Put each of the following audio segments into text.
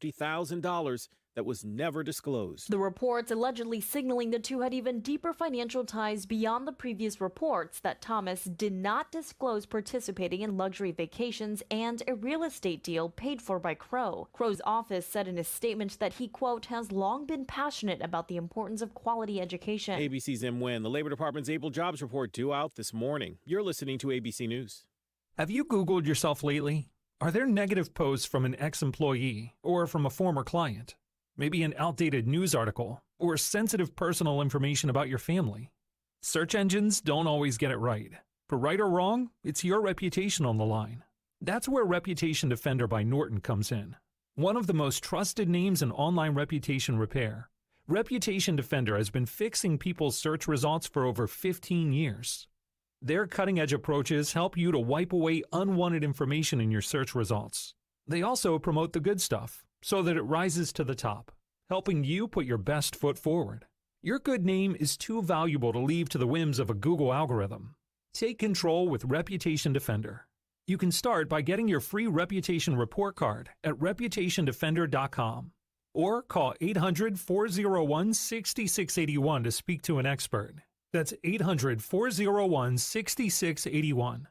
$50,000 that was never disclosed. The reports allegedly signaling the two had even deeper financial ties beyond the previous reports that Thomas did not disclose participating in luxury vacations and a real estate deal paid for by Crow. Crow's office said in a statement that he, quote, has long been passionate about the importance of quality education. ABC's M. Nguyen, the Labor Department's April jobs report due out this morning. You're listening to ABC News. Have you Googled yourself lately? Are there negative posts from an ex-employee or from a former client? Maybe an outdated news article, or sensitive personal information about your family. Search engines don't always get it right. For right or wrong, it's your reputation on the line. That's where Reputation Defender by Norton comes in. One of the most trusted names in online reputation repair, Reputation Defender has been fixing people's search results for over 15 years. Their cutting-edge approaches help you to wipe away unwanted information in your search results. They also promote the good stuff, so that it rises to the top, helping you put your best foot forward. Your good name is too valuable to leave to the whims of a Google algorithm. Take control with Reputation Defender. You can start by getting your free reputation report card at reputationdefender.com or call 800-401-6681 to speak to an expert. That's 800-401-6681.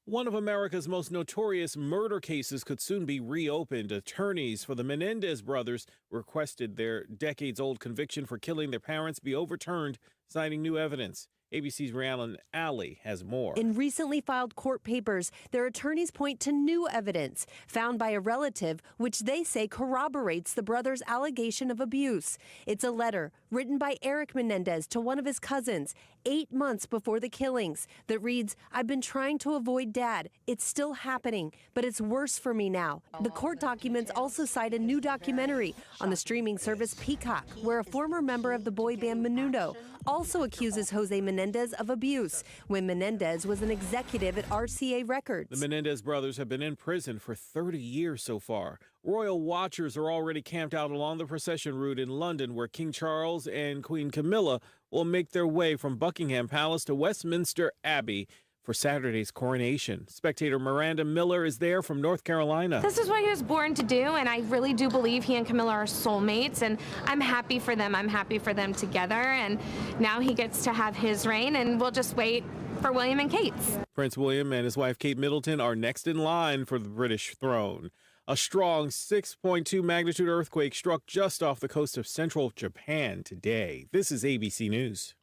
One of America's most notorious murder cases could soon be reopened. Attorneys for the Menendez brothers requested their decades-old conviction for killing their parents be overturned, citing new evidence. ABC's Rhiannon Alley has more. In recently filed court papers, their attorneys point to new evidence found by a relative, which they say corroborates the brothers' allegation of abuse. It's a letter written by Eric Menendez to one of his cousins 8 months before the killings that reads, "I've been trying to avoid Dad. It's still happening, but it's worse for me now." The court documents also cite a new documentary on the streaming service Peacock, where a former member of the boy band Menudo also accuses Jose Menendez of abuse when Menendez was an executive at RCA Records. The Menendez brothers have been in prison for 30 years so far. Royal watchers are already camped out along the procession route in London, where King Charles and Queen Camilla will make their way from Buckingham Palace to Westminster Abbey for Saturday's coronation. Spectator Miranda Miller is there from North Carolina. This is what he was born to do, and I really do believe he and Camilla are soulmates, and I'm happy for them. I'm happy for them together, and now he gets to have his reign, and we'll just wait for William and Kate's. Prince William and his wife Kate Middleton are next in line for the British throne. A strong 6.2 magnitude earthquake struck just off the coast of central Japan today. This is ABC News.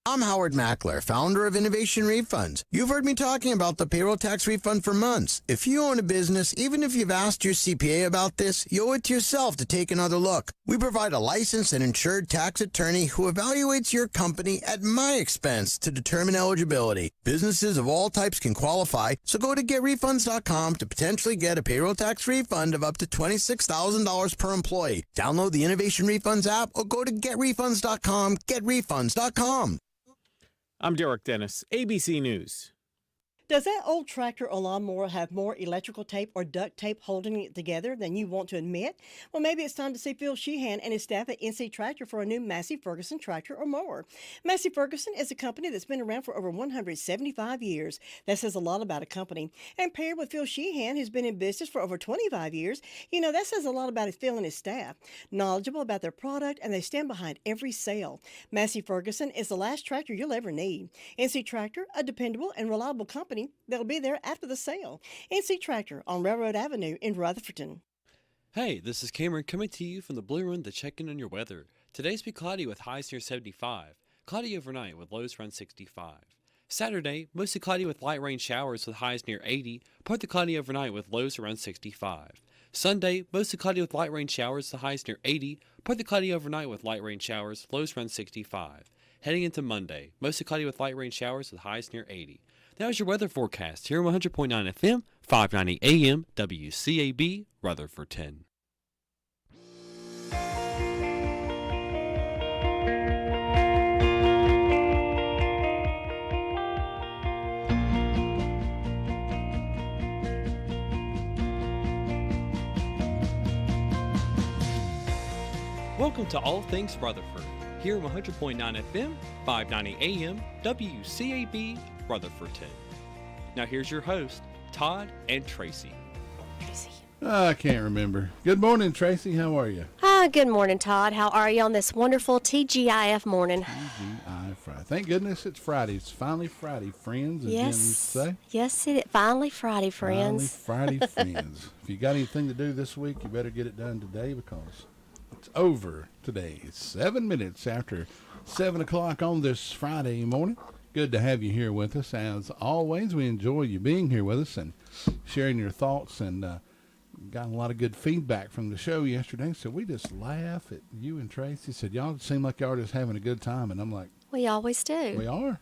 I'm Howard Mackler, founder of Innovation Refunds. You've heard me talking about the payroll tax refund for months. If you own a business, even if you've asked your CPA about this, you owe it to yourself to take another look. We provide a licensed and insured tax attorney who evaluates your company at my expense to determine eligibility. Businesses of all types can qualify, so go to getrefunds.com to potentially get a payroll tax refund of up to $26,000 per employee. Download the Innovation Refunds app or go to getrefunds.com, getrefunds.com. I'm Derek Dennis, ABC News. Does that old tractor or lawnmower have more electrical tape or duct tape holding it together than you want to admit? Well, maybe it's time to see Phil Sheehan and his staff at NC Tractor for a new Massey Ferguson tractor or mower. Massey Ferguson is a company that's been around for over 175 years. That says a lot about a company. And paired with Phil Sheehan, who's been in business for over 25 years, that says a lot about Phil and his staff. Knowledgeable about their product, and they stand behind every sale. Massey Ferguson is the last tractor you'll ever need. NC Tractor, a dependable and reliable company that'll be there after the sale. NC Tractor on Railroad Avenue in Rutherford. Hey, this is Cameron coming to you from the Blue Room to check in on your weather. Today's be cloudy with highs near 75. Cloudy overnight with lows around 65. Saturday, mostly cloudy with light rain showers with highs near 80. Partly cloudy overnight with lows around 65. Sunday, mostly cloudy with light rain showers with highs near 80. Partly cloudy overnight with light rain showers, lows around 65. Heading into Monday, mostly cloudy with light rain showers with highs near 80. That was your weather forecast here on 100.9 FM, 590 AM, WCAB, Rutherford 10. Welcome to All Things Rutherford, here on 100.9 FM, 590 AM, WCAB, Rutherford 10. Now here's your host, Todd and Tracy. I can't remember. Good morning, Tracy. How are you? Good morning, Todd. How are you on this wonderful TGIF morning? TGI Friday. Thank goodness it's Friday. It's finally Friday, friends, as Jen say. Yes, it is. Finally Friday, friends. Finally Friday, friends. If you got anything to do this week, you better get it done today because it's over today. It's 7 minutes after 7 o'clock on this Friday morning. Good to have you here with us. As always, we enjoy you being here with us and sharing your thoughts, and got a lot of good feedback from the show yesterday, so we just laugh at you and Tracy. Said, y'all seem like y'all are just having a good time, and I'm like, we always do. We are.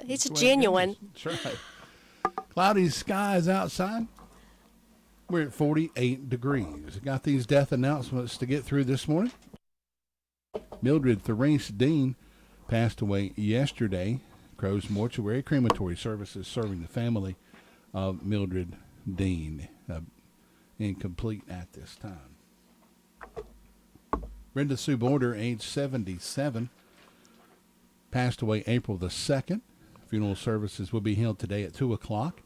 It's genuine. That's right. Cloudy skies outside. We're at 48 degrees. Got these death announcements to get through this morning. Mildred Therese Dean passed away yesterday. Crow's Mortuary Crematory Services serving the family of Mildred Dean. Incomplete at this time. Brenda Sue Border, age 77, passed away April the 2nd. Funeral services will be held today at 2 o'clock.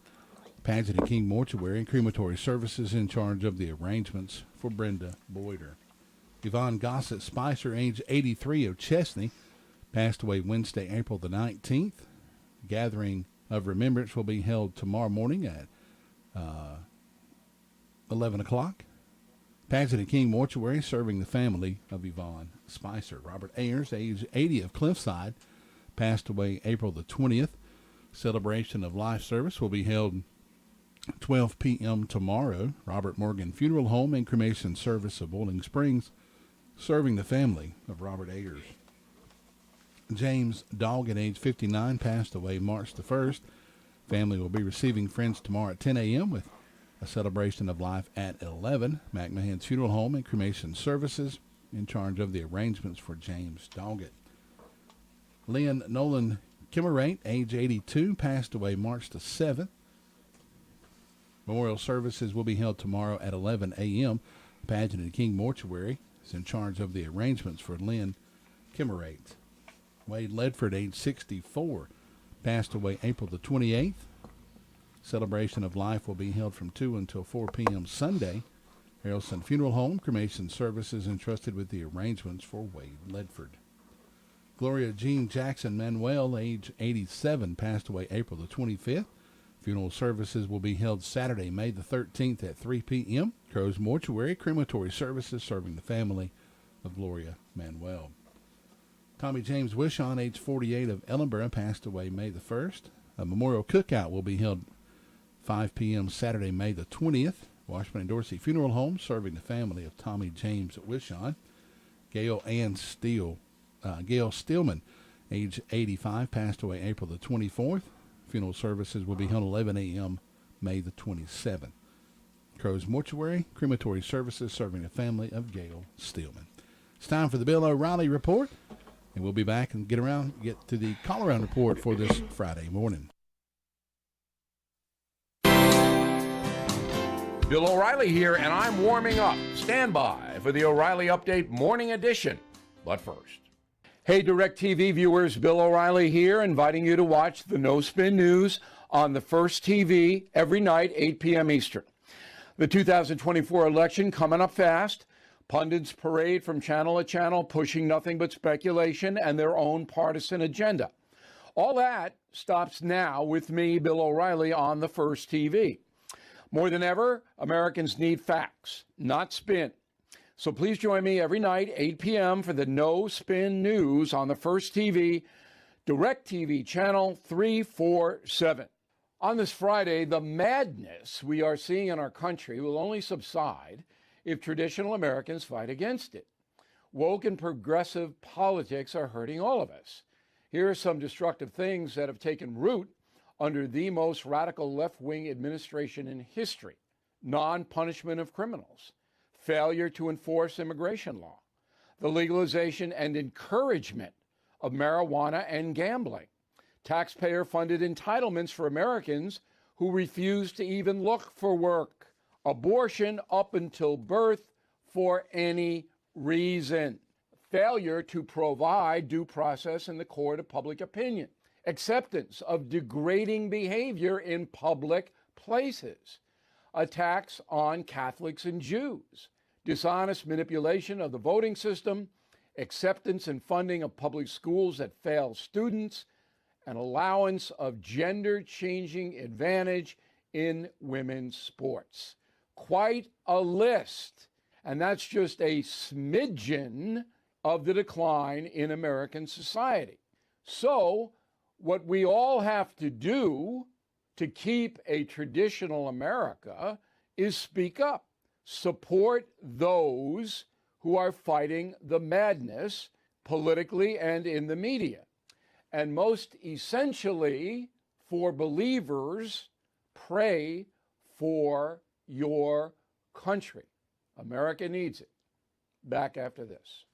Paget and King Mortuary and Crematory Services in charge of the arrangements for Brenda Boyder. Yvonne Gossett Spicer, age 83, of Chesney, passed away Wednesday, April the 19th. Gathering of remembrance will be held tomorrow morning at 11 o'clock. Paget and King Mortuary serving the family of Yvonne Spicer. Robert Ayers, age 80, of Cliffside, passed away April the 20th. Celebration of life service will be held 12 p.m. tomorrow. Robert Morgan Funeral Home and Cremation Service of Boiling Springs serving the family of Robert Ayers. James Doggett, age 59, passed away March the 1st. Family will be receiving friends tomorrow at 10 a.m. with a celebration of life at 11. McMahon's Funeral Home and Cremation Services in charge of the arrangements for James Doggett. Lynn Nolan Kimmerate, age 82, passed away March the 7th. Memorial services will be held tomorrow at 11 a.m. Paget and King Mortuary is in charge of the arrangements for Lynn Kimmerate. Wade Ledford, age 64, passed away April the 28th. Celebration of life will be held from 2 until 4 p.m. Sunday. Harrelson Funeral Home, Cremation Services entrusted with the arrangements for Wade Ledford. Gloria Jean Jackson Manuel, age 87, passed away April the 25th. Funeral services will be held Saturday, May the 13th at 3 p.m. Crow's Mortuary Crematory Services serving the family of Gloria Manuel. Tommy James Wishon, age 48, of Ellenborough, passed away May the 1st. A memorial cookout will be held 5 p.m. Saturday, May the 20th. Washburn and Dorsey Funeral Home serving the family of Tommy James Wishon. Gail Stillman, age 85, passed away April the 24th. Funeral services will be held 11 a.m. May the 27th. Crow's Mortuary Crematory Services serving the family of Gail Stillman. It's time for the Bill O'Reilly Report, and we'll be back and get to the call-around report for this Friday morning. Bill O'Reilly here, and I'm warming up. Stand by for the O'Reilly Update Morning Edition. But first. Hey, DirecTV viewers, Bill O'Reilly here, inviting you to watch the No Spin News on the First TV every night, 8 p.m. Eastern. The 2024 election coming up fast. Pundits parade from channel to channel, pushing nothing but speculation and their own partisan agenda. All that stops now with me, Bill O'Reilly, on the First TV. More than ever, Americans need facts, not spin. So please join me every night, 8 p.m. for the No Spin News on the First TV, DirecTV channel 347. On this Friday, the madness we are seeing in our country will only subside if traditional Americans fight against it. Woke and progressive politics are hurting all of us. Here are some destructive things that have taken root under the most radical left-wing administration in history: non-punishment of criminals, failure to enforce immigration law, the legalization and encouragement of marijuana and gambling, taxpayer-funded entitlements for Americans who refuse to even look for work, abortion up until birth for any reason, failure to provide due process in the court of public opinion, acceptance of degrading behavior in public places, attacks on Catholics and Jews, dishonest manipulation of the voting system, acceptance and funding of public schools that fail students, and allowance of gender-changing advantage in women's sports. Quite a list, and that's just a smidgen of the decline in American society. So, what we all have to do to keep a traditional America is speak up, support those who are fighting the madness politically and in the media. And most essentially, for believers, pray for your country. America needs it. Back after this.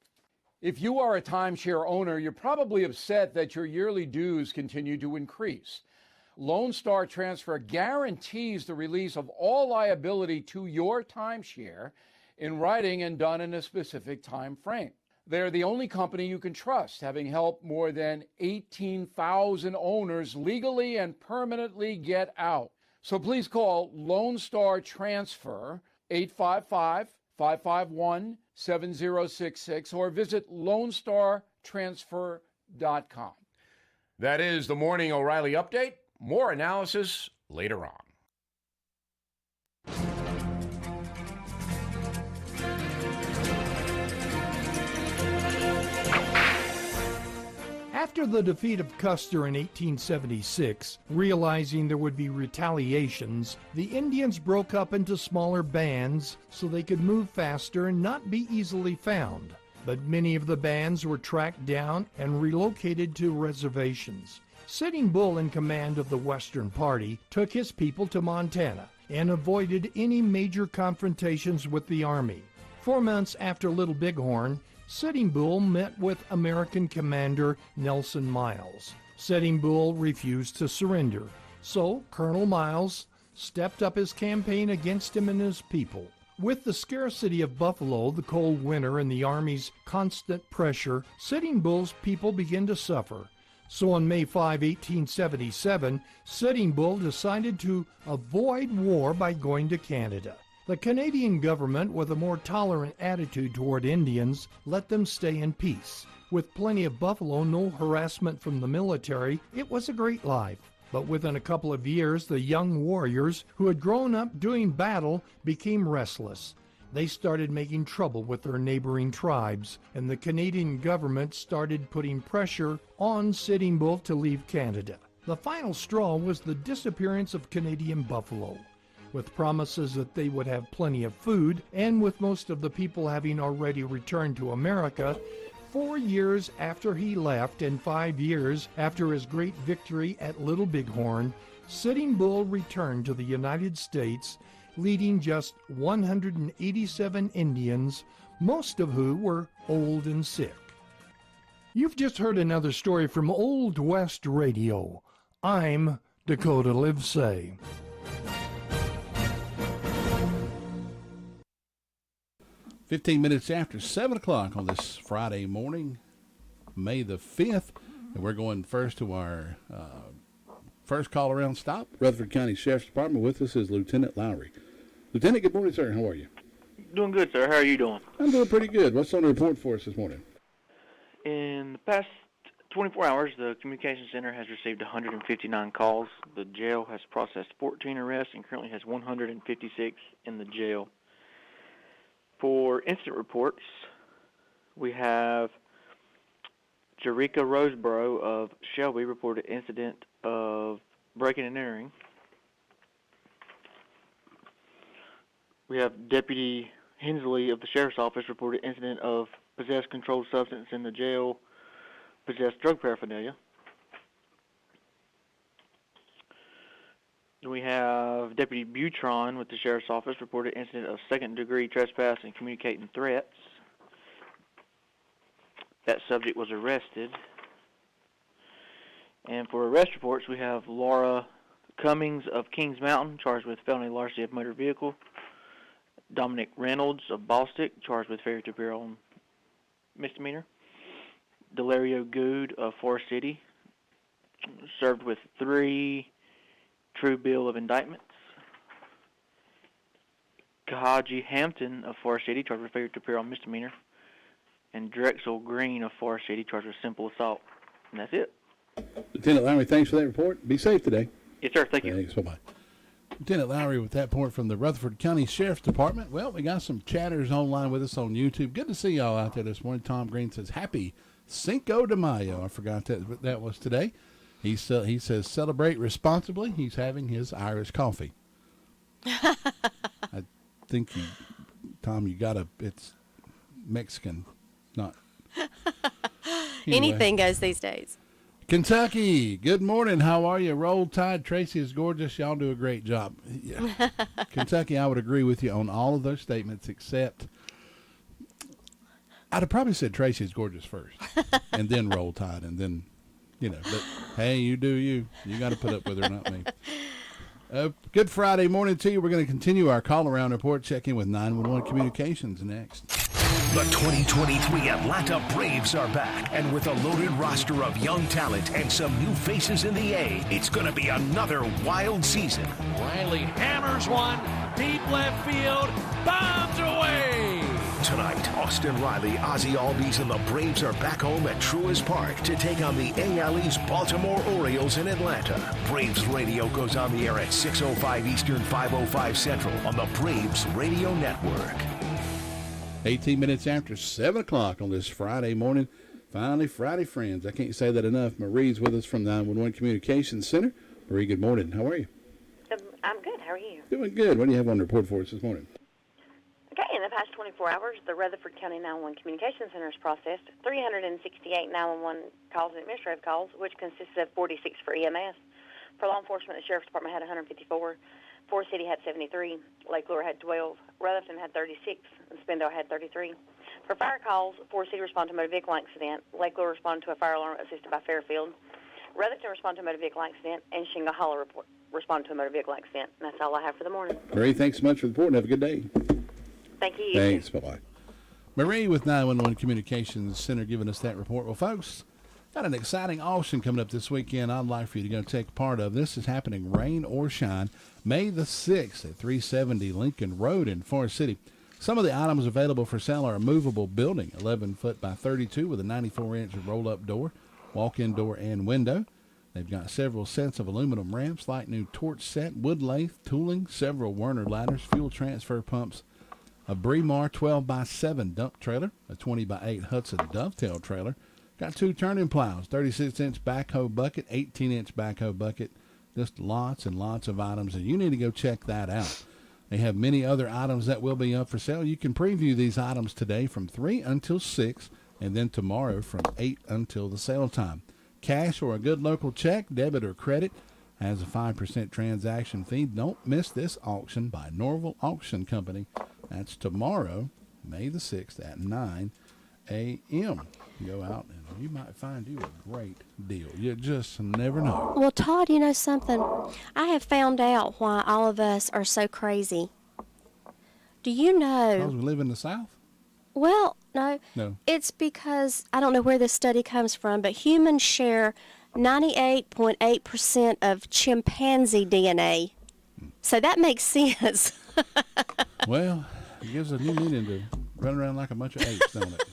If you are a timeshare owner, you're probably upset that your yearly dues continue to increase. Lone Star Transfer guarantees the release of all liability to your timeshare in writing and done in a specific time frame. They're the only company you can trust, having helped more than 18,000 owners legally and permanently get out. So please call Lone Star Transfer 855-551-7066 or visit LoneStarTransfer.com. That is the Morning O'Reilly Update. More analysis later on. After the defeat of Custer in 1876, realizing there would be retaliations, the Indians broke up into smaller bands so they could move faster and not be easily found. But many of the bands were tracked down and relocated to reservations. Sitting Bull, in command of the Western Party, took his people to Montana and avoided any major confrontations with the Army. 4 months after Little Bighorn, Sitting Bull met with American commander Nelson Miles. Sitting Bull refused to surrender, so Colonel Miles stepped up his campaign against him and his people. With the scarcity of buffalo, the cold winter, and the Army's constant pressure, Sitting Bull's people began to suffer. So on May 5, 1877, Sitting Bull decided to avoid war by going to Canada. The Canadian government, with a more tolerant attitude toward Indians, let them stay in peace. With plenty of buffalo, no harassment from the military, it was a great life. But within a couple of years, the young warriors who had grown up doing battle became restless. They started making trouble with their neighboring tribes, and the Canadian government started putting pressure on Sitting Bull to leave Canada. The final straw was the disappearance of Canadian buffalo. With promises that they would have plenty of food, and with most of the people having already returned to America, 4 years after he left and 5 years after his great victory at Little Bighorn, Sitting Bull returned to the United States, leading just 187 Indians, most of who were old and sick. You've just heard another story from Old West Radio. I'm Dakota Livesay. 15 minutes after 7 o'clock on this Friday morning, May the 5th, and we're going first to our first call-around stop. Rutherford County Sheriff's Department. With us is Lieutenant Lowry. Lieutenant, good morning, sir. How are you? Doing good, sir. How are you doing? I'm doing pretty good. What's on the report for us this morning? In the past 24 hours, the Communications Center has received 159 calls. The jail has processed 14 arrests and currently has 156 in the jail. For incident reports, we have Jerika Roseborough of Shelby reported incident of breaking and entering. We have Deputy Hensley of the Sheriff's Office reported incident of possessed controlled substance in the jail, possessed drug paraphernalia. We have Deputy Butron with the Sheriff's Office reported incident of second-degree trespass and communicating threats. That subject was arrested. And for arrest reports, we have Laura Cummings of Kings Mountain, charged with felony larceny of motor vehicle. Dominic Reynolds of Ballstick, charged with failure to appear on misdemeanor. Delario Good of Forest City, served with 3 true bill of indictments. Kahaji Hampton of Forest City, charged with failure to appear on misdemeanor. And Drexel Green of Forest City, charged with simple assault. And that's it. Lieutenant Lowry, thanks for that report. Be safe today. Yes, sir. Thank you. Thanks. Bye-bye. Lieutenant Lowry with that report from the Rutherford County Sheriff's Department. Well, we got some chatters online with us on YouTube. Good to see y'all out there this morning. Tom Green says, happy Cinco de Mayo. I forgot that was today. He says, celebrate responsibly. He's having his Irish coffee. I think Tom, it's Mexican, not. Anyway. Anything goes these days. Kentucky, good morning. How are you? Roll Tide. Tracy is gorgeous. Y'all do a great job. Yeah. Kentucky, I would agree with you on all of those statements, except I'd have probably said Tracy is gorgeous first, and then Roll Tide, and then, but hey, you do you. You got to put up with her, not me. Good Friday morning to you. We're going to continue our call-around report, check-in with 911 Communications next. The 2023 Atlanta Braves are back, and with a loaded roster of young talent and some new faces in the A, it's going to be another wild season. Riley hammers one, deep left field, bombs away! Tonight, Austin Riley, Ozzie Albies, and the Braves are back home at Truist Park to take on the AL East Baltimore Orioles in Atlanta. Braves Radio goes on the air at 6:05 Eastern, 5:05 Central on the Braves Radio Network. 18 minutes after 7 o'clock on this Friday morning. Finally, Friday, friends. I can't say that enough. Marie's with us from the 911 Communications Center. Marie, good morning. How are you? I'm good. How are you? Doing good. What do you have on the report for us this morning? Okay, in the past 24 hours, the Rutherford County 911 Communications Center has processed 368 911 calls and administrative calls, which consists of 46 for EMS. For law enforcement, the Sheriff's Department had 154. Forest City had 73, Lake Lure had 12, Rutherford had 36, and Spindale had 33. For fire calls, Forest City responded to a motor vehicle accident, Lake Lure responded to a fire alarm assisted by Fairfield, Rutherford responded to a motor vehicle accident, and Shingle Hollow responded to a motor vehicle accident. And that's all I have for the morning. Marie, thanks so much for the report. Have a good day. Thank you. Thanks. Bye-bye. Marie with 911 Communications Center giving us that report. Well, folks, got an exciting auction coming up this weekend I'd like for you to go take part of. This is happening rain or shine, May the 6th at 370 Lincoln Road in Forest City. Some of the items available for sale are a movable building, 11 foot by 32 with a 94-inch roll-up door, walk-in door and window. They've got several sets of aluminum ramps, light new torch set, wood lathe, tooling, several Werner ladders, fuel transfer pumps, a Bremar 12 by 7 dump trailer, a 20 by 8 Hudson dovetail trailer. Got 2 turning plows, 36-inch backhoe bucket, 18-inch backhoe bucket, just lots and lots of items, and you need to go check that out. They have many other items that will be up for sale. You can preview these items today from 3 until 6, and then tomorrow from 8 until the sale time. Cash or a good local check, debit or credit, has a 5% transaction fee. Don't miss this auction by Norville Auction Company. That's tomorrow, May the 6th at 9 a.m. Go out and you might find you a great deal. You just never know. Well, Todd, you know something? I have found out why all of us are so crazy. Do you know? Because we live in the South? Well, no. No. It's because, I don't know where this study comes from, but humans share 98.8% of chimpanzee DNA. So that makes sense. Well, it gives a new meaning to run around like a bunch of apes, don't it?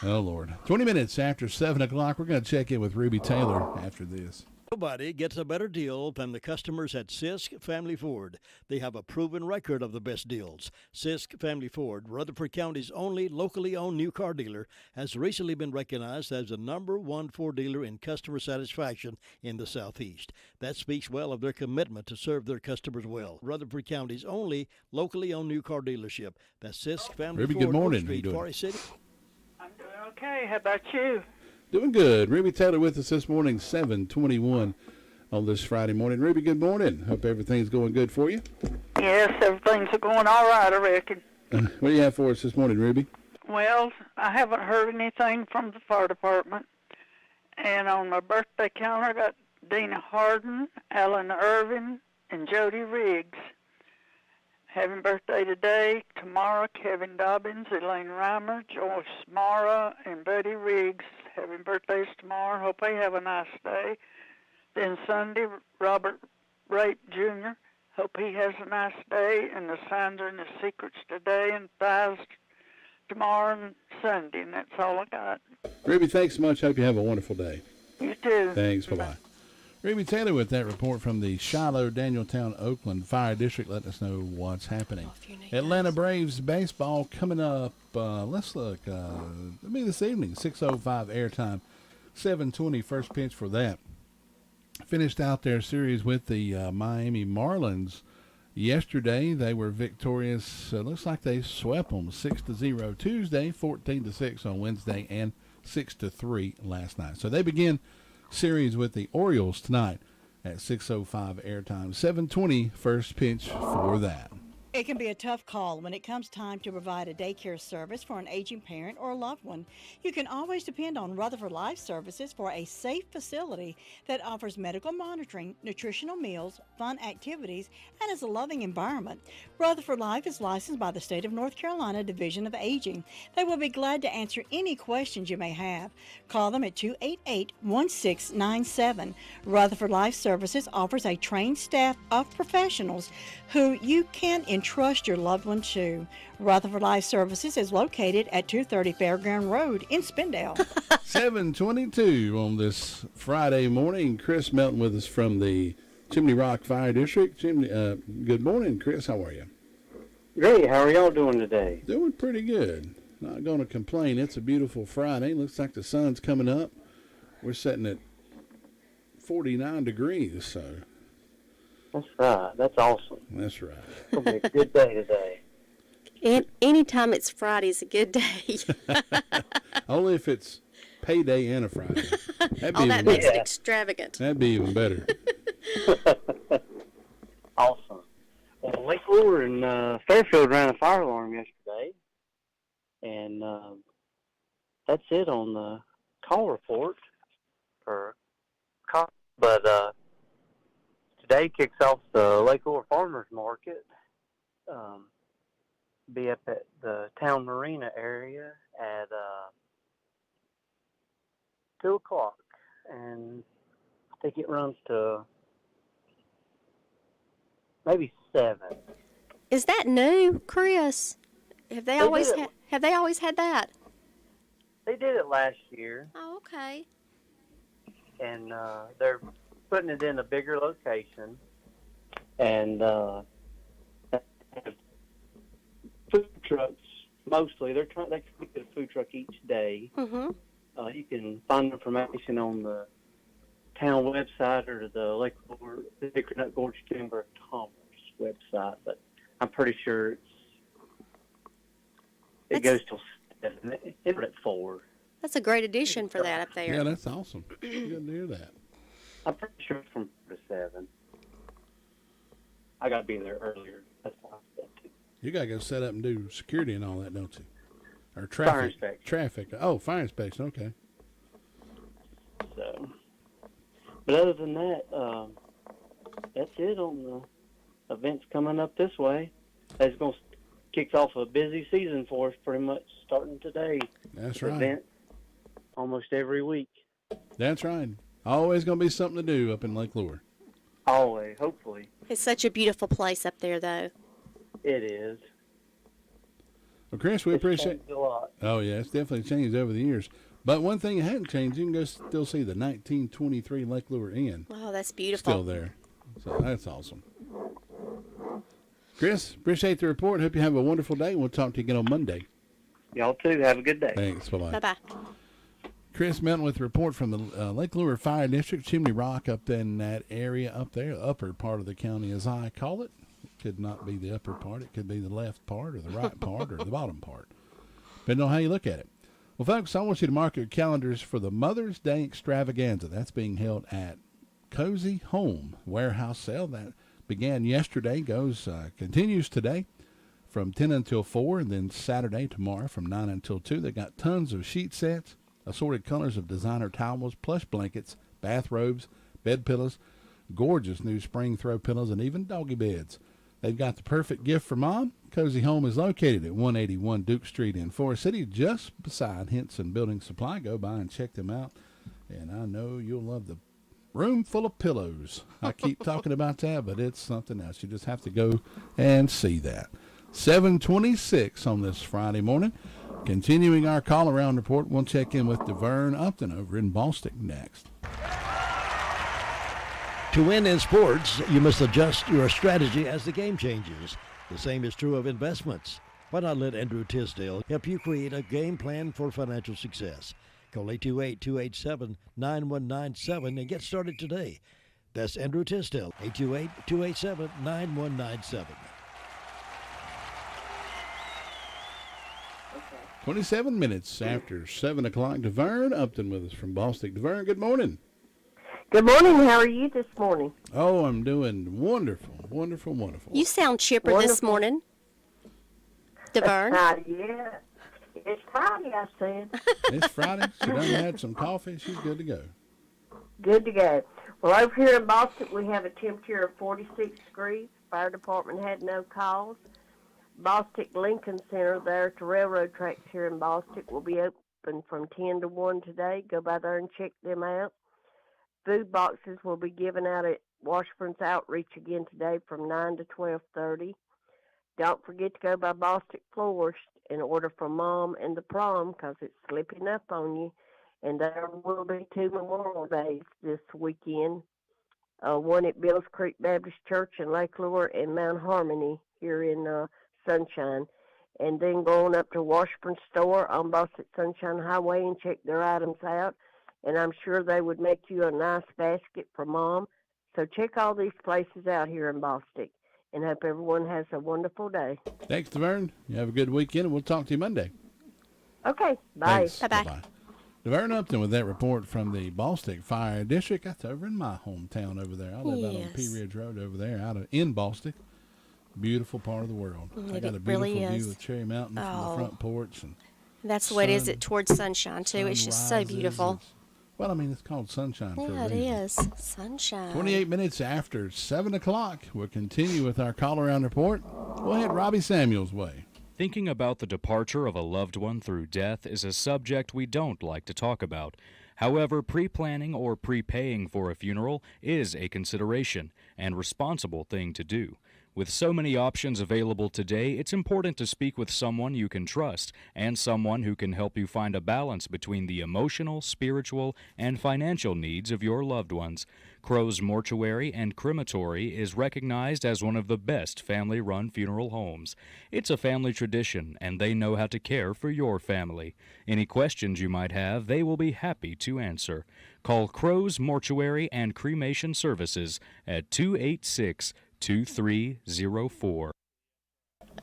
Oh, Lord. 20 minutes after 7 o'clock, we're going to check in with Ruby Taylor after this. Nobody gets a better deal than the customers at Sisk Family Ford. They have a proven record of the best deals. Sisk Family Ford, Rutherford County's only locally owned new car dealer, has recently been recognized as the #1 Ford dealer in customer satisfaction in the Southeast. That speaks well of their commitment to serve their customers well. Rutherford County's only locally owned new car dealership. That's Sisk Family Ruby, Ford. good morning. Street, How you doing? Forest City. I'm doing okay. How about you? Doing good. Ruby Taylor with us this morning, 7:21 on this Friday morning. Ruby, good morning. Hope everything's going good for you. Yes, everything's going all right, I reckon. What do you have for us this morning, Ruby? Well, I haven't heard anything from the fire department. And on my birthday calendar, I got Dina Harden, Alan Irvin, and Jody Riggs. Having birthday today, tomorrow, Kevin Dobbins, Elaine Reimer, Joyce Mara, and Buddy Riggs. Having birthdays tomorrow. Hope they have a nice day. Then Sunday, Robert Rape Jr., Hope he has a nice day, and the signs are in the secrets today and thighs tomorrow and Sunday, and that's all I got. Ruby, thanks so much. Hope you have a wonderful day. You too. Thanks. Bye-bye. Ruby Taylor with that report from the Shiloh, Danieltown, Oakland Fire District, letting us know what's happening. Atlanta Braves baseball coming up. Let's look. It'll be this evening, 6:05 airtime, 7:20 first pitch for that. Finished out their series with the Miami Marlins yesterday. They were victorious. Looks like they swept them 6-0 Tuesday, 14-6 on Wednesday, and 6-3 last night. So they begin series with the Orioles tonight at 6:05 airtime, 7:20 first pitch for that. It can be a tough call when it comes time to provide a daycare service for an aging parent or loved one. You can always depend on Rutherford Life Services for a safe facility that offers medical monitoring, nutritional meals, fun activities, and is a loving environment. Rutherford Life is licensed by the State of North Carolina Division of Aging. They will be glad to answer any questions you may have. Call them at 288-1697. Rutherford Life Services offers a trained staff of professionals who you can entrust your loved one to. Rutherford Life Services is located at 230 Fairground Road in Spindale. 7:22 on this Friday morning. Chris Melton with us from the Chimney Rock Fire District. Good morning, Chris. How are you? Great. How are y'all doing today? Doing pretty good. Not going to complain. It's a beautiful Friday. Looks like the sun's coming up. We're sitting at 49 degrees, so. That's right. That's awesome. That's right. It's going to be a good day today. And anytime it's Friday is a good day. Only if it's payday and a Friday. That makes it extravagant. That'd be even better. Awesome. Well, Lake Lure and Fairfield ran a fire alarm yesterday, and that's it on the call report. But today kicks off the Lake Lure Farmers Market. Be up at the town marina area at 2 o'clock, and I think it runs to maybe 7. Is that new, Chris? Have they always had that? They did it last year. Oh, okay. And they're putting it in a bigger location, and food trucks mostly. They try to get a food truck each day. Mm-hmm. You can find information on the town website or the Lake Lure Hickory Nut Gorge Chamber of Commerce website, but I'm pretty sure it goes till 7. It's at 4. That's a great addition for that up there. Yeah, that's awesome. Good to hear that. I'm pretty sure it's from 4 to 7. I got to be there earlier. That's why I said too. You got to go set up and do security and all that, don't you? Or traffic. Fire inspection. Traffic. Oh, fire inspection. Okay. So, but other than that, that's it on the events coming up this way. It's going to kick off a busy season for us pretty much starting today. That's right. Event almost every week. That's right. Always going to be something to do up in Lake Lure. Always, hopefully. It's such a beautiful place up there, though. It is. Well, Chris, we appreciate it a lot. Oh, yeah, it's definitely changed over the years. But one thing that hadn't changed, you can go still see the 1923 Lake Lure Inn. Oh, that's beautiful. Still there. So that's awesome. Chris, appreciate the report. Hope you have a wonderful day. We'll talk to you again on Monday. Y'all too. Have a good day. Thanks. Bye-bye. Bye-bye. Chris Melton with a report from the Lake Lure Fire District, Chimney Rock, up in that area up there, upper part of the county as I call it. Could not be the upper part. It could be the left part or the right part or the bottom part, depending on how you look at it. Well, folks, I want you to mark your calendars for the Mother's Day Extravaganza. That's being held at Cozy Home Warehouse Sale. That began yesterday, continues today from 10 until 4, and then Saturday, tomorrow, from 9 until 2. They got tons of sheet sets, assorted colors of designer towels, plush blankets, bathrobes, bed pillows, gorgeous new spring throw pillows, and even doggy beds. They've got the perfect gift for mom. Cozy Home is located at 181 Duke Street in Forest City, just beside Henson Building Supply. Go by and check them out, and I know you'll love the room full of pillows. I keep talking about that, but it's something else. You just have to go and see that. 7:26 on this Friday morning. Continuing our call-around report, we'll check in with DeVern Upton over in Bostic next. To win in sports, you must adjust your strategy as the game changes. The same is true of investments. Why not let Andrew Tisdale help you create a game plan for financial success? Call 828-287-9197 and get started today. That's Andrew Tisdale, 828-287-9197. 27 minutes after 7 o'clock. DeVern Upton with us from Bostic. DeVern, good morning. Good morning. How are you this morning? Oh, I'm doing wonderful, wonderful, wonderful. You sound chipper this morning, DeVern. Yeah. It's Friday, I said. It's Friday. She done had some coffee. She's good to go. Good to go. Well, over here in Boston, we have a temperature of 46 degrees. Fire department had no calls. Bostic Lincoln Center there at the railroad tracks here in Bostic will be open from 10 to 1 today. Go by there and check them out. Food boxes will be given out at Washburn's Outreach again today from 9 to 12:30. Don't forget to go by Bostic Florist and order for Mom and the prom because it's slipping up on you. And there will be 2 Memorial Days this weekend. One at Bills Creek Baptist Church in Lake Lure and Mount Harmony here in Sunshine. And then go on up to Washburn Store on Bostic Sunshine Highway and check their items out. And I'm sure they would make you a nice basket for Mom. So check all these places out here in Bostic. And hope everyone has a wonderful day. Thanks, DeVern. You have a good weekend, and we'll talk to you Monday. Okay, bye. Thanks. Bye-bye. DeVern Upton with that report from the Bostic Fire District. That's over in my hometown over there. I live out on Pea Ridge Road over there, in Bostic. Beautiful part of the world. I got a beautiful view of Cherry Mountain from the front porch. And that's the way it is towards sunshine, too. It's just so beautiful. Well, I mean, it's called sunshine for a reason. Yeah, it is. Sunshine. 28 minutes after 7 o'clock. We'll continue with our call-around report. We'll head Robbie Samuel's way. Thinking about the departure of a loved one through death is a subject we don't like to talk about. However, pre-planning or prepaying for a funeral is a consideration and responsible thing to do. With so many options available today, it's important to speak with someone you can trust and someone who can help you find a balance between the emotional, spiritual, and financial needs of your loved ones. Crow's Mortuary and Crematory is recognized as one of the best family-run funeral homes. It's a family tradition, and they know how to care for your family. Any questions you might have, they will be happy to answer. Call Crow's Mortuary and Cremation Services at 286-2304.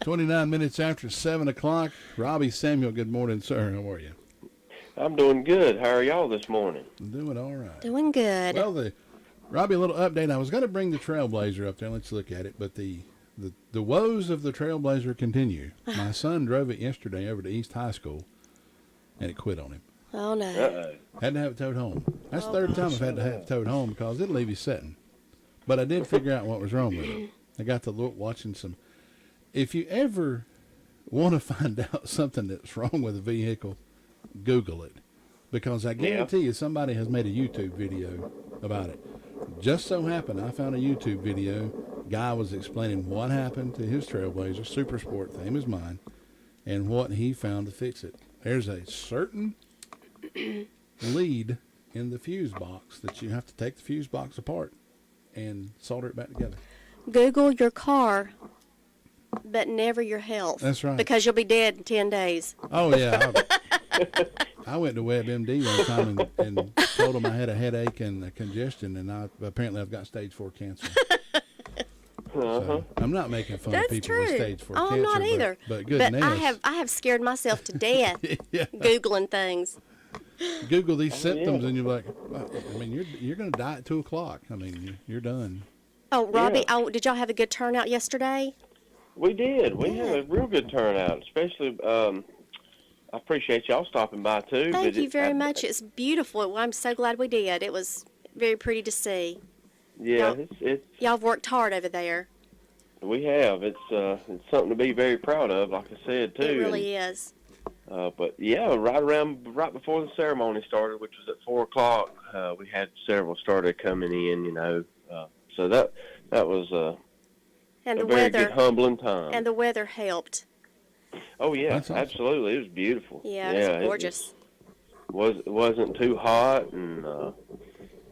29 minutes after 7 o'clock. Robbie Samuel, good morning, sir. How are you? I'm doing good. How are y'all this morning? Doing all right. Doing good. Well, Robbie, a little update. I was going to bring the Trailblazer up there. Let's look at it. But the woes of the Trailblazer continue. My son drove it yesterday over to East High School, and it quit on him. Oh, no. Uh-oh. Had to have it towed home. That's the third time I've had to have it towed home because it'll leave you sitting. But I did figure out what was wrong with it. I got to look, watching some. If you ever want to find out something that's wrong with a vehicle, Google it. Because I guarantee you somebody has made a YouTube video about it. Just so happened I found a YouTube video. Guy was explaining what happened to his Trailblazer, Super Sport, same as mine, and what he found to fix it. There's a certain lead in the fuse box that you have to take the fuse box apart and solder it back together. Google your car, but never your health. That's right. Because you'll be dead in 10 days. Oh, yeah. I went to WebMD one time and told them I had a headache and a congestion, and apparently I've got stage 4 cancer. So I'm not making fun of people with stage 4 cancer. I'm not either. But goodness. I have scared myself to death Googling things. Google these symptoms, and you're like, I mean, you're going to die at 2 o'clock. I mean, you're done. Oh, Robbie, did y'all have a good turnout yesterday? We did. We had a real good turnout, especially I appreciate y'all stopping by, too. Thank you very much. It's beautiful. I'm so glad we did. It was very pretty to see. Yeah, y'all have worked hard over there. We have. It's something to be very proud of, like I said, too. It really is. But yeah, right before the ceremony started, which was at 4 o'clock, we had several started coming in. So that was And a the very weather, good, humbling time. and the weather helped. Oh yeah, That's awesome. absolutely. It was beautiful. Yeah, it was gorgeous. It wasn't too hot, and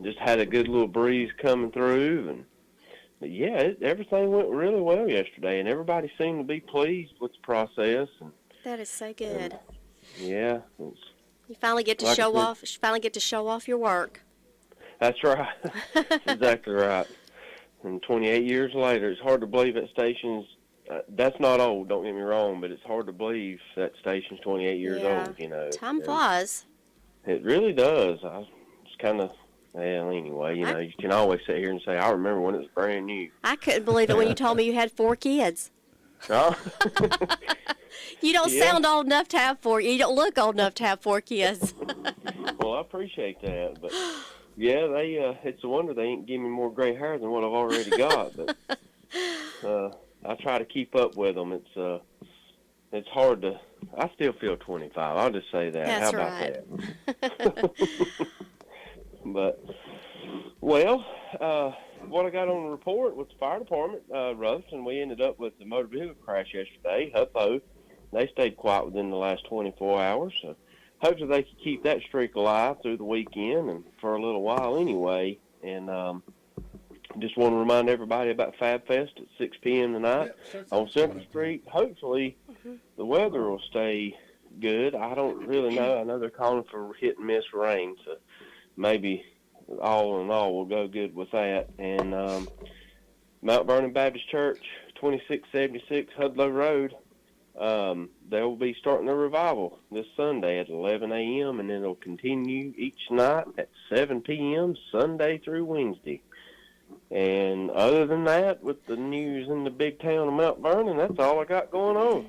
just had a good little breeze coming through. But yeah, everything went really well yesterday, and everybody seemed to be pleased with the process. And That is so good. yeah, You finally get to like I show said- off. Finally get to show off your work. that's right. That's exactly right. And 28 years later, it's hard to believe that station's. That's not old, don't get me wrong, but it's hard to believe that station's 28 years Yeah. old. Time And flies. It really does. I was kind of. Well, anyway, you can always sit here and say, I remember when it was brand new. I couldn't believe it when you told me you had 4 kids. Oh. You don't Yeah. sound old enough to have 4. You don't look old enough to have 4 kids. Well, I appreciate that, but yeah, it's a wonder they ain't giving me more gray hair than what I've already got. But I try to keep up with them. It's hard to. I still feel 25. I'll just say that. That's How about right. that? But well, what I got on the report with the fire department, Rutherford, we ended up with the motor vehicle crash yesterday. Huppo, they stayed quiet within the last 24 hours. So hopefully they can keep that streak alive through the weekend and for a little while anyway. And just want to remind everybody about Fab Fest at 6 p.m. tonight on Central Street. Hopefully the weather will stay good. I don't really know. I know they're calling for hit and miss rain, so maybe all in all we'll go good with that. And Mount Vernon Baptist Church, 2676 Hudlow Road, they will be starting a revival this Sunday at 11 a.m. and it'll continue each night at 7 p.m. Sunday through Wednesday. And other than that, with the news in the big town of Mount Vernon, that's all I got going on.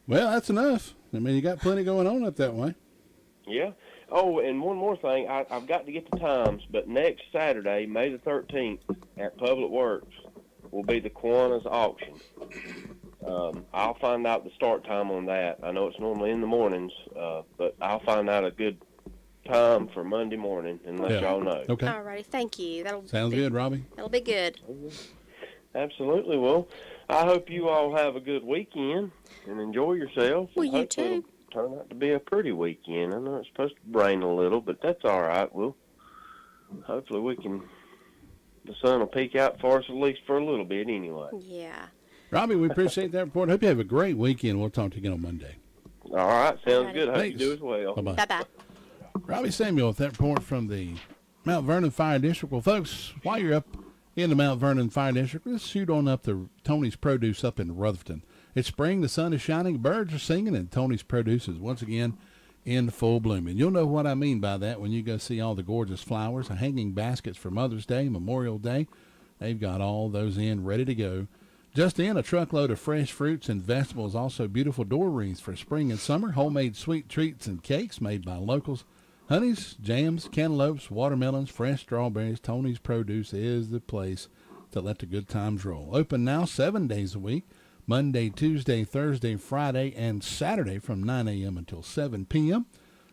Well, that's enough. I mean, you got plenty going on up that way. Yeah. Oh, and one more thing. I've got to get the times, but next Saturday, May the 13th, at Public Works, will be the Kiwanis auction. I'll find out the start time on that. I know it's normally in the mornings, but I'll find out a good time for Monday morning and let y'all know. Okay. All righty. Thank you. Sounds good, Robbie. That'll be good. Absolutely. Well, I hope you all have a good weekend and enjoy yourselves. Well, and you hopefully too. it'll turn out to be a pretty weekend. I know it's supposed to rain a little, but that's all right. Hopefully the sun will peek out for us at least for a little bit anyway. Yeah. Robbie, we appreciate that report. Hope you have a great weekend. We'll talk to you again on Monday. All right. Sounds Alrighty. good. Hope Thanks. you do as well. Bye-bye. Bye-bye. Robbie Samuel with that report from the Mount Vernon Fire District. Well, folks, while you're up in the Mount Vernon Fire District, let's shoot on up to Tony's Produce up in Rutherford. It's spring, the sun is shining, birds are singing, and Tony's Produce is once again in full bloom. And you'll know what I mean by that when you go see all the gorgeous flowers, the hanging baskets for Mother's Day, Memorial Day. They've got all those in, ready to go. Just in, a truckload of fresh fruits and vegetables, also beautiful door wreaths for spring and summer, homemade sweet treats and cakes made by locals. Honeys, jams, cantaloupes, watermelons, fresh strawberries. Tony's Produce is the place to let the good times roll. Open now 7 days a week, Monday, Tuesday, Thursday, Friday, and Saturday from 9 a.m. until 7 p.m.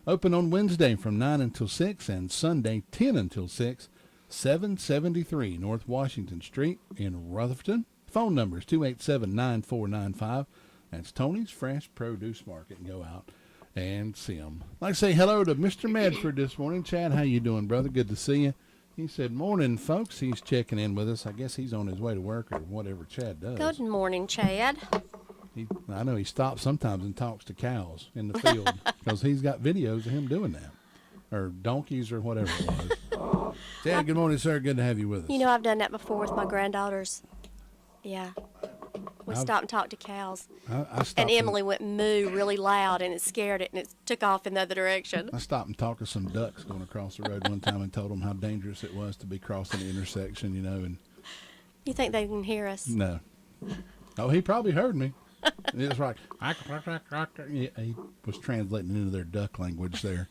Open on Wednesday from 9 until 6 and Sunday 10 until 6, 773 North Washington Street in Rutherford. Phone number is 287-9495. That's Tony's Fresh Produce Market. And go out and see him. I'd like to say hello to Mr. Medford this morning. Chad, how you doing, brother? Good to see you. He said, morning, folks. He's checking in with us. I guess he's on his way to work or whatever Chad does. Good morning, Chad. I know he stops sometimes and talks to cows in the field because he's got videos of him doing that. Or donkeys or whatever it was. Chad, good morning, sir. Good to have you with us. You know, I've done that before with my granddaughters. Yeah. We stopped and talked to cows. I stopped and Emily went moo really loud, and it scared it, and it took off in the other direction. I stopped and talked to some ducks going across the road one time and told them how dangerous it was to be crossing the intersection, you know. And You think they can hear us? no. Oh, he probably heard me. It was like, he was translating into their duck language there.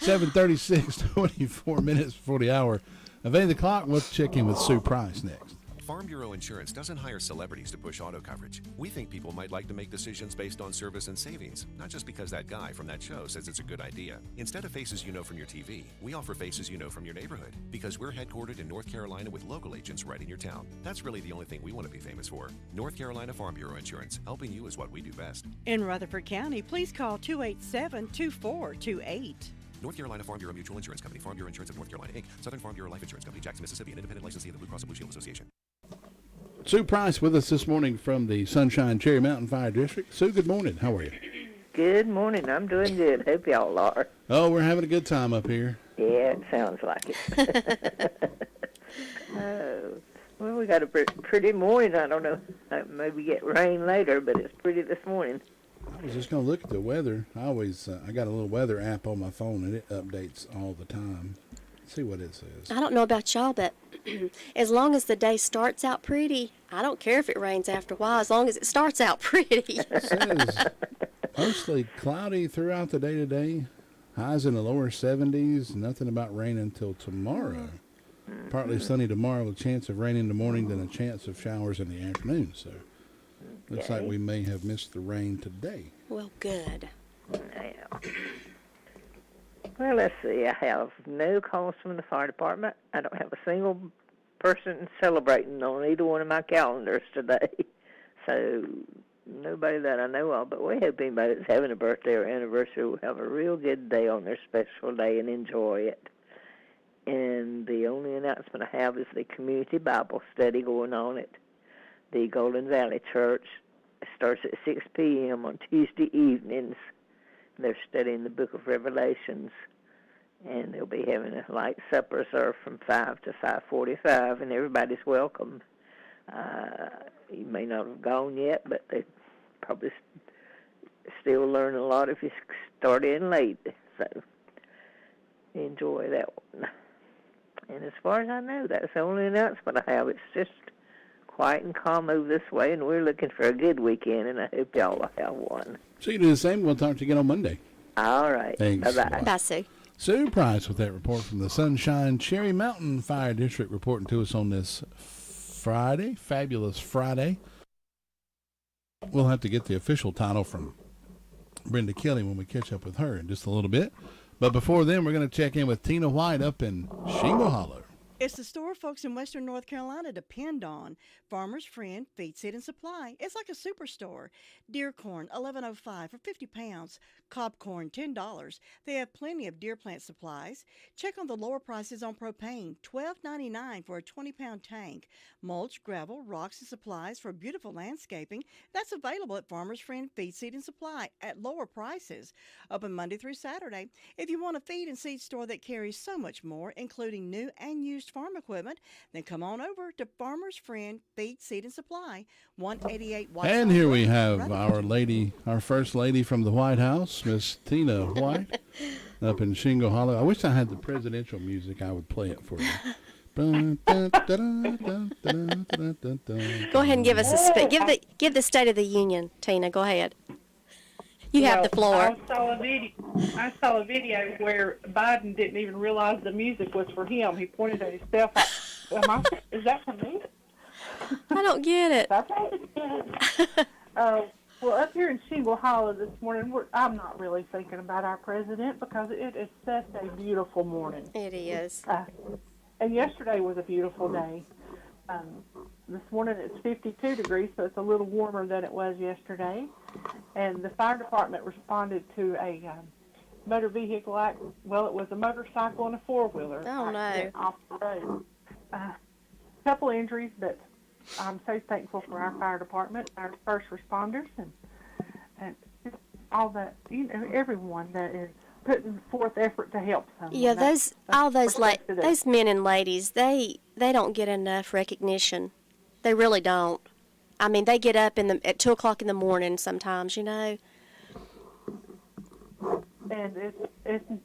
7:36, 24 minutes before the hour of 8 o'clock. We'll check in with Sue Price next. Farm Bureau Insurance doesn't hire celebrities to push auto coverage. We think people might like to make decisions based on service and savings, not just because that guy from that show says it's a good idea. Instead of faces you know from your TV, we offer faces you know from your neighborhood, because we're headquartered in North Carolina with local agents right in your town. That's really the only thing we want to be famous for. North Carolina Farm Bureau Insurance. Helping you is what we do best. In Rutherford County, please call 287-2428. North Carolina Farm Bureau Mutual Insurance Company, Farm Bureau Insurance of North Carolina, Inc., Southern Farm Bureau Life Insurance Company, Jackson, Mississippi, an independent licensee of the Blue Cross and Blue Shield Association. Sue Price with us this morning from the Sunshine Cherry Mountain Fire District. Sue, good morning. How are you? Good morning. I'm doing good. Hope y'all are. Oh, we're having a good time up here. Yeah, it sounds like it. Oh, well, we got a pretty morning. I don't know. Maybe get rain later, but it's pretty this morning. I was just going to look at the weather. I got a little weather app on my phone, and it updates all the time. Let's see what it says. I don't know about y'all, but as long as the day starts out pretty, I don't care if it rains after a while, as long as it starts out pretty. It says mostly cloudy throughout the day today. Highs in the lower 70s. Nothing about rain until tomorrow. Partly sunny tomorrow with a chance of rain in the morning, then a chance of showers in the afternoon. So looks like we may have missed the rain today. Well, good. Yeah. Well, let's see. I have no calls from the fire department. I don't have a single person celebrating on either one of my calendars today. So nobody that I know of. But we hope anybody that's having a birthday or anniversary will have a real good day on their special day and enjoy it. And the only announcement I have is the community Bible study going on at the Golden Valley Church. It starts at 6 p.m. on Tuesday evenings. They're studying the book of Revelations, and they'll be having a light supper served from 5 to 5:45, and everybody's welcome. You may not have gone yet, but they probably still learn a lot if you start in late. So enjoy that one. And as far as I know, that's the only announcement I have. It's just quiet and calm over this way, and we're looking for a good weekend, and I hope y'all will have one. So you do the same. We'll talk to you again on Monday. All right. Thanks. Bye-bye. Bye, Sue. Sue Price with that report from the Sunshine Cherry Mountain Fire District, reporting to us on this Friday, fabulous Friday. We'll have to get the official title from Brenda Kelly when we catch up with her in just a little bit. But before then, we're going to check in with Tina White up in Shingle Hollow. It's the store folks in Western North Carolina depend on. Farmer's Friend Feed, Seed, and Supply. It's like a superstore. Deer corn, $11.05 for 50 pounds. Cob corn, $10. They have plenty of deer plant supplies. Check on the lower prices on propane, $12.99 for a 20-pound tank. Mulch, gravel, rocks, and supplies for beautiful landscaping. That's available at Farmer's Friend Feed, Seed, and Supply at lower prices. Open Monday through Saturday. If you want a feed and seed store that carries so much more, including new and used farm equipment, then come on over to Farmer's Friend Feed, Seed, and Supply, 188 White. And here we have our first lady from the White House, Miss Tina White, up in Shingle Hollow. I wish I had the presidential music. I would play it for you. Go ahead and give us give the State of the Union, Tina. Go ahead. You have the floor. I saw a video where Biden didn't even realize the music was for him. He pointed at himself. Is that for me? I don't get it. Well, up here in Shingle Hollow this morning, I'm not really thinking about our president because it is such a beautiful morning. It is. And yesterday was a beautiful day. This morning it's 52 degrees, so it's a little warmer than it was yesterday. And the fire department responded to a motor vehicle accident. Well, it was a motorcycle and a four-wheeler accident off the road. A couple injuries, but I'm so thankful for our fire department, our first responders, and all that, everyone that is putting forth effort to help someone. Yeah, those men and ladies, they don't get enough recognition. They really don't. I mean, they get up at 2 o'clock in the morning sometimes, And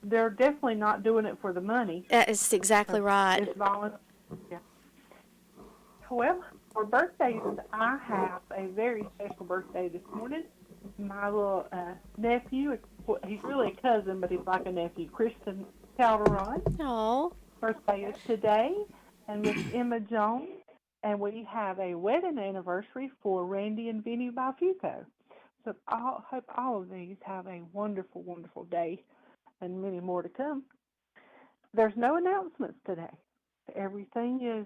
they're definitely not doing it for the money. That is exactly right. It's volunteer. Yeah. Well, for birthdays, I have a very special birthday this morning. My little nephew, he's really a cousin, but he's like a nephew, Kristen Calderon. Oh. Birthday is today. And Miss Emma Jones, And we have a wedding anniversary for Randy and Vinny Balfuco. So I hope all of these have a wonderful, wonderful day and many more to come. There's no announcements today. Everything is,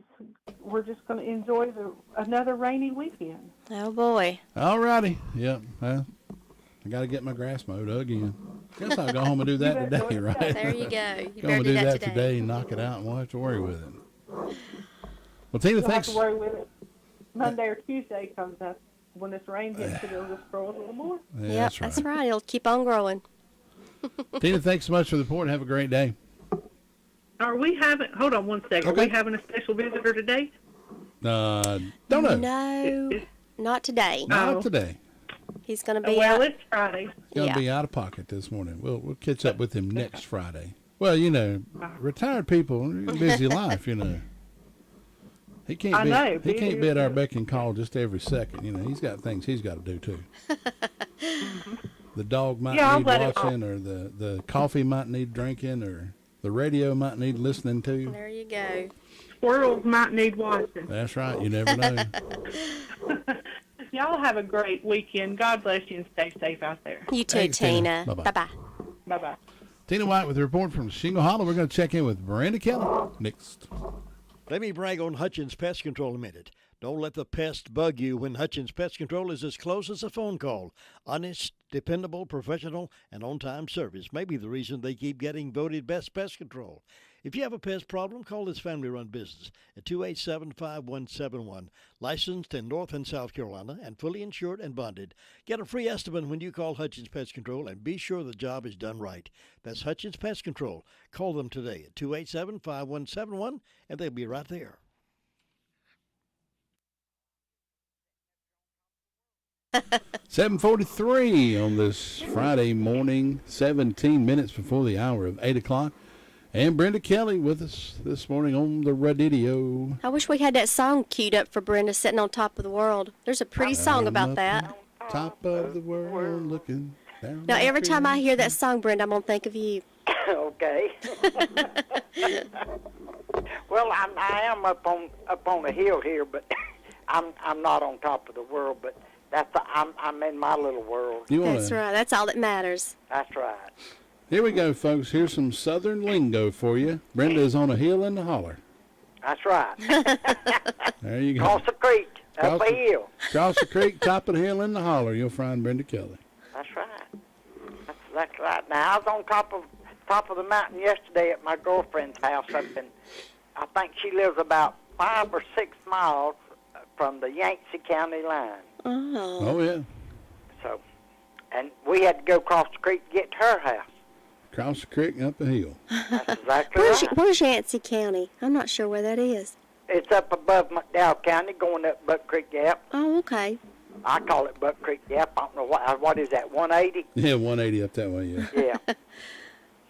we're just going to enjoy another rainy weekend. Oh, boy. All righty. Yep. Well, I got to get my grass mowed again. Guess I'll go home and do that today, right? There you go. You Go better home and do do that that today and knock it out, and we'll have to worry with it. Well, Tina, You'll thanks. have to worry with it Monday or Tuesday because when this rain hits, it'll just grow a little more. Yeah, That's right. It'll keep on growing. Tina, thanks so much for the report. Have a great day. Are we having, hold on one second, Okay. Are we having a special visitor today? Don't know. No, not today. Not today. He's going to be Well, out. it's Friday. He's going to be out of pocket this morning. We'll catch up with him next Friday. Well, you know, retired people, busy life, you know. He can't be at our beck and call just every second. You know, he's got things he's got to do too. The dog might need watching, or the coffee might need drinking, or the radio might need listening to. There you go. Squirrels might need watching. That's right. You never know. Y'all have a great weekend. God bless you and stay safe out there. You too, Thanks, Tina. Tina. Bye-bye. Bye bye. Tina White with a report from Shingle Hollow. We're going to check in with Miranda Kelly next. Let me brag on Hutchins Pest Control a minute. Don't let the pest bug you when Hutchins Pest Control is as close as a phone call. Honest, dependable, professional, and on-time service may be the reason they keep getting voted best pest control. If you have a pest problem, call this family-run business at 287-5171. Licensed in North and South Carolina and fully insured and bonded. Get a free estimate when you call Hutchins Pest Control and be sure the job is done right. That's Hutchins Pest Control. Call them today at 287-5171 and they'll be right there. $7:43 on this Friday morning, 17 minutes before the hour of 8 o'clock. And Brenda Kelly with us this morning on the radio. I wish we had that song queued up for Brenda, Sitting on Top of the World. There's a pretty song about that. Top of the world, looking down. Now, every time I hear that song, Brenda, I'm going to think of you. Okay. Well, I am up on a hill here, but I'm not on top of the world. But I'm in my little world. That's right. That's all that matters. That's right. Here we go, folks. Here's some Southern lingo for you. Brenda is on a hill in the holler. That's right. There you go. Across the creek, up a hill. Across the creek, top of the hill in the holler, you'll find Brenda Kelly. That's right. That's right. Now I was on top of the mountain yesterday at my girlfriend's house up in. I think she lives about 5 or 6 miles from the Yancey County line. Oh. Yeah. So, and we had to go across the creek to get to her house. Across the creek and up a hill. That's exactly right. Where's Yancey County? I'm not sure where that is. It's up above McDowell County, going up Buck Creek Gap. Oh, okay. I call it Buck Creek Gap. I don't know what is that, 180? Yeah, 180 up that way, yeah. Yeah.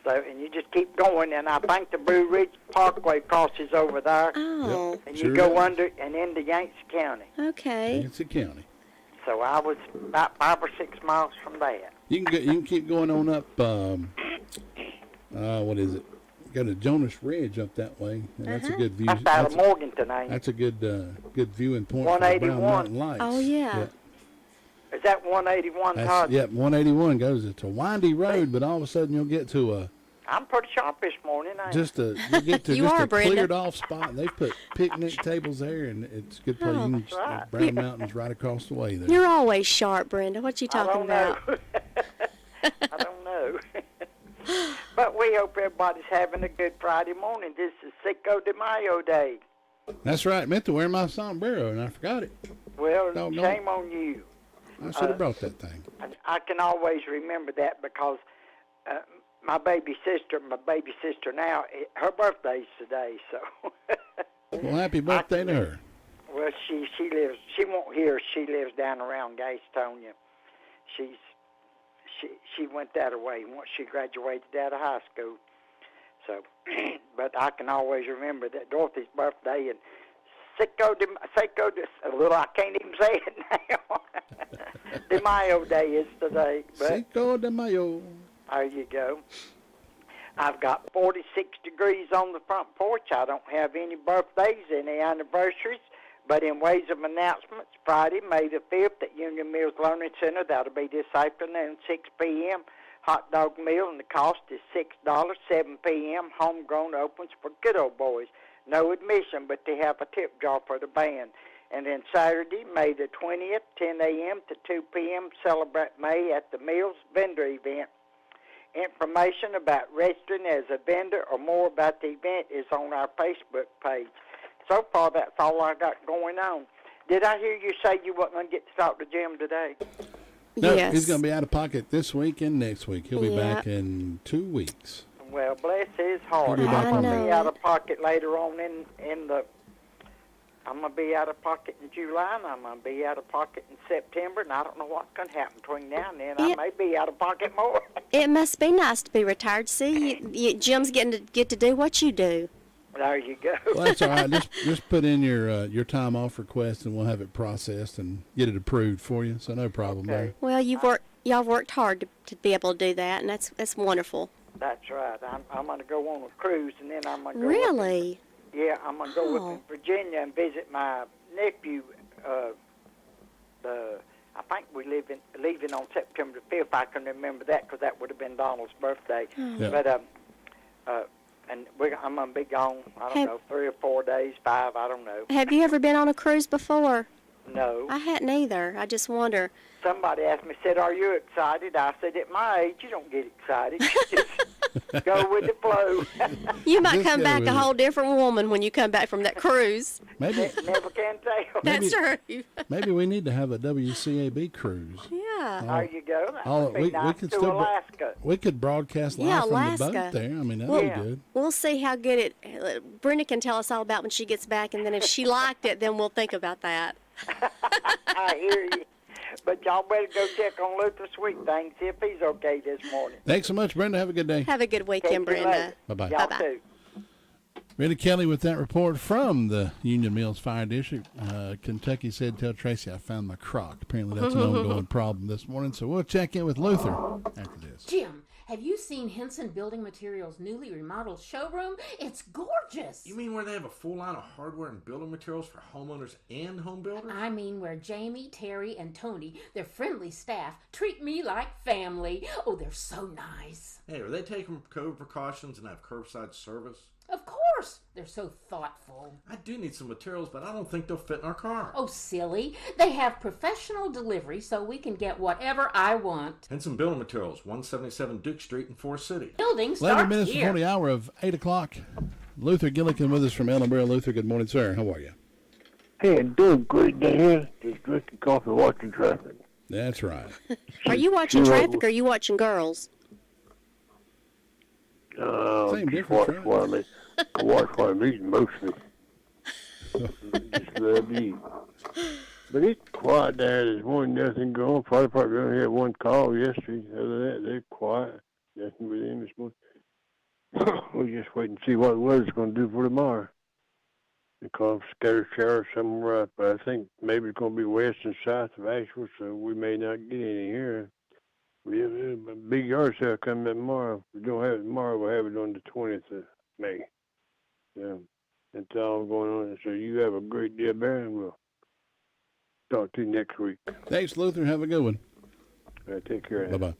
So, and you just keep going, and I think the Blue Ridge Parkway crosses over there. Oh. And you go under and into Yancey County. Okay. Yancey County. So I was about 5 or 6 miles from that. You can keep going on up, what is it? Go to Jonas Ridge up that way, and that's a good view. That's out of Morganton, ain't it? That's a good viewing point for the 181. Brown Mountain Lights. Oh, yeah. Is that 181, Todd? Yep, 181 goes. It's a windy road, but all of a sudden you'll get to I'm pretty sharp this morning, ain't you'll get to You just are, a Brenda. cleared off spot. They've put picnic tables there, and it's a good place. Oh, You can, Brown Mountain's right across the way there. You're always sharp, Brenda. What you talking about? I don't know. But we hope everybody's having a good Friday morning. This is Cinco de Mayo Day. That's right. I meant to wear my sombrero, and I forgot it. Well, Doggone. shame on you. I should have brought that thing. I can always remember that because my baby sister now, her birthday's today, so. Well, happy birthday to her. Well, she lives. She won't hear. She lives down around Gastonia. She went that way once she graduated out of high school. So, but I can always remember that Dorothy's birthday and Cinco de I can't even say it now. De Mayo Day is today. But Cinco de Mayo. there you go. I've got 46 degrees on the front porch. I don't have any birthdays, any anniversaries, But in ways of announcements, Friday, May the 5th at Union Mills Learning Center, that'll be this afternoon, 6 p.m., hot dog meal, and the cost is $6, 7 p.m., homegrown opens for good old boys. No admission, but they have a tip jar for the band. And then Saturday, May the 20th, 10 a.m. to 2 p.m., celebrate May at the Mills vendor event. Information about registering as a vendor or more about the event is on our Facebook page. So far, that's all I got going on. Did I hear you say you weren't going to get to talk to Jim today? No, Yes. he's going to be out of pocket this week and next week. He'll be Yeah. back in 2 weeks. Well, bless his heart. He'll be back I'm on going to the- be out of pocket later on in the... I'm going to be out of pocket in July, and I'm going to be out of pocket in September, and I don't know what's going to happen between now and then. I may be out of pocket more. It must be nice to be retired. See, Jim's getting to get to do what you do. There you go. Well, that's all right. Just put in your time off request, and we'll have it processed and get it approved for you. So no problem there. Well, y'all worked hard to be able to do that, and that's wonderful. That's right. I'm going to go on a cruise, and then I'm going to go Really? Yeah, I'm going to go Oh. up in Virginia and visit my nephew. I think we leaving on September the 5th. I can remember that because that would have been Donald's birthday. Yeah. But and I'm going to be gone. I don't know, 3 or 4 days, 5. I don't know. Have you ever been on a cruise before? No. I hadn't either. I just wonder. Somebody asked me, said, "Are you excited?" I said, "At my age, you don't get excited. You just go with the flow." You might Just come go back with a it. whole different woman when you come back from that cruise. Maybe Never can tell. That's true. maybe we need to have a WCAB cruise. Yeah. There you go. That Oh, would be we nice could to still Alaska. we could broadcast live Yeah, from the Alaska. boat there. I mean, that'd Well, be good. We'll see how good it. Brenda can tell us all about when she gets back, and then if she liked it, then we'll think about that. I hear you. But y'all better go check on Luther Sweet Thing, see if he's okay this morning. Thanks so much, Brenda. Have a good day. Have a good weekend, Catch you Brenda. later. Bye-bye. Y'all Bye-bye. too. Brenda Kelly with that report from the Union Mills Fire District. Kentucky said, "Tell Tracy I found my crock." Apparently that's an ongoing problem this morning. So we'll check in with Luther after this. Jim, have you seen Henson Building Materials' newly remodeled showroom? It's gorgeous. You mean where they have a full line of hardware and building materials for homeowners and home builders? I mean where Jamie, Terry, and Tony, their friendly staff, treat me like family. Oh, they're so nice. Hey, are they taking COVID precautions and have curbside service? Of course. They're so thoughtful. I do need some materials, but I don't think they'll fit in our car. Oh, silly. They have professional delivery so we can get whatever I want. Henson Building Materials, 177 Duke Street in Forest City. Building 11 starts minutes here. before the hour of 8 o'clock. Luther Gillikin with us from Ellenboro. Luther, good morning, sir. How are you? Hey, doing great day here. Just drinking coffee, watching traffic. That's right. Are you watching traffic or are you watching girls? Same Just difference, watch right? while I watch while I'm eating mostly. Just let it be. But it's quiet there. There's one nothing going. Fire department only had one call yesterday. Other than that, they're quiet. Nothing with them this morning. We're just waiting to see what the weather's going to do for tomorrow. They call them scattered showers somewhere up, but I think maybe it's going to be west and south of Asheville, so we may not get any here. We have a big yard sale coming up tomorrow. If we don't have it tomorrow, we'll have it on the 20th of May. So that's all going on. So you have a great day, Barry, and we'll talk to you next week. Thanks, Luther. Have a good one. All right, take care. Bye-bye.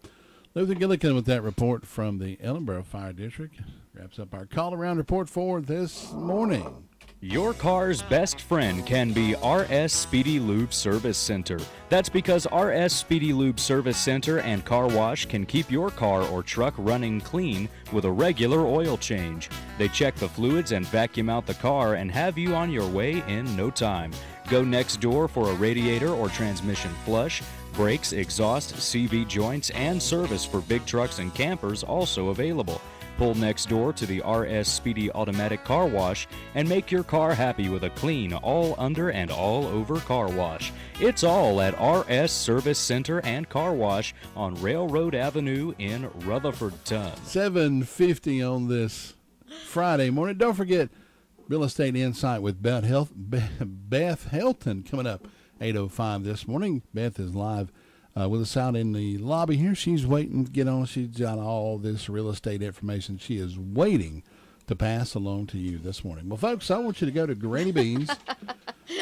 Luther Gillikin with that report from the Ellenboro Fire District. Wraps up our call-around report for this morning. Your car's best friend can be RS Speedy Lube Service Center. That's because RS Speedy Lube Service Center and Car Wash can keep your car or truck running clean with a regular oil change. They check the fluids and vacuum out the car and have you on your way in no time. Go next door for a radiator or transmission flush, brakes, exhaust, CV joints, and service for big trucks and campers also available. Pull next door to the RS Speedy Automatic Car Wash and make your car happy with a clean, all under and all over car wash. It's all at RS Service Center and Car Wash on Railroad Avenue in Rutherfordton. 7:50 on this Friday morning. Don't forget Real Estate Insight with Beth Helton coming up 8:05 this morning. Beth is live with us out in the lobby here. She's waiting to get on. She's got all this real estate information. She is waiting to pass along to you this morning. Well, folks, I want you to go to Granny B's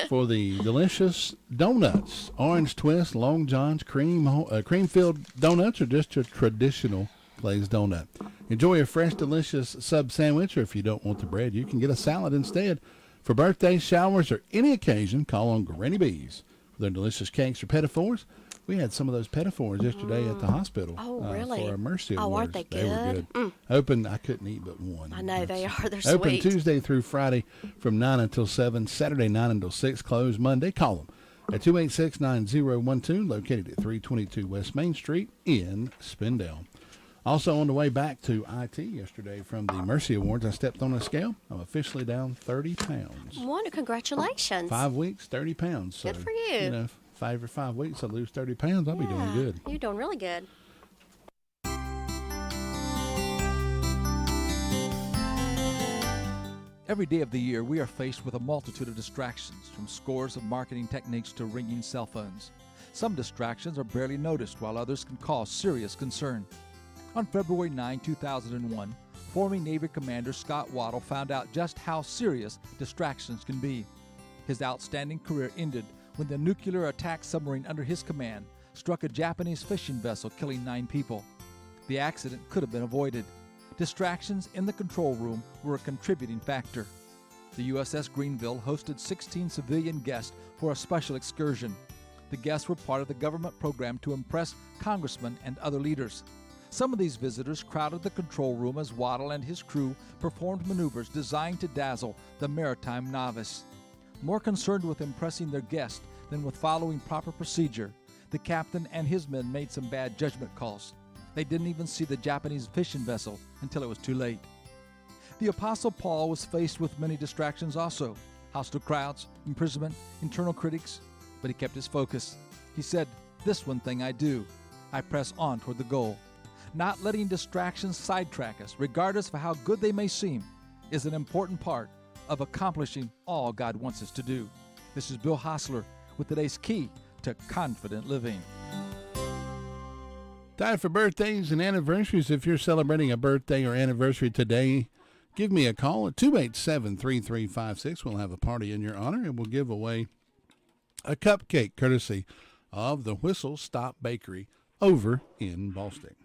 for the delicious donuts. Orange twist, Long John's, cream-filled donuts, or just your traditional glazed donut. Enjoy a fresh, delicious sub sandwich, or if you don't want the bread, you can get a salad instead. For birthdays, showers, or any occasion, call on Granny B's for their delicious cakes or pettifours. We had some of those pettifours yesterday at the hospital. Oh, really? For our Mercy Awards. Oh, aren't they good? They were good. Open, I couldn't eat but one. I know, they are. They're open sweet. Tuesday through Friday from 9 until 7, Saturday 9 until 6, closed Monday. Call them at 286-9012, located at 322 West Main Street in Spindale. Also on the way back to IT yesterday from the Mercy Awards, I stepped on a scale. I'm officially down 30 pounds. Wonder, congratulations. 5 weeks, 30 pounds. So, good for you. 5 weeks, I lose 30 pounds. I'll be doing good. You're doing really good. Every day of the year, we are faced with a multitude of distractions, from scores of marketing techniques to ringing cell phones. Some distractions are barely noticed, while others can cause serious concern. On February 9, 2001, former Navy Commander Scott Waddell found out just how serious distractions can be. His outstanding career ended when the nuclear attack submarine under his command struck a Japanese fishing vessel, killing 9 people. The accident could have been avoided. Distractions in the control room were a contributing factor. The USS Greenville hosted 16 civilian guests for a special excursion. The guests were part of the government program to impress congressmen and other leaders. Some of these visitors crowded the control room as Waddell and his crew performed maneuvers designed to dazzle the maritime novice. More concerned with impressing their guests than with following proper procedure, the captain and his men made some bad judgment calls. They didn't even see the Japanese fishing vessel until it was too late. The Apostle Paul was faced with many distractions also: hostile crowds, imprisonment, internal critics, but he kept his focus. He said, "This one thing I do, I press on toward the goal." Not letting distractions sidetrack us, regardless of how good they may seem, is an important part of accomplishing all God wants us to do. This is Bill Hostler with today's key to confident living. Time for birthdays and anniversaries. If you're celebrating a birthday or anniversary today, give me a call at 287-3356. We'll have a party in your honor, and we'll give away a cupcake courtesy of the Whistle Stop Bakery over in Boston.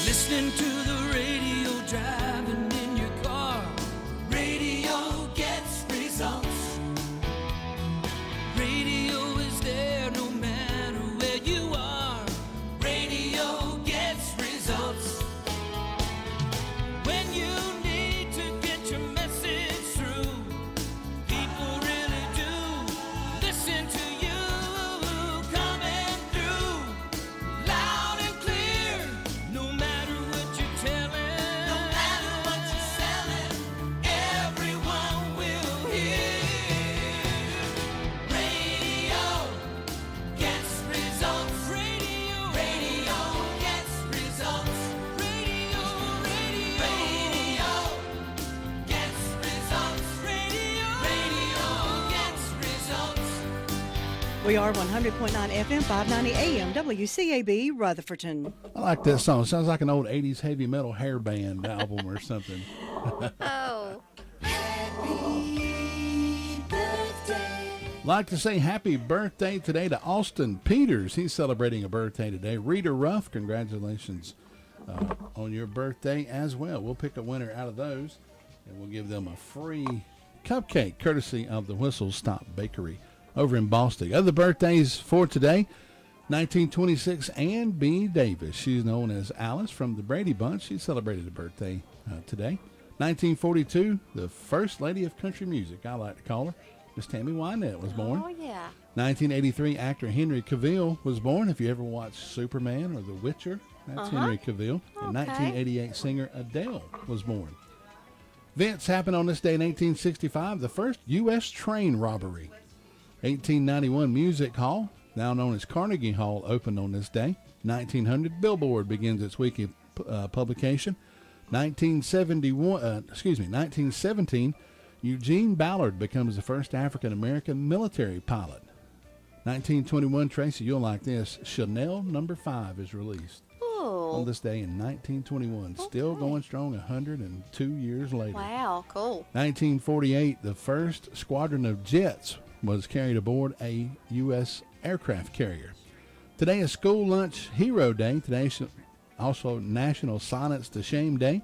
Listening to the radio, driving in your car. Radio gets results. Radio is there no matter where you are. Radio gets results. When you need to get your message through, people really do listen to you. Coming through loud and clear, no matter what you're telling, no matter what you're selling, everyone will hear. Radio gets results. Radio gets results. Radio gets results. Radio gets results. We are 100.9 FM, 590 AM, WCAB Rutherfordton. I like that song. It sounds like an old 80s heavy metal hair band album or something. Oh. Like to say happy birthday today to Austin Peters. He's celebrating a birthday today. Rita Ruff, congratulations on your birthday as well. We'll pick a winner out of those, and we'll give them a free cupcake courtesy of the Whistle Stop Bakery over in Boston. Other birthdays for today: 1926, Ann B. Davis. She's known as Alice from the Brady Bunch. She celebrated a birthday today. 1942, the First Lady of Country Music, I like to call her, Miss Tammy Wynette, was born. Oh, yeah. 1983, actor Henry Cavill was born. If you ever watched Superman or The Witcher, that's Henry Cavill. In 1988, singer Adele was born. Events happened on this day in 1865, the first U.S. train robbery. 1891, Music Hall, now known as Carnegie Hall, opened on this day. 1900, Billboard begins its weekly publication. 1917, Eugene Ballard becomes the first African-American military pilot. 1921, Tracy, you'll like this, Chanel No. 5 is released. Oh. on this day in 1921. Still going strong 102 years later. Wow, cool. 1948, the first squadron of jets was carried aboard a U.S. aircraft carrier. Today is School Lunch Hero Day. Today is also National Silence to Shame Day,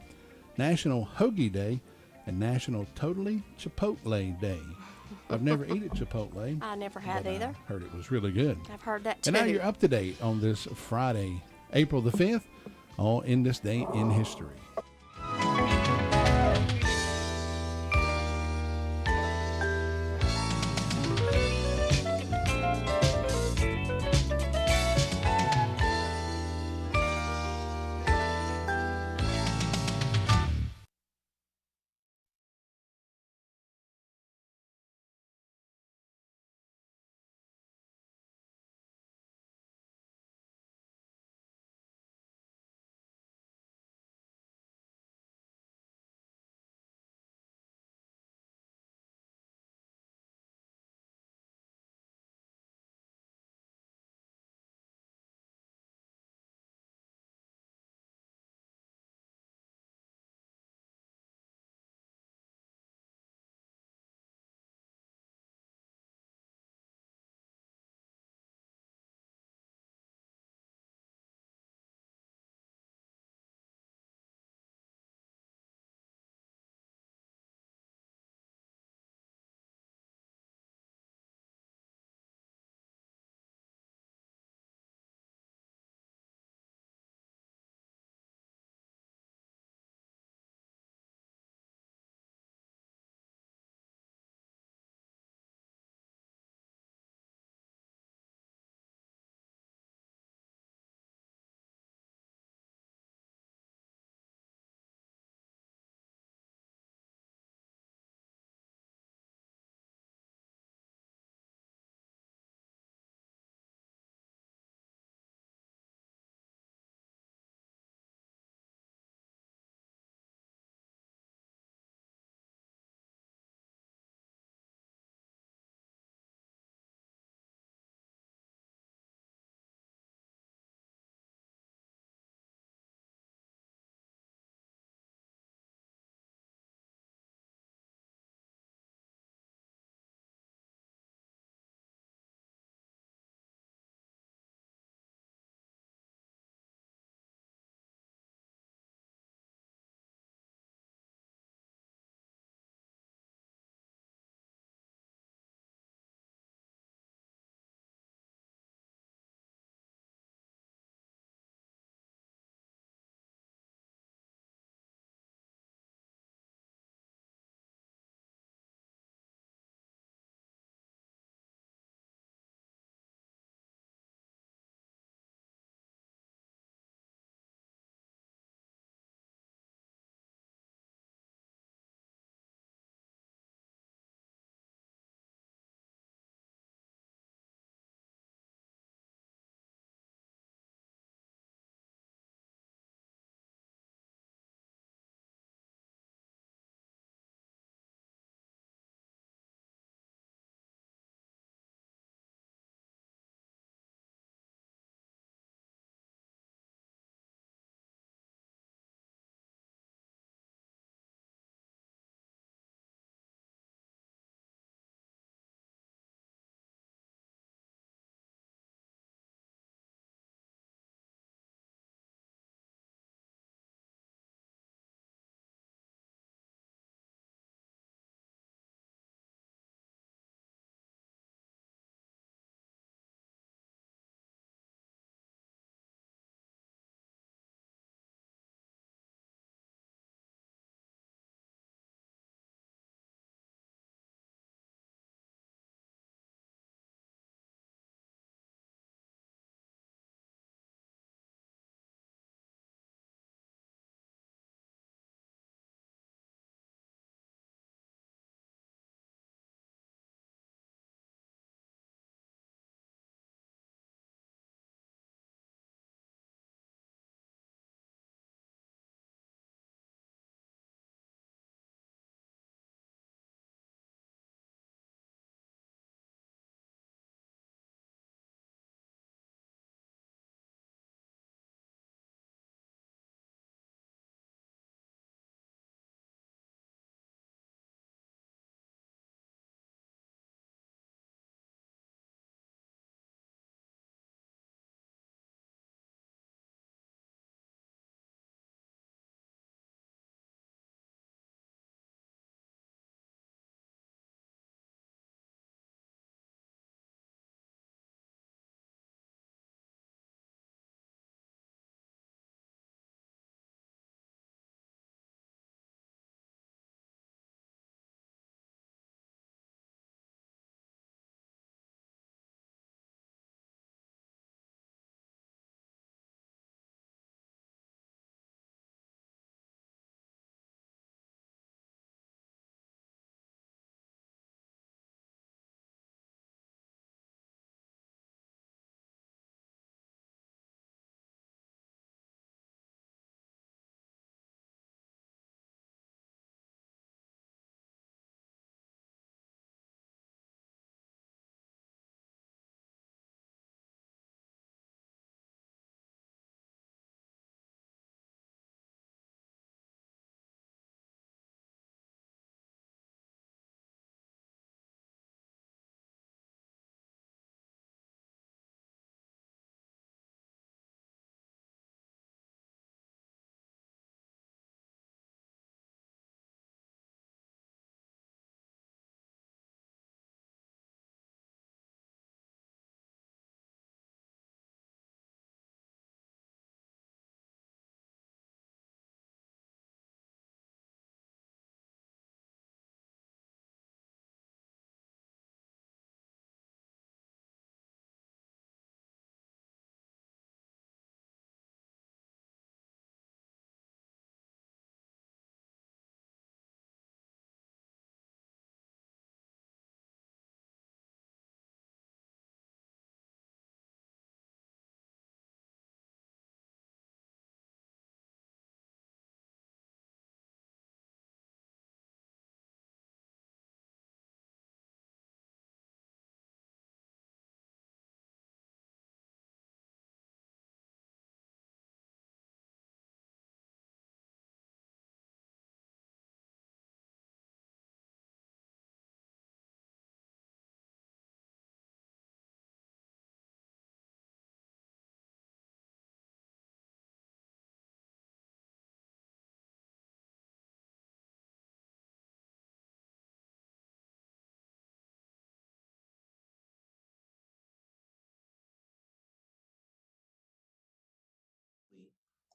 National Hoagie Day, and National Totally Chipotle Day. I've never eaten Chipotle. I never had but either. I heard it was really good. I've heard that too. And now you're up to date on this Friday, April the 5th, on In This Day in History.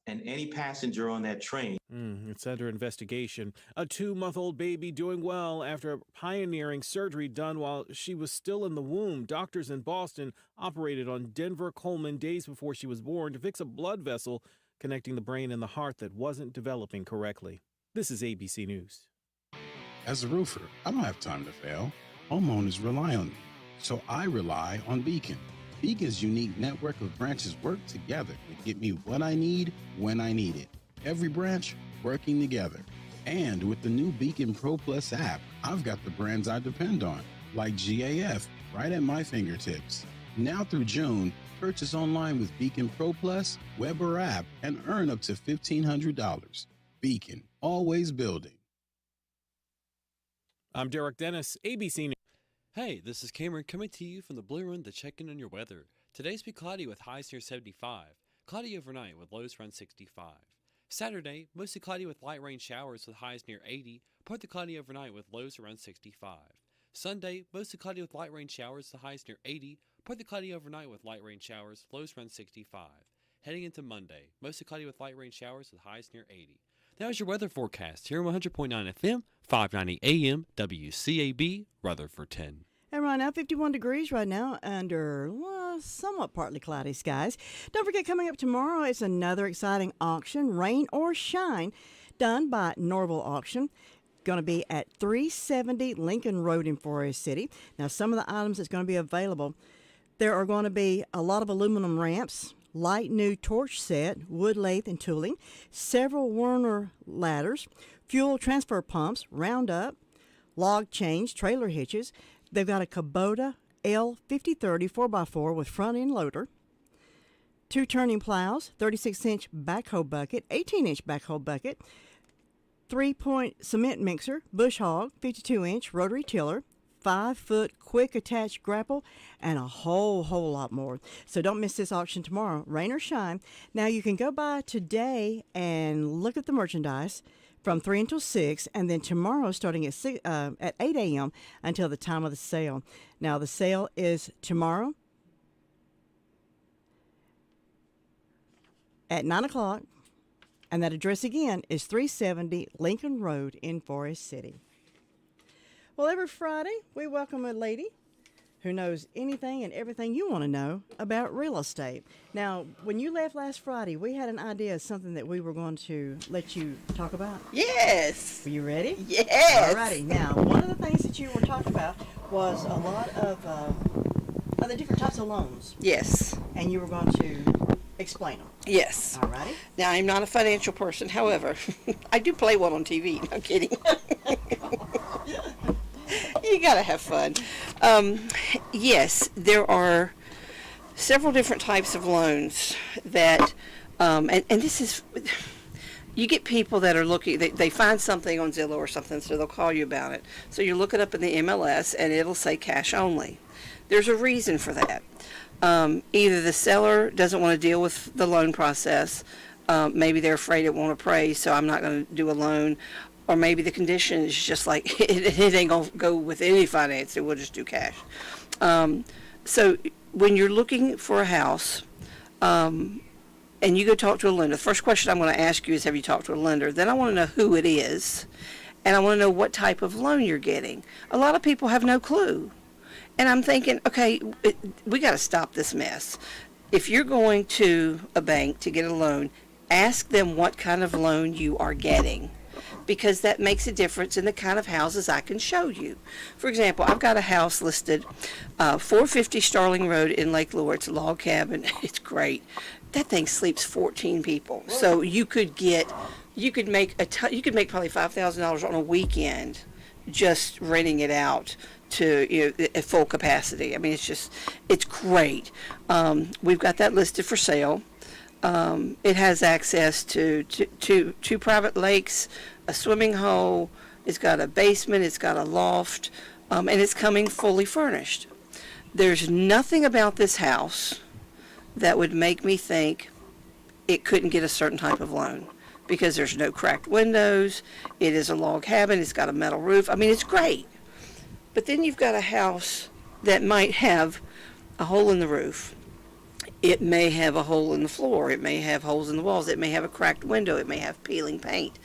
and any passenger on that train. It's under investigation. A 2-month-old baby doing well after a pioneering surgery done while she was still in the womb. Doctors in Boston operated on Denver Coleman days before she was born to fix a blood vessel connecting the brain and the heart that wasn't developing correctly. This is ABC News. As a roofer, I don't have time to fail. Homeowners rely on me, so I rely on Beacon. Beacon's unique network of branches work together to get me what I need when I need it. Every branch working together. And with the new Beacon Pro Plus app, I've got the brands I depend on, like GAF, right at my fingertips. Now through June, purchase online with Beacon Pro Plus, web or app, and earn up to $1,500. Beacon, always building. I'm Derek Dennis, ABC News. Hey, this is Cameron coming to you from the Blue Room to check in on your weather. Today's be cloudy with highs near 75. Cloudy overnight with lows around 65. Saturday, mostly cloudy with light rain showers with highs near 80. Partly cloudy overnight with lows around 65. Sunday, mostly cloudy with light rain showers with highs near 80. Partly cloudy overnight with light rain showers, lows around 65. Heading into Monday, mostly cloudy with light rain showers with highs near 80. That was your weather forecast here on 100.9 FM, 590 AM, WCAB, Rutherford 10. And right now, 51 degrees right now under somewhat partly cloudy skies. Don't forget, coming up tomorrow is another exciting auction, Rain or Shine, done by Norval Auction. Going to be at 370 Lincoln Road in Forest City. Now, some of the items that's going to be available, there are going to be a lot of aluminum ramps, light new torch set, wood lathe and tooling, several Werner ladders, fuel transfer pumps, roundup, log chains, trailer hitches. They've got a Kubota L5030 4x4 with front end loader, 2 turning plows, 36-inch backhoe bucket, 18-inch backhoe bucket, 3-point cement mixer, bush hog, 52-inch rotary tiller, 5-foot quick attach grapple, and a whole lot more. So don't miss this auction tomorrow, rain or shine. Now you can go by today and look at the merchandise from 3 until 6, and then tomorrow starting at 8 a.m. until the time of the sale. Now the sale is tomorrow at 9 o'clock, and that address again is 370 Lincoln Road in Forest City. Well, every Friday, we welcome a lady who knows anything and everything you want to know about real estate. Now, when you left last Friday, we had an idea of something that we were going to let you talk about. Yes. Were you ready? Yes. All righty. Now, one of the things that you were talking about was a lot of the different types of loans. Yes. And you were going to explain them. Yes. All righty. Now, I'm not a financial person. However, I do play one on TV. No kidding. You got to have fun. Yes, there are several different types of loans that, and this is, you get people that are looking, they find something on Zillow or something, so they'll call you about it. So you look it up in the MLS, and it'll say cash only. There's a reason for that. Either the seller doesn't want to deal with the loan process, maybe they're afraid it won't appraise, so I'm not going to do a loan. Or maybe the condition is just like, it ain't going to go with any finance, we'll just do cash. So when you're looking for a house, and you go talk to a lender, the first question I'm going to ask you is, have you talked to a lender? Then I want to know who it is, and I want to know what type of loan you're getting. A lot of people have no clue. And I'm thinking, okay, we got to stop this mess. If you're going to a bank to get a loan, ask them what kind of loan you are getting, because that makes a difference in the kind of houses I can show you. For example, I've got a house listed, 450 Starling Road in Lake Lure. It's a log cabin. It's great. That thing sleeps 14 people. So you could make probably $5,000 on a weekend just renting it out to at full capacity. I mean, it's great. We've got that listed for sale. It has access to two private lakes, a swimming hole, it's got a basement, it's got a loft, and it's coming fully furnished. There's nothing about this house that would make me think it couldn't get a certain type of loan, because there's no cracked windows, it is a log cabin, it's got a metal roof. I mean, it's great. But then you've got a house that might have a hole in the roof. It may have a hole in the floor. It may have holes in the walls. It may have a cracked window. It may have peeling paint.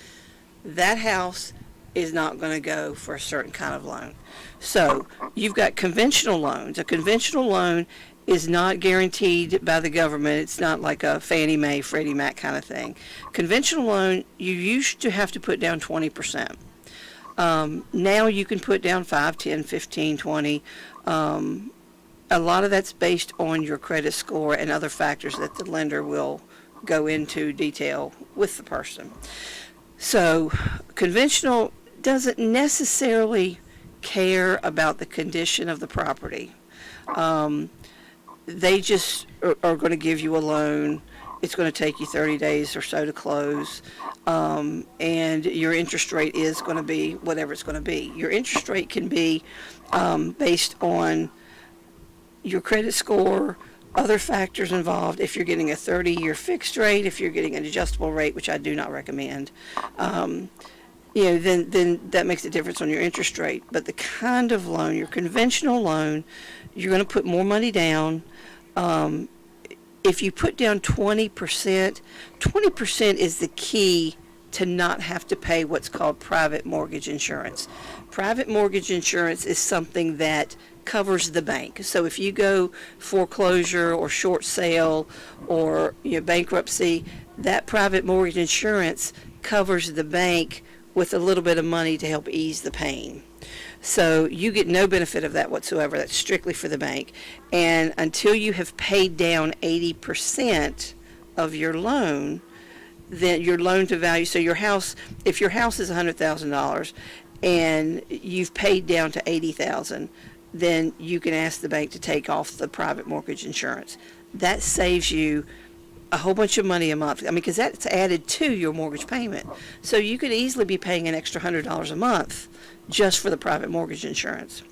That house is not going to go for a certain kind of loan. So you've got conventional loans. A conventional loan is not guaranteed by the government. It's not like a Fannie Mae, Freddie Mac kind of thing. Conventional loan, you used to have to put down 20%. Now you can put down 5, 10, 15, 20. A lot of that's based on your credit score and other factors that the lender will go into detail with the person. So conventional doesn't necessarily care about the condition of the property. They just are going to give you a loan. It's going to take you 30 days or so to close, and your interest rate is going to be whatever it's going to be. Your interest rate can be based on your credit score, other factors involved. If you're getting a 30-year fixed rate, if you're getting an adjustable rate, which I do not recommend, then that makes a difference on your interest rate. But the kind of loan, your conventional loan, you're going to put more money down. If you put down 20%, 20% is the key to not have to pay what's called private mortgage insurance. Private mortgage insurance is something that covers the bank. So if you go foreclosure or short sale or bankruptcy, that private mortgage insurance covers the bank with a little bit of money to help ease the pain. So you get no benefit of that whatsoever. That's strictly for the bank. And until you have paid down 80% of your loan, then your loan to value, so your house, if your house is $100,000 and you've paid down to $80,000, then you can ask the bank to take off the private mortgage insurance. That saves you a whole bunch of money a month. I mean, because that's added to your mortgage payment. So you could easily be paying an extra $100 a month just for the private mortgage insurance.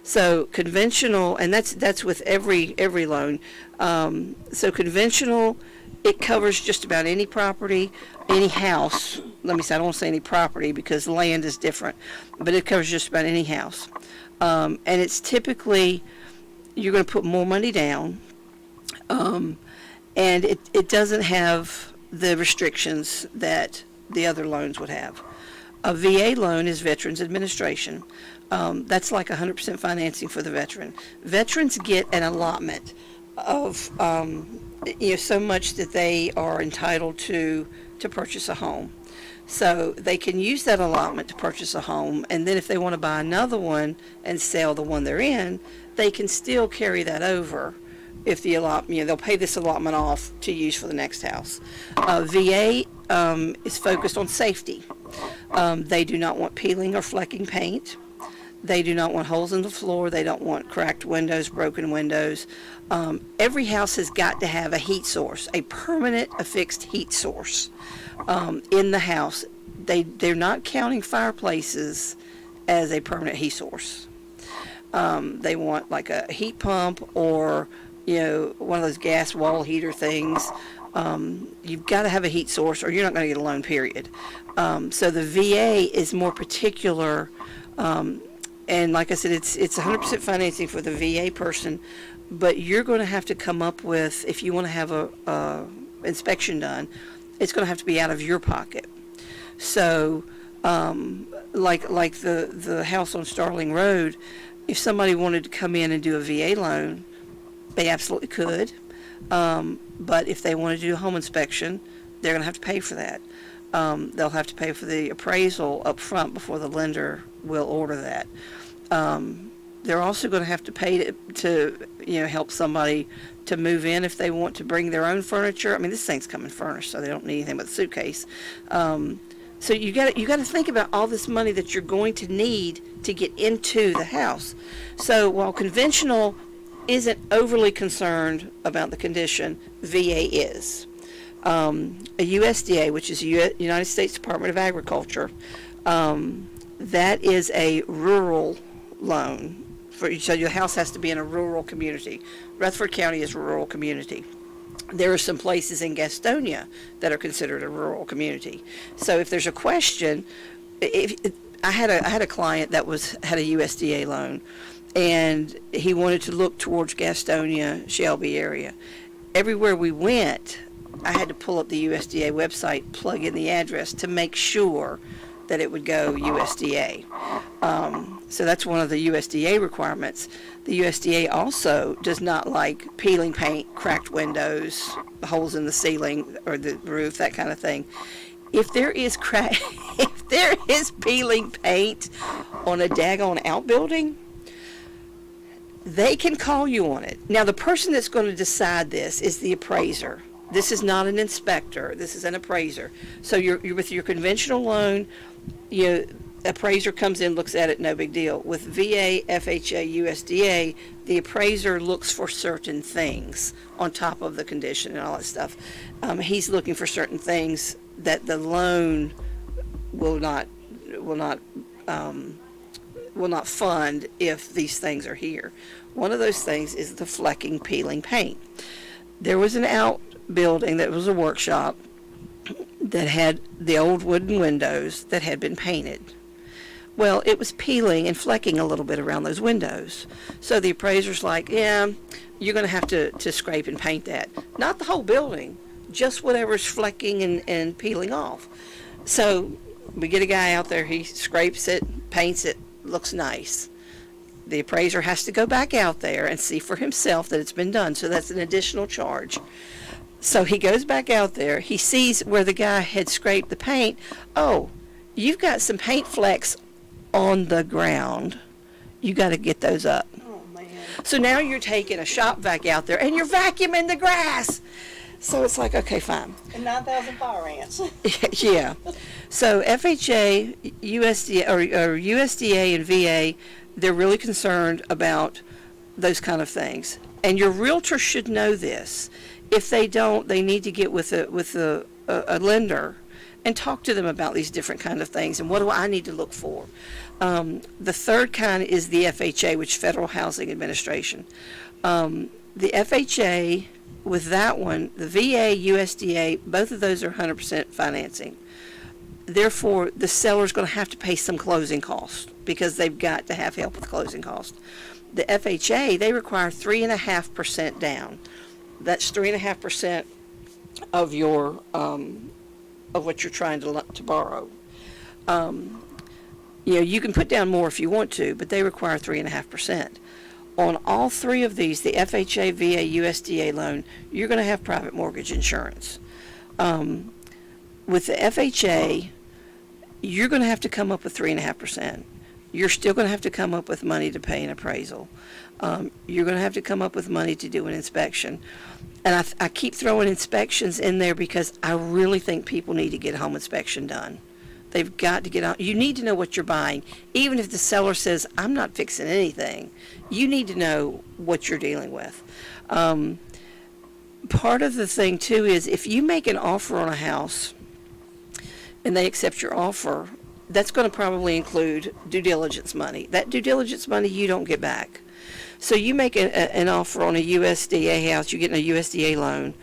So conventional, and that's with every loan. So conventional, it covers just about any property, any house. Let me say, I don't want to say any property because land is different, but it covers just about any house. And it's typically, you're going to put more money down, and it doesn't have the restrictions that the other loans would have. A VA loan is Veterans Administration. That's like 100% financing for the veteran. Veterans get an allotment of so much that they are entitled to purchase a home. So they can use that allotment to purchase a home, and then if they want to buy another one and sell the one they're in, they can still carry that over. If the allotment, they'll pay this allotment off to use for the next house. VA is focused on safety. They do not want peeling or flecking paint. They do not want holes in the floor. They don't want cracked windows, broken windows. Every house has got to have a heat source, a permanent, affixed heat source in the house. They're not counting fireplaces as a permanent heat source. They want like a heat pump or one of those gas wall heater things. You've got to have a heat source or you're not going to get a loan, period. So the VA is more particular, and like I said, it's 100% financing for the VA person, but you're going to have to come up with, if you want to have a inspection done, it's going to have to be out of your pocket. So like the house on Starling Road, if somebody wanted to come in and do a VA loan, they absolutely could. But if they want to do a home inspection, they're going to have to pay for that. They'll have to pay for the appraisal up front before the lender will order that. They're also going to have to pay to help somebody to move in if they want to bring their own furniture. I mean, this thing's coming furnished, so they don't need anything but a suitcase. So you got to think about all this money that you're going to need to get into the house. So while conventional isn't overly concerned about the condition, VA is. A USDA, which is United States Department of Agriculture, that is a rural loan. So your house has to be in a rural community. Rutherford County is a rural community. There are some places in Gastonia that are considered a rural community. So if there's a question, I had a client that had a USDA loan, and he wanted to look towards Gastonia, Shelby area. everywhere we went, I had to pull up the USDA website, plug in the address to make sure that it would go USDA. So that's one of the USDA requirements. The USDA also does not like peeling paint, cracked windows, holes in the ceiling or the roof, that kind of thing. If there is if there is peeling paint on a daggone outbuilding, they can call you on it. Now, the person that's going to decide this is the appraiser. This is not an inspector. This is an appraiser. So you're with your conventional loan, appraiser comes in, looks at it, no big deal. With VA, FHA, USDA, the appraiser looks for certain things on top of the condition and all that stuff. He's looking for certain things that the loan will not fund if these things are here. One of those things is the flecking, peeling paint. There was an outbuilding that was a workshop that had the old wooden windows that had been painted. Well, it was peeling and flecking a little bit around those windows. So the appraiser's like, yeah, you're going to have to scrape and paint that. Not the whole building, just whatever's flecking and peeling off. So we get a guy out there, he scrapes it, paints it, looks nice. The appraiser has to go back out there and see for himself that it's been done. So that's an additional charge. So he goes back out there. He sees where the guy had scraped the paint. Oh, you've got some paint flecks on the ground. You got to get those up. Oh, man. So now you're taking a shop vac out there and you're vacuuming the grass. So it's like, okay, fine. And 9,000 fire ants. Yeah. So FHA, USDA, or USDA and VA, they're really concerned about those kind of things. And your realtor should know this. If they don't, they need to get with a lender and talk to them about these different kind of things and what do I need to look for. The third kind is the FHA, which is Federal Housing Administration. The FHA, with that one, the VA, USDA, both of those are 100% financing. Therefore, the seller's going to have to pay some closing costs because they've got to have help with closing costs. The FHA, they require 3.5% down. That's 3.5% of your of what you're trying to borrow. You can put down more if you want to, but they require 3.5%. On all three of these, the FHA, VA, USDA loan, you're going to have private mortgage insurance. With the FHA, you're going to have to come up with 3.5%. You're still going to have to come up with money to pay an appraisal. You're going to have to come up with money to do an inspection. And I keep throwing inspections in there because I really think people need to get a home inspection done. They've got to get out. You need to know what you're buying. Even if the seller says, I'm not fixing anything, you need to know what you're dealing with. Part of the thing, too, is if you make an offer on a house and they accept your offer, that's going to probably include due diligence money. That due diligence money you don't get back. So you make an offer on a USDA house, you're getting a USDA loan.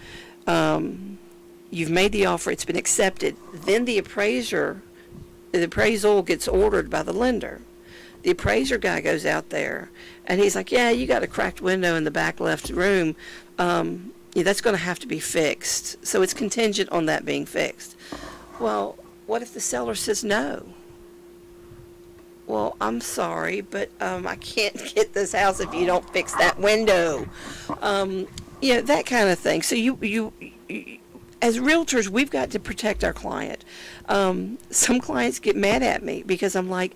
You've made the offer, it's been accepted. Then the appraiser, the appraisal gets ordered by the lender. The appraiser guy goes out there and he's like, yeah, you got a cracked window in the back left room. Yeah, that's going to have to be fixed. So it's contingent on that being fixed. Well, what if the seller says no? Well, I'm sorry, but I can't get this house if you don't fix that window. That kind of thing. So you as realtors, we've got to protect our client. Some clients get mad at me because I'm like,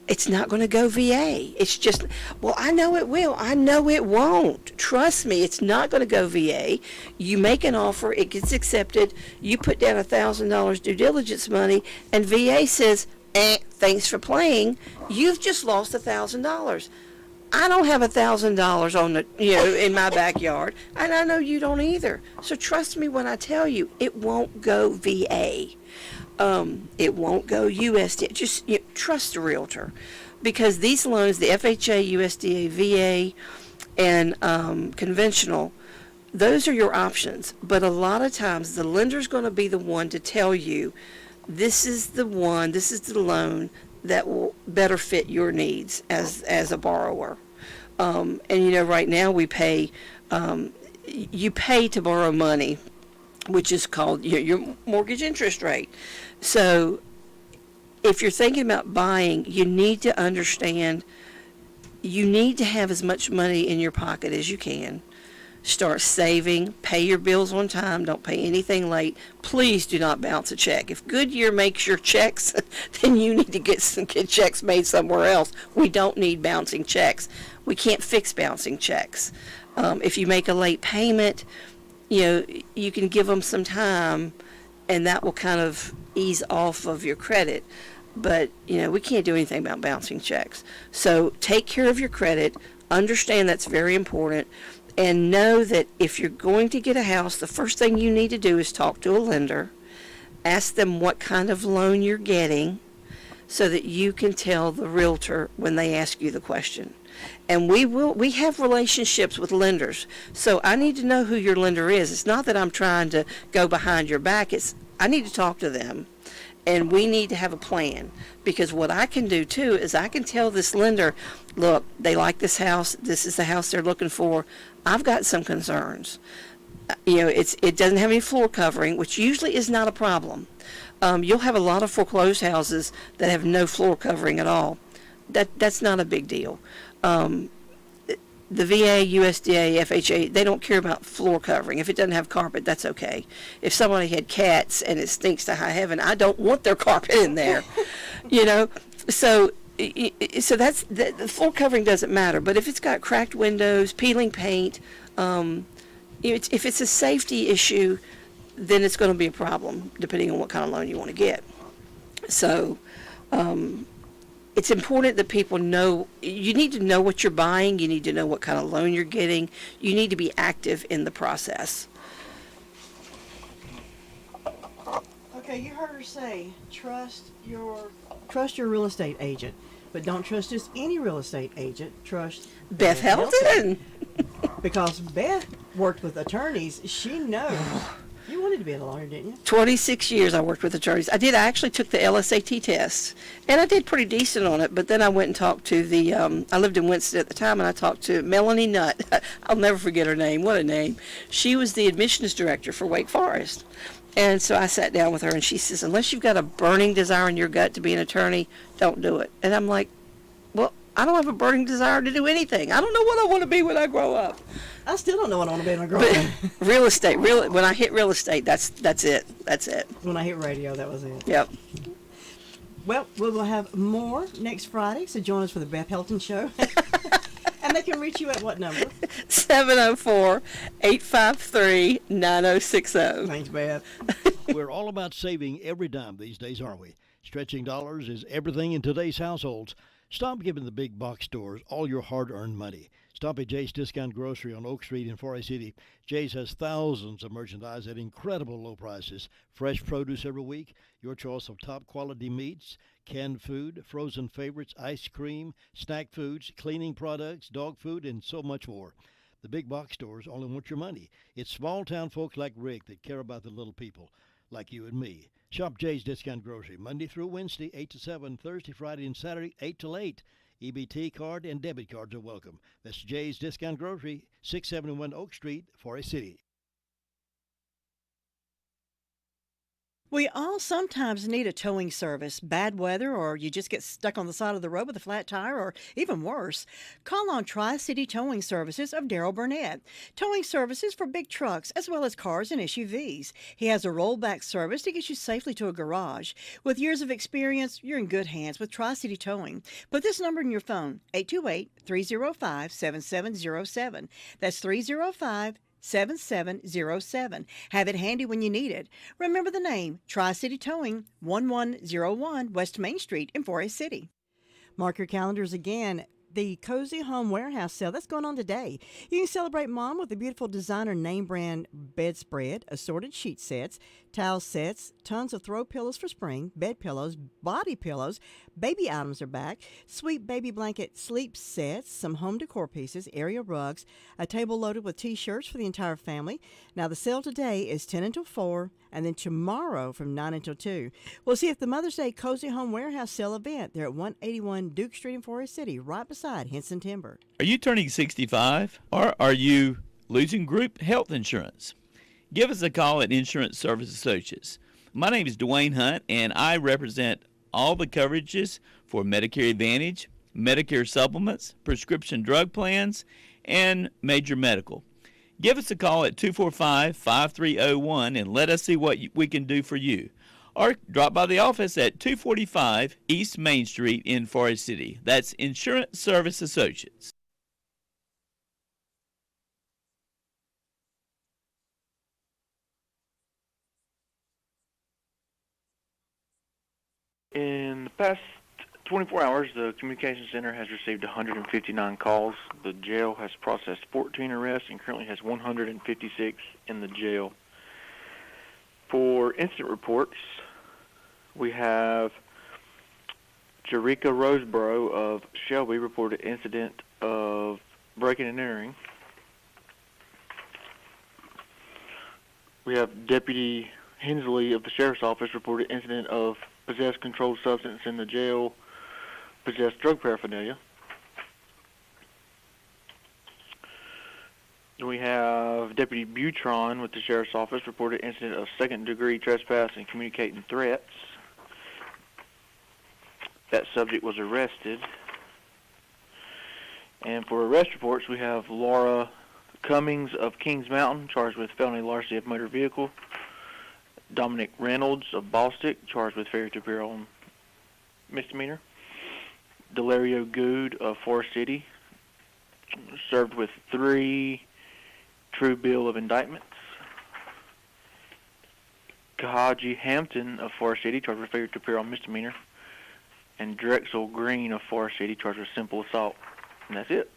it's not going to go VA. It's just, well, I know it will. I know it won't. Trust me, it's not going to go VA. You make an offer, it gets accepted. You put down $1,000 due diligence money, and VA says, thanks for playing. You've just lost $1,000. I don't have $1,000 on the, in my backyard, and I know you don't either. So trust me when I tell you, it won't go VA. It won't go USDA. Just trust a realtor, because these loans, the FHA, USDA, VA, and conventional, those are your options. But a lot of times, the lender's going to be the one to tell you, this is the one, this is the loan that will better fit your needs as a borrower. And right now we pay, you pay to borrow money, which is called your mortgage interest rate. So if you're thinking about buying, you need to understand you need to have as much money in your pocket as you can. Start saving, pay your bills on time, don't pay anything late. Please do not bounce a check. If Goodyear makes your checks, then you need to get checks made somewhere else. We don't need bouncing checks. We can't fix bouncing checks. If you make a late payment, you can give them some time, and that will kind of ease off of your credit. But, we can't do anything about bouncing checks. So take care of your credit. Understand that's very important. And know that if you're going to get a house, the first thing you need to do is talk to a lender. Ask them what kind of loan you're getting so that you can tell the realtor when they ask you the question. And we have relationships with lenders. So I need to know who your lender is. It's not that I'm trying to go behind your back. I need to talk to them. And we need to have a plan, because what I can do too is I can tell this lender, look, they like this house. This is the house they're looking for. I've got some concerns. It doesn't have any floor covering, which usually is not a problem. You'll have a lot of foreclosed houses that have no floor covering at all. That's not a big deal. The VA, USDA, FHA, they don't care about floor covering. If it doesn't have carpet, that's okay. If somebody had cats and it stinks to high heaven, I don't want their carpet in there. So that's the floor covering doesn't matter. But if it's got cracked windows, peeling paint, if it's a safety issue, then it's going to be a problem, depending on what kind of loan you want to get. So it's important that people know. You need to know what you're buying. You need to know what kind of loan you're getting. You need to be active in the process. Okay, you heard her say, trust your real estate agent, but don't trust just any real estate agent. Trust Beth Helton. Because Beth worked with attorneys. She knows. You wanted to be a lawyer, didn't you? 26 years I worked with attorneys. I actually took the LSAT test, and I did pretty decent on it, but then I went and talked to I lived in Winston at the time, and I talked to Melanie Nutt. I'll never forget her name. What a name. She was the admissions director for Wake Forest. And so I sat down with her, and she says, unless you've got a burning desire in your gut to be an attorney, don't do it. And I'm like, well, I don't have a burning desire to do anything. I don't know what I want to be when I grow up. I still don't know what I want to be when I grow up. Real estate, when I hit real estate, that's it. That's it. When I hit radio, that was it. Yep. Well, we will have more next Friday, so join us for the Beth Helton Show. And they can reach you at what number? 704-853-9060. Thanks, Beth. We're all about saving every dime these days, aren't we? Stretching dollars is everything in today's households. Stop giving the big box stores all your hard-earned money. Stop at Jay's Discount Grocery on Oak Street in Forest City. Jay's has thousands of merchandise at incredible low prices. Fresh produce every week, your choice of top-quality meats, canned food, frozen favorites, ice cream, snack foods, cleaning products, dog food, and so much more. The big box stores only want your money. It's small-town folks like Rick that care about the little people, like you and me. Shop Jay's Discount Grocery Monday through Wednesday, 8 to 7, Thursday, Friday, and Saturday, 8 till 8. EBT card and debit cards are welcome. That's Jay's Discount Grocery, 671 Oak Street, Forest City. We all sometimes need a towing service. Bad weather, or you just get stuck on the side of the road with a flat tire, or even worse. Call on Tri-City Towing Services of Darrell Burnett. Towing services for big trucks as well as cars and SUVs. He has a rollback service to get you safely to a garage. With years of experience, you're in good hands with Tri-City Towing. Put this number in your phone, 828-305-7707. That's 305-7707. Have it handy when you need it. Remember the name, Tri-City Towing, 1101 West Main Street in Forest City. Mark your calendars again. The Cozy Home Warehouse sale that's going on today. You can celebrate Mom with a beautiful designer name brand bedspread, assorted sheet sets, towel sets, tons of throw pillows for spring, bed pillows, body pillows, baby items are back, sweet baby blanket sleep sets, some home decor pieces, area rugs, a table loaded with t-shirts for the entire family. Now the sale today is 10 until 4 and then tomorrow from 9 until 2. We'll see if the Mother's Day Cozy Home Warehouse sale event. They're at 181 Duke Street in Forest City, right beside Henson Timber. Are you turning 65 or are you losing group health insurance. Give us a call at Insurance Service Associates. My name is Dwayne Hunt, and I represent all the coverages for Medicare Advantage, Medicare supplements, prescription drug plans, and major medical. Give us a call at 245-5301 and let us see what we can do for you. Or drop by the office at 245 East Main Street in Forest City. That's Insurance Service Associates. In the past 24 hours, the Communications Center has received 159 calls. The jail has processed 14 arrests and currently has 156 in the jail. For incident reports, we have Jerica Roseborough of Shelby reported incident of breaking and entering. We have Deputy Hensley of the Sheriff's Office reported incident of possessed controlled substance in the jail, possessed drug paraphernalia. We have Deputy Butron with the Sheriff's Office reported incident of second-degree trespass and communicating threats. That subject was arrested. And for arrest reports, we have Laura Cummings of Kings Mountain, charged with felony larceny of motor vehicle. Dominic Reynolds of Bostic, charged with failure to appear on misdemeanor. Delario Good of Forest City, served with 3 true bill of indictments. Kahaji Hampton of Forest City, charged with failure to appear on misdemeanor. And Drexel Green of Forest City, charged with simple assault. And that's it.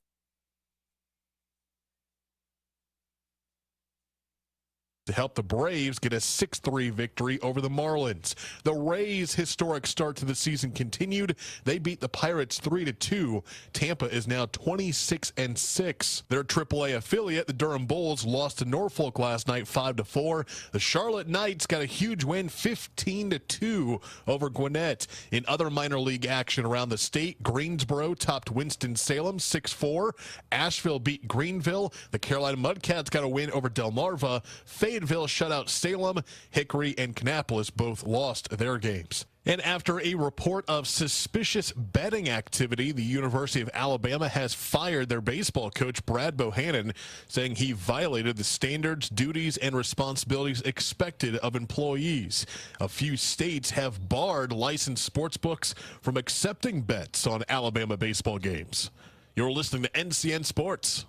To help the Braves get a 6-3 victory over the Marlins. The Rays' historic start to the season continued. They beat the Pirates 3-2. Tampa is now 26-6. Their AAA affiliate, the Durham Bulls, lost to Norfolk last night 5-4. The Charlotte Knights got a huge win 15-2 over Gwinnett. In other minor league action around the state, Greensboro topped Winston-Salem 6-4. Asheville beat Greenville. The Carolina Mudcats got a win over Delmarva. Fayetteville shut out Salem. Hickory and Kannapolis both lost their games. And after a report of suspicious betting activity, the University of Alabama has fired their baseball coach, Brad Bohannon, saying he violated the standards, duties, and responsibilities expected of employees. A few states have barred licensed sportsbooks from accepting bets on Alabama baseball games. You're listening to NCN Sports.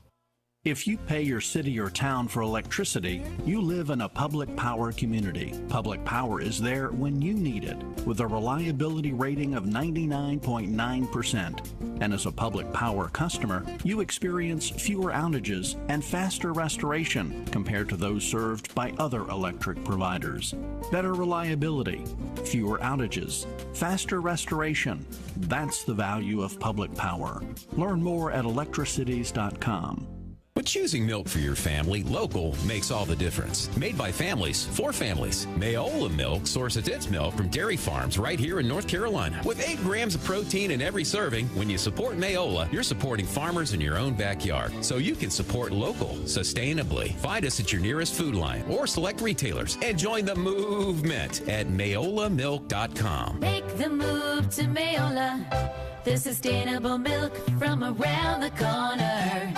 If you pay your city or town for electricity, you live in a public power community. Public power is there when you need it, with a reliability rating of 99.9%. And as a public power customer, you experience fewer outages and faster restoration compared to those served by other electric providers. Better reliability, fewer outages, faster restoration. That's the value of public power. Learn more at electricities.com. But choosing milk for your family local makes all the difference. Made by families, for families. Mayola Milk sources its milk from dairy farms right here in North Carolina. With 8 grams of protein in every serving, when you support Mayola, you're supporting farmers in your own backyard. So you can support local, sustainably. Find us at your nearest Food Lion or select retailers and join the movement at mayolamilk.com. Make the move to Mayola, the sustainable milk from around the corner.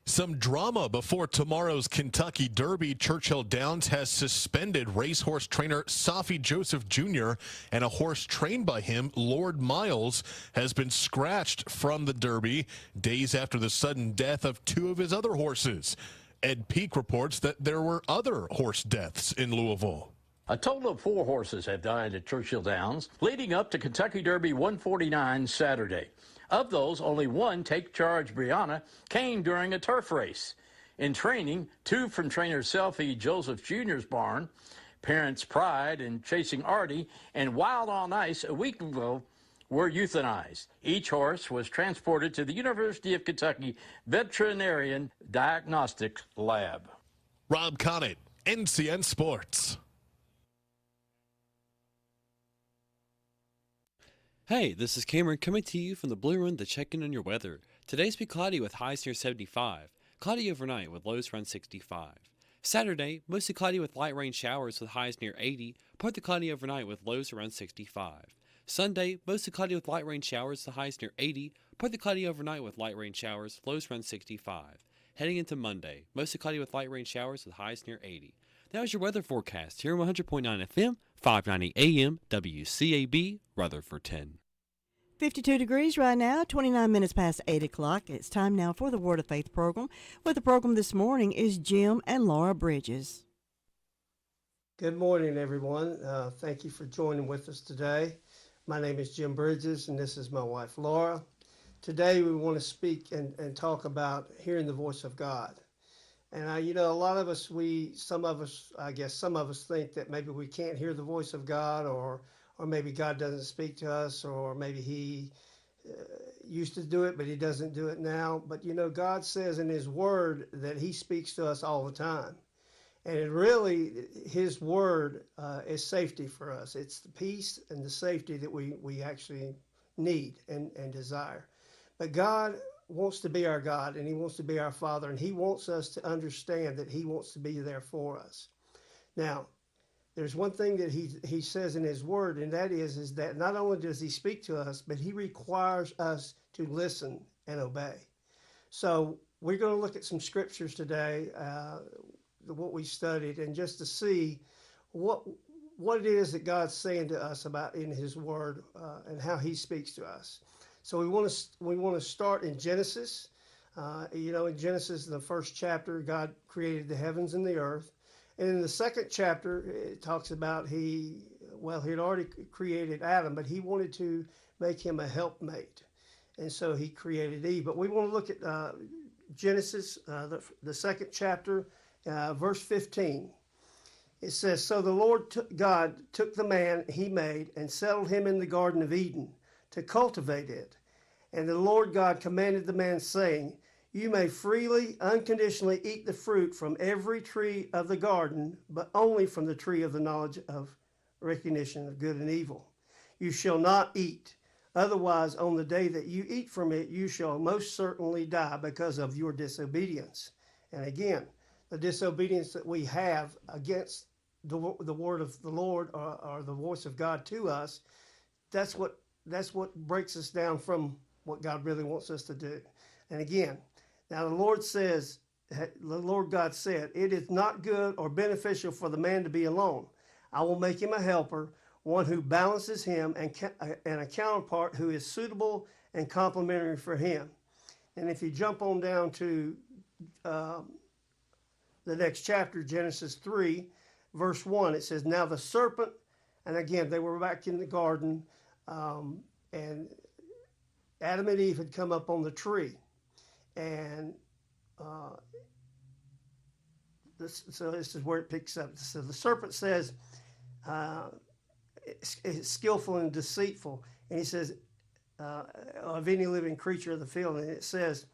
Some drama before tomorrow's Kentucky Derby. Churchill Downs has suspended racehorse trainer Safi Joseph Jr., and a horse trained by him, Lord Miles, has been scratched from the Derby days after the sudden death of 2 of his other horses. Ed Peak reports that there were other horse deaths in Louisville. A total of 4 horses have died at Churchill Downs leading up to Kentucky Derby 149 Saturday. Of those, only 1, Take Charge Brianna, came during a turf race. In training, 2 from trainer Selfie Joseph Jr.'s barn, Parents Pride and Chasing Artie, and Wild on Ice a week ago were euthanized. Each horse was transported to the University of Kentucky Veterinarian Diagnostic Lab. Rob Conant, NCN Sports. Hey, this is Cameron coming to you from the Blue Room to check in on your weather. Today's be cloudy with highs near 75. Cloudy overnight with lows around 65. Saturday, mostly cloudy with light rain showers with highs near 80, partly cloudy overnight with lows around 65. Sunday, mostly cloudy with light rain showers with highs near 80, partly cloudy overnight with light rain showers, lows around 65. Heading into Monday, mostly cloudy with light rain showers with highs near 80. That was your weather forecast here on 100.9 FM, 590 AM, WCAB, Rutherford 10. 52 degrees right now, 29 minutes past 8 o'clock. It's time now for the Word of Faith program. With the program this morning is Jim and Laura Bridges. Good morning, everyone. Thank you for joining with us today. My name is Jim Bridges, and this is my wife, Laura. Today, we want to speak and talk about hearing the voice of God. And, a lot of us, some of us think that maybe we can't hear the voice of God, or maybe God doesn't speak to us, or maybe he used to do it, but he doesn't do it now. But, God says in his word that he speaks to us all the time. And it really, his word is safety for us. It's the peace and the safety that we actually need and desire. But God wants to be our God, and he wants to be our Father, and he wants us to understand that he wants to be there for us. Now, there's one thing that he says in his word, and that is that not only does he speak to us, but he requires us to listen and obey. So we're going to look at some scriptures today, what we studied, and just to see what it is that God's saying to us about in his word and how he speaks to us. So we want to start in Genesis. In Genesis, the first chapter, God created the heavens and the earth. And in the second chapter, it talks about he had already created Adam, but he wanted to make him a helpmate. And so he created Eve. But we want to look at Genesis, the second chapter, verse 15. It says, "So the Lord God took the man he made and settled him in the Garden of Eden to cultivate it. And the Lord God commanded the man, saying, You may freely, unconditionally eat the fruit from every tree of the garden, but only from the tree of the knowledge of recognition of good and evil. You shall not eat. Otherwise, on the day that you eat from it, you shall most certainly die because of your disobedience." And again, the disobedience that we have against the word of the Lord or the voice of God to us, that's what breaks us down from what God really wants us to do. And again, now the Lord God said, "It is not good or beneficial for the man to be alone. I will make him a helper, one who balances him, and a counterpart who is suitable and complementary for him." And if you jump on down to the next chapter, Genesis 3, verse 1, it says, "Now the serpent," and again, they were back in the garden, and Adam and Eve had come up on the tree. And so this is where it picks up. So the serpent says, it's skillful and deceitful. And he says, of any living creature of the field. And it says,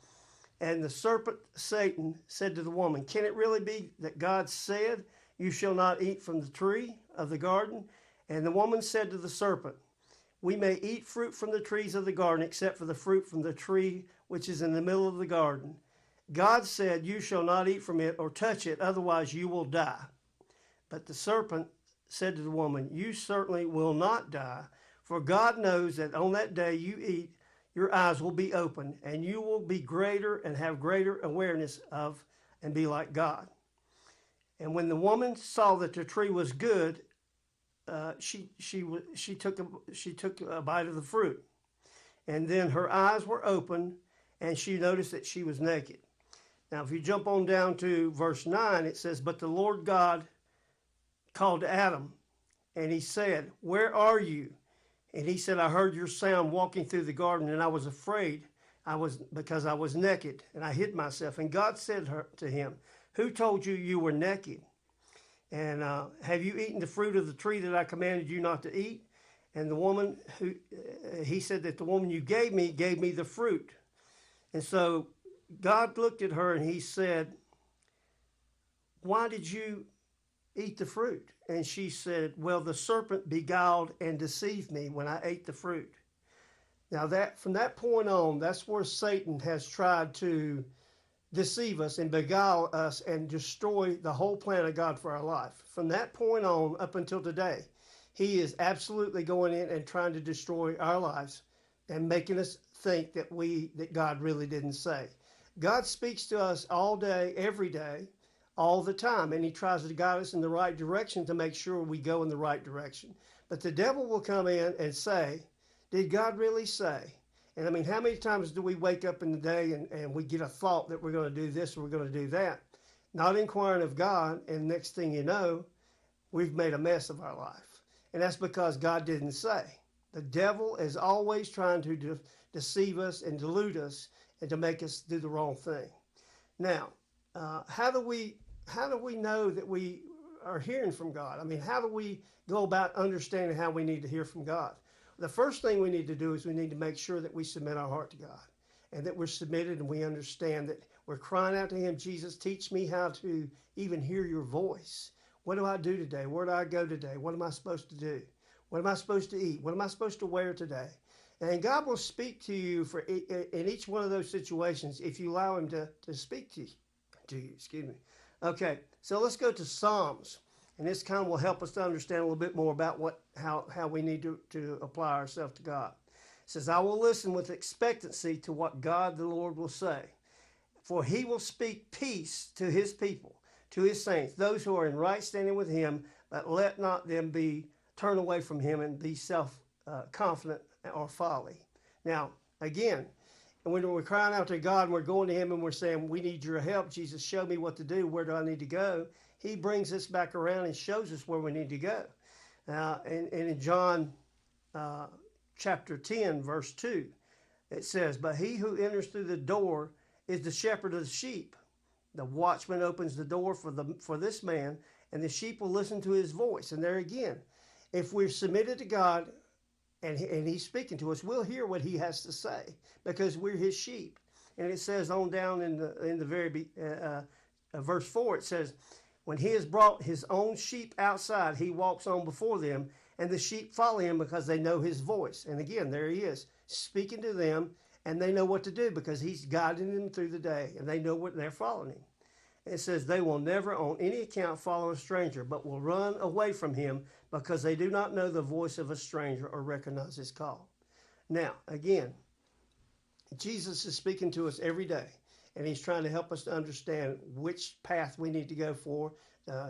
"And the serpent, Satan, said to the woman, Can it really be that God said, You shall not eat from the tree of the garden? And the woman said to the serpent, We may eat fruit from the trees of the garden, except for the fruit from the tree which is in the middle of the garden. God said, You shall not eat from it or touch it, otherwise you will die. But the serpent said to the woman, You certainly will not die, for God knows that on that day you eat, your eyes will be open, and you will be greater and have greater awareness of and be like God. And when the woman saw that the tree was good, she took a bite of the fruit, and then her eyes were open, and she noticed that she was naked." Now, if you jump on down to verse 9, it says, "But the Lord God called to Adam, and he said, Where are you? And he said, I heard your sound walking through the garden, and I was afraid because I was naked, and I hid myself. And God said to him, Who told you you were naked? And have you eaten the fruit of the tree that I commanded you not to eat? And the woman, he said that the woman you gave me the fruit. And so God looked at her and he said, Why did you eat the fruit? And she said, Well, the serpent beguiled and deceived me when I ate the fruit. Now that from that point on, that's where Satan has tried to deceive us and beguile us and destroy the whole plan of God for our life. From that point on up until today, he is absolutely going in and trying to destroy our lives and making us think that God really didn't say. God speaks to us all day, every day, all the time, and he tries to guide us in the right direction to make sure we go in the right direction. But the devil will come in and say, did God really say? And I mean, how many times do we wake up in the day and we get a thought that we're going to do this or we're going to do that, not inquiring of God, and next thing you know, we've made a mess of our life. And that's because God didn't say. The devil is always trying to deceive us and delude us and to make us do the wrong thing. Now, how do we know that we are hearing from God? I mean, how do we go about understanding how we need to hear from God? The first thing we need to do is we need to make sure that we submit our heart to God and that we're submitted and we understand that we're crying out to him, Jesus, teach me how to even hear your voice. What do I do today? Where do I go today? What am I supposed to do? What am I supposed to eat? What am I supposed to wear today? And God will speak to you in each one of those situations if you allow him to speak to you. Excuse me. Okay, so let's go to Psalms. And this kind of will help us to understand a little bit more about how we need to apply ourselves to God. It says, I will listen with expectancy to what God the Lord will say. For he will speak peace to his people, to his saints, those who are in right standing with him, but let not them be turned away from him and be self-confident or folly. Now, again, when we're crying out to God and we're going to him and we're saying, we need your help, Jesus, show me what to do, where do I need to go? He brings us back around and shows us where we need to go. And in John chapter 10, verse 2, it says, but he who enters through the door is the shepherd of the sheep. The watchman opens the door for this man, and the sheep will listen to his voice. And there again, if we're submitted to God and he's speaking to us, we'll hear what he has to say because we're his sheep. And it says on down in the very verse 4, it says, when he has brought his own sheep outside, he walks on before them, and the sheep follow him because they know his voice. And again, there he is, speaking to them, and they know what to do because he's guiding them through the day, and they know what they're following him. It says, they will never on any account follow a stranger, but will run away from him because they do not know the voice of a stranger or recognize his call. Now, again, Jesus is speaking to us every day. And he's trying to help us to understand which path we need to go for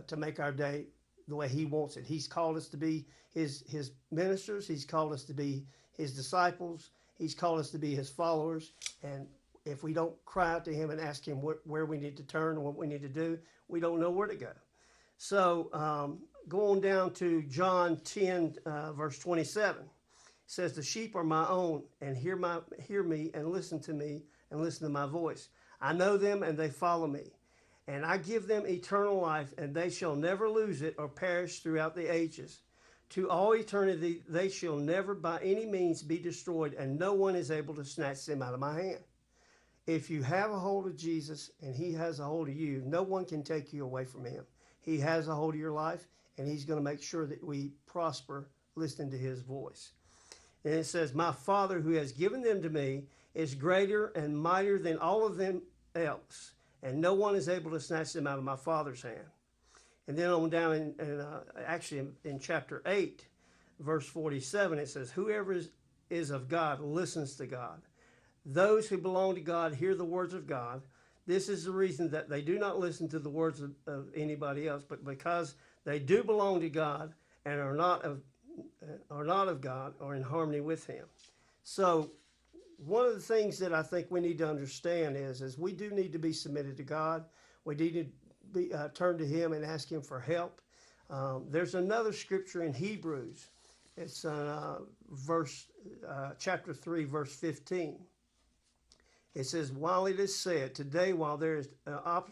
to make our day the way he wants it. He's called us to be his ministers. He's called us to be his disciples. He's called us to be his followers. And if we don't cry out to him and ask him where we need to turn and what we need to do, we don't know where to go. So going down to John 10, verse 27, it says, the sheep are my own, and hear me and listen to my voice. I know them and they follow me, and I give them eternal life, and they shall never lose it or perish throughout the ages. To all eternity they shall never by any means be destroyed, and no one is able to snatch them out of my hand. If you have a hold of Jesus and he has a hold of you, no one can take you away from him. He has a hold of your life, and he's going to make sure that we prosper listening to his voice. And it says, my Father who has given them to me is greater and mightier than all of them else, and no one is able to snatch them out of my Father's hand. And then on down in chapter 8, verse 47, it says, whoever is of God listens to God. Those who belong to God hear the words of God. This is the reason that they do not listen to the words of anybody else, but because they do belong to God and are not of God or in harmony with him. So one of the things that I think we need to understand is we do need to be submitted to God. We need to turn to him and ask him for help. There's another scripture in Hebrews. It's chapter 3, verse 15. It says, while it is said, today while there is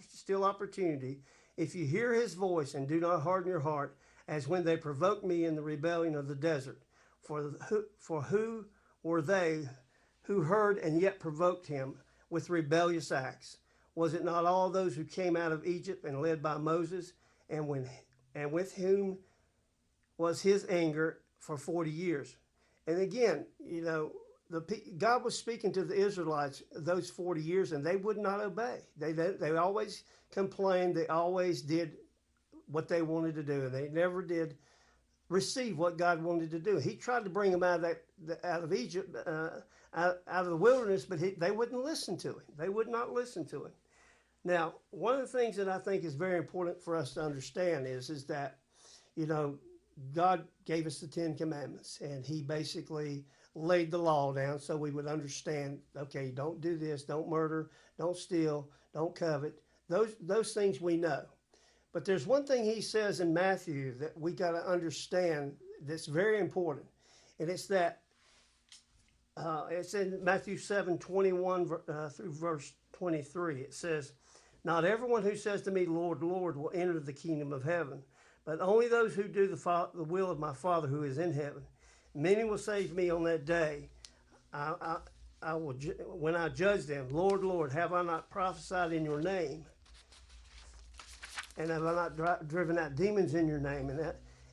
still opportunity, if you hear his voice and do not harden your heart, as when they provoked me in the rebellion of the desert. For who were they who heard and yet provoked him with rebellious acts? Was it not all those who came out of Egypt and led by Moses, and with whom was his anger for 40 years? And again, God was speaking to the Israelites those 40 years, and they would not obey. They always complained. They always did what they wanted to do, and they never did receive what God wanted to do. He tried to bring them out of Egypt, out of the wilderness, but they wouldn't listen to him. They would not listen to him. Now, one of the things that I think is very important for us to understand is that, God gave us the 10 Commandments, and he basically laid the law down so we would understand, okay, don't do this, don't murder, don't steal, don't covet. Those things we know. But there's one thing he says in Matthew that we got to understand that's very important, and it's that it's in Matthew 7:21 through verse 23. It says, "Not everyone who says to me, 'Lord, Lord,' will enter the kingdom of heaven, but only those who do the will of my Father who is in heaven. Many will say to me on that day, I will, when I judge them, 'Lord, Lord, have I not prophesied in your name? And have I not driven out demons in your name?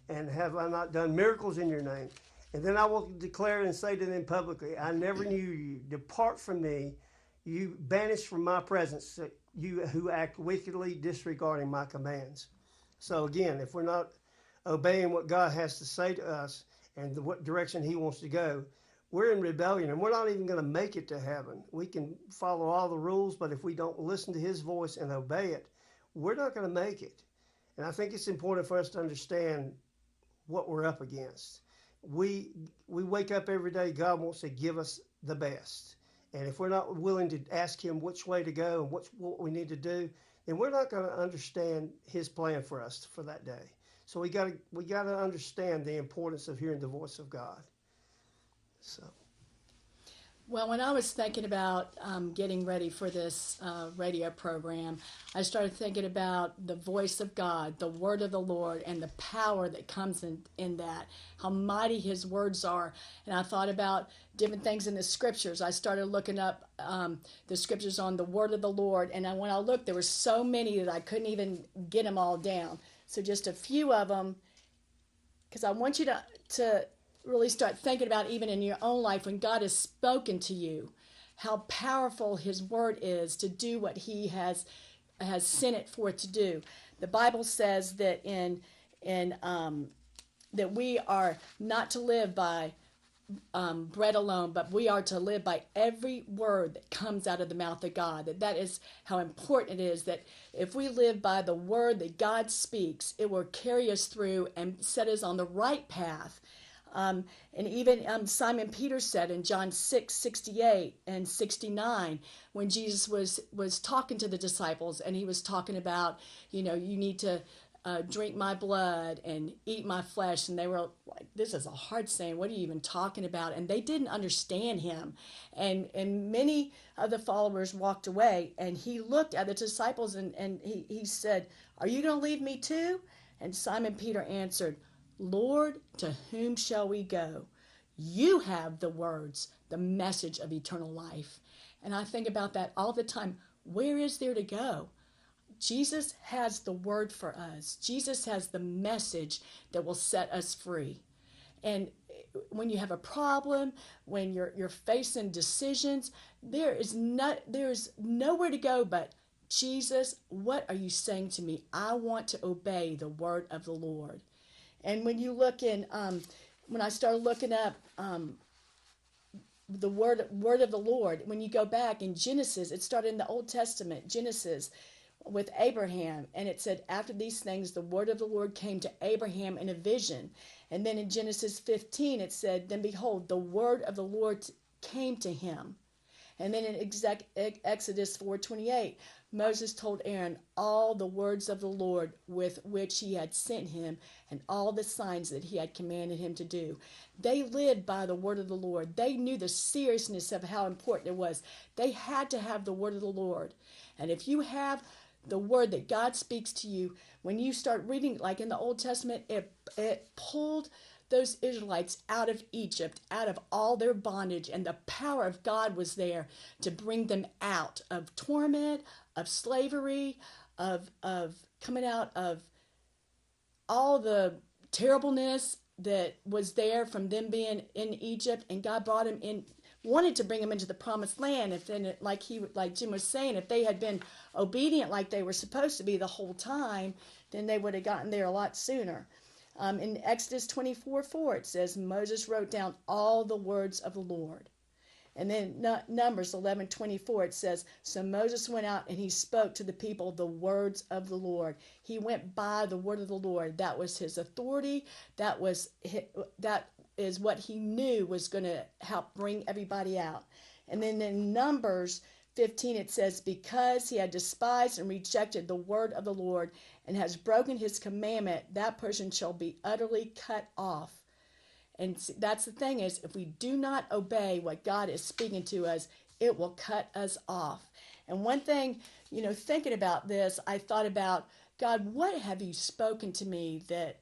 And have I not done miracles in your name?' And then I will declare and say to them publicly, 'I never knew you. Depart from me, you banished from my presence, you who act wickedly, disregarding my commands.'" So again, if we're not obeying what God has to say to us and what direction he wants to go, we're in rebellion, and we're not even going to make it to heaven. We can follow all the rules, but if we don't listen to his voice and obey it, we're not going to make it. And I think it's important for us to understand what we're up against. We wake up every day, God wants to give us the best. And if we're not willing to ask him which way to go and what we need to do, then we're not going to understand his plan for us for that day. So we got to understand the importance of hearing the voice of God. So. Well, when I was thinking about getting ready for this radio program, I started thinking about the voice of God, the word of the Lord, and the power that comes in that, how mighty his words are. And I thought about different things in the scriptures. I started looking up the scriptures on the word of the Lord, and when I looked, there were so many that I couldn't even get them all down. So just a few of them, because I want you to really start thinking about, even in your own life, when God has spoken to you, how powerful his word is to do what he has sent it forth to do. The Bible says that that we are not to live by bread alone, but we are to live by every word that comes out of the mouth of God. That is how important it is, that if we live by the word that God speaks, it will carry us through and set us on the right path. And even Simon Peter said in John 6:68 and 69, when Jesus was talking to the disciples, and he was talking about, you need to drink my blood and eat my flesh. And they were like, this is a hard saying. What are you even talking about? And they didn't understand him. And many of the followers walked away, and he looked at the disciples and he said, "Are you going to leave me too?" And Simon Peter answered, "Lord, to whom shall we go? You have the words, the message of eternal life." And I think about that all the time. Where is there to go? Jesus has the word for us. Jesus has the message that will set us free. And when you have a problem, when you're facing decisions, there's nowhere to go but, "Jesus, what are you saying to me? I want to obey the word of the Lord." And when you look in, when I started looking up the word of the Lord, when you go back in Genesis, it started in the Old Testament, Genesis, with Abraham. And it said, "After these things, the word of the Lord came to Abraham in a vision." And then in Genesis 15, it said, "Then behold, the word of the Lord came to him." And then in Exodus 4:28, Moses told Aaron all the words of the Lord with which he had sent him and all the signs that he had commanded him to do. They lived by the word of the Lord. They knew the seriousness of how important it was. They had to have the word of the Lord. And if you have the word that God speaks to you, when you start reading, like in the Old Testament, it pulled those Israelites out of Egypt, out of all their bondage, and the power of God was there to bring them out of torment, of slavery, of coming out of all the terribleness that was there from them being in Egypt. And God brought them in, wanted to bring them into the promised land. If then, like Jim was saying, if they had been obedient like they were supposed to be the whole time, then they would have gotten there a lot sooner. In Exodus 24:4, it says, Moses wrote down all the words of the Lord. And then Numbers 11:24, it says, so Moses went out and he spoke to the people the words of the Lord. He went by the word of the Lord. That was his authority. That is what he knew was going to help bring everybody out. And then in Numbers 15, it says, because he had despised and rejected the word of the Lord and has broken his commandment, that person shall be utterly cut off. And that's the thing is, if we do not obey what God is speaking to us, it will cut us off. And one thing, thinking about this, I thought about, God, what have you spoken to me that,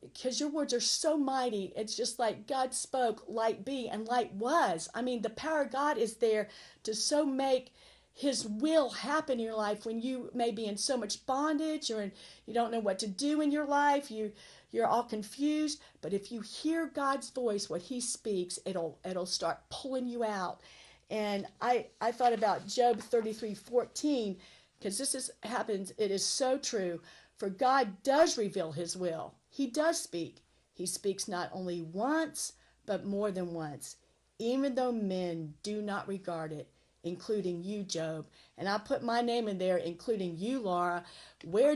because your words are so mighty. It's just like God spoke, light be, and light was. I mean, the power of God is there to so make his will happen in your life when you may be in so much bondage or you don't know what to do in your life. You're all confused. But if you hear God's voice, what he speaks, it'll start pulling you out. And I thought about Job 33:14, because happens. It is so true. For God does reveal his will. He does speak. He speaks not only once, but more than once, even though men do not regard it, including you, Job. And I put my name in there, including you, Laura. Where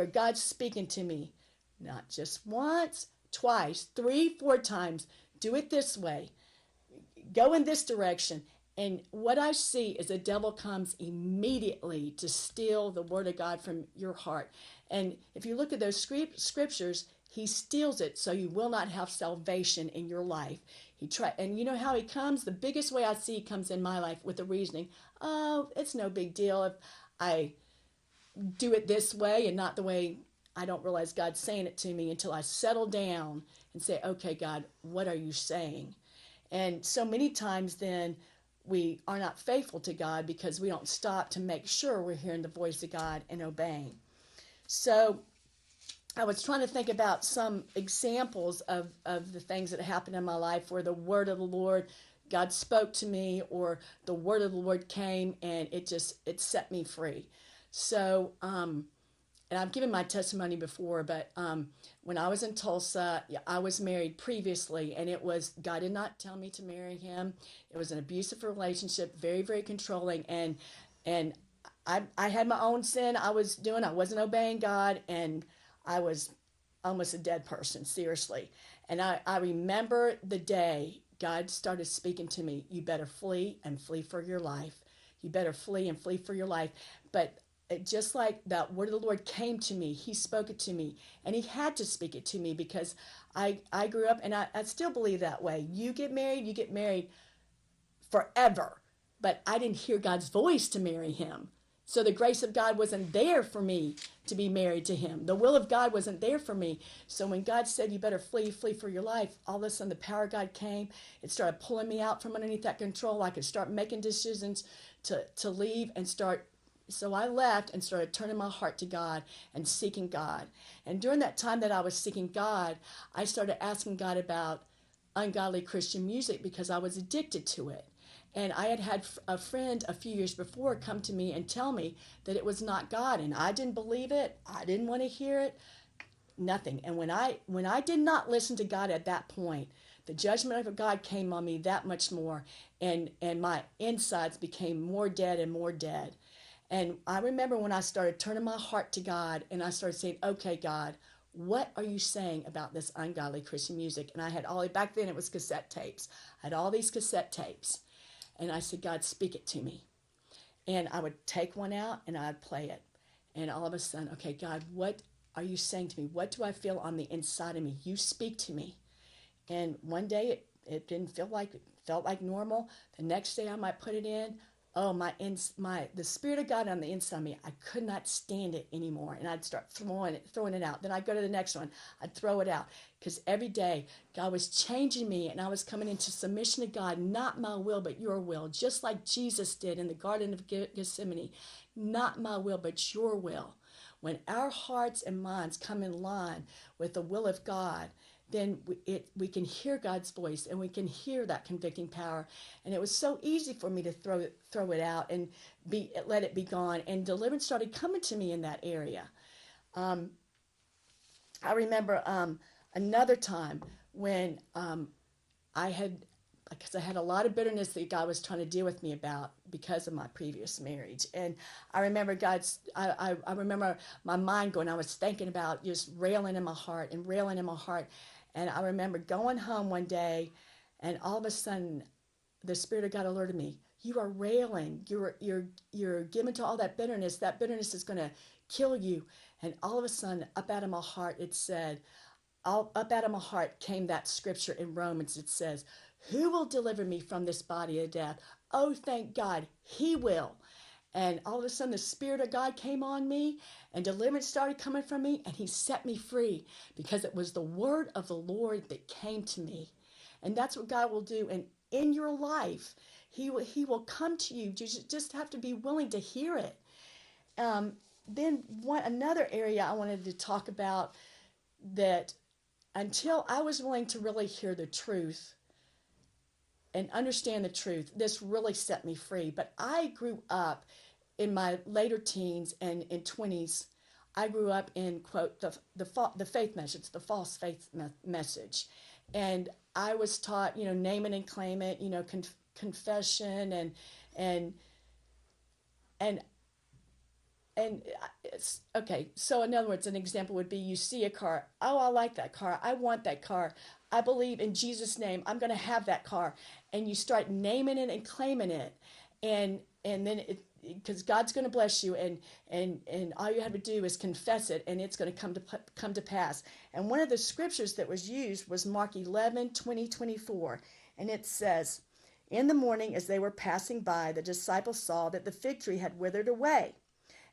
God's speaking to me? Not just once, twice, 3, 4 times. Do it this way. Go in this direction. And what I see is the devil comes immediately to steal the word of God from your heart. And if you look at those scriptures, he steals it so you will not have salvation in your life. And you know how he comes? The biggest way I see he comes in my life with the reasoning, oh, it's no big deal if I do it this way and not the way. I don't realize God's saying it to me until I settle down and say, okay, God, what are you saying? And so many times then we are not faithful to God because we don't stop to make sure we're hearing the voice of God and obeying. So I was trying to think about some examples of the things that happened in my life where the word of the Lord, God spoke to me, or the word of the Lord came and it set me free. So, and I've given my testimony before, but when I was in Tulsa, I was married previously, and God did not tell me to marry him. It was an abusive relationship, very, very controlling, and I had my own sin I wasn't obeying God, and I was almost a dead person, seriously. And I remember the day God started speaking to me, you better flee and flee for your life. You better flee and flee for your life. But just like that word of the Lord came to me, he spoke it to me, and he had to speak it to me because I grew up, and I still believe that way. You get married forever, but I didn't hear God's voice to marry him. So the grace of God wasn't there for me to be married to him. The will of God wasn't there for me. So when God said, you better flee for your life, all of a sudden the power of God came. It started pulling me out from underneath that control. I could start making decisions to leave and start. So I left and started turning my heart to God and seeking God. And during that time that I was seeking God, I started asking God about ungodly Christian music because I was addicted to it. And I had a friend a few years before come to me and tell me that it was not God, and I didn't believe it. I didn't want to hear it. Nothing. And when I did not listen to God at that point, the judgment of God came on me that much more, and my insides became more dead and more dead. And I remember when I started turning my heart to God, and I started saying, okay, God, what are you saying about this ungodly Christian music? And I had back then it was cassette tapes. I had all these cassette tapes. And I said, God, speak it to me. And I would take one out and I'd play it. And all of a sudden, okay, God, what are you saying to me? What do I feel on the inside of me? You speak to me. And one day it didn't felt like normal. The next day I might put it in. Oh, the Spirit of God on the inside of me, I could not stand it anymore. And I'd start throwing it out. Then I'd go to the next one. I'd throw it out. Because every day, God was changing me, and I was coming into submission to God, not my will, but your will. Just like Jesus did in the Garden of Gethsemane. Not my will, but your will. When our hearts and minds come in line with the will of God, then we can hear God's voice and we can hear that convicting power. And it was so easy for me to throw it out and let it be gone. And deliverance started coming to me in that area. I remember another time when because I had a lot of bitterness that God was trying to deal with me about because of my previous marriage. And I remember I remember my mind going, I was thinking about just railing in my heart. And I remember going home one day, and all of a sudden the Spirit of God alerted me. You are railing. You're given to all that bitterness. That bitterness is going to kill you. And all of a sudden, up out of my heart, it said, up out of my heart came that scripture in Romans. It says, who will deliver me from this body of death? Oh, thank God, he will. And all of a sudden, the Spirit of God came on me, and deliverance started coming from me, and he set me free because it was the word of the Lord that came to me. And that's what God will do in your life. He will come to you. You just have to be willing to hear it. Then another area I wanted to talk about, that until I was willing to really hear the truth and understand the truth, this really set me free. But I grew up in my later teens and in 20s. I grew up in, quote, the faith message, the false faith message. And I was taught, name it and claim it, confession and it's okay. So in other words, an example would be, you see a car. Oh, I like that car. I want that car. I believe in Jesus' name, I'm going to have that car. And you start naming it and claiming it. And then because God's going to bless you, and all you have to do is confess it, and it's going to come to pass. And one of the scriptures that was used was Mark 11:20-24. And it says, in the morning as they were passing by, the disciples saw that the fig tree had withered away.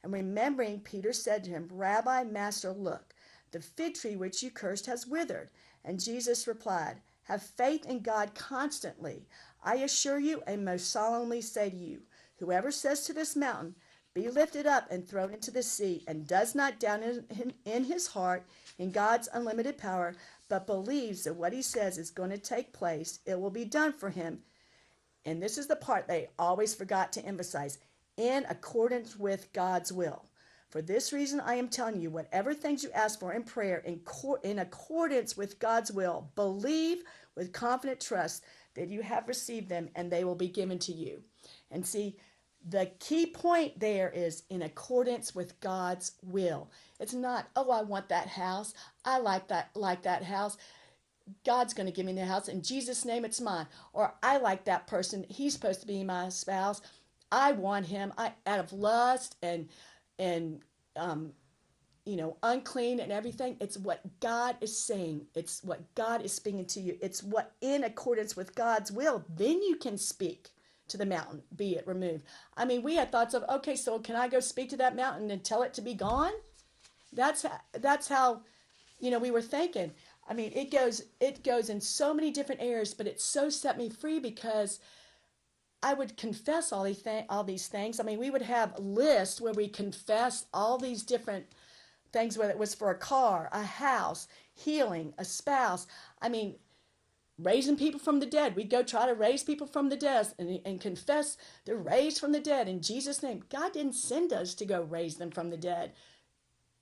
And remembering, Peter said to him, Rabbi, Master, look, the fig tree which you cursed has withered. And Jesus replied, have faith in God constantly. I assure you and most solemnly say to you, whoever says to this mountain, be lifted up and thrown into the sea, and does not doubt in his heart in God's unlimited power, but believes that what he says is going to take place, it will be done for him. And this is the part they always forgot to emphasize, in accordance with God's will. For this reason, I am telling you, whatever things you ask for in prayer, in accordance with God's will, believe with confident trust that you have received them, and they will be given to you. And see, the key point there is in accordance with God's will. It's not, oh, I want that house. I like that house. God's going to give me the house. In Jesus' name, it's mine. Or I like that person. He's supposed to be my spouse. I want him. Out of lust and unclean and everything. It's what God is saying. It's what God is speaking to you. It's what in accordance with God's will. Then you can speak to the mountain, be it removed. I mean, we had thoughts of, okay, so can I go speak to that mountain and tell it to be gone? That's how, we were thinking. I mean, it goes in so many different areas, but it so set me free because I would confess all these things. I mean, we would have lists where we confess all these different things, whether it was for a car, a house, healing, a spouse. I mean, raising people from the dead. We'd go try to raise people from the dead and confess they're raised from the dead in Jesus' name. God didn't send us to go raise them from the dead.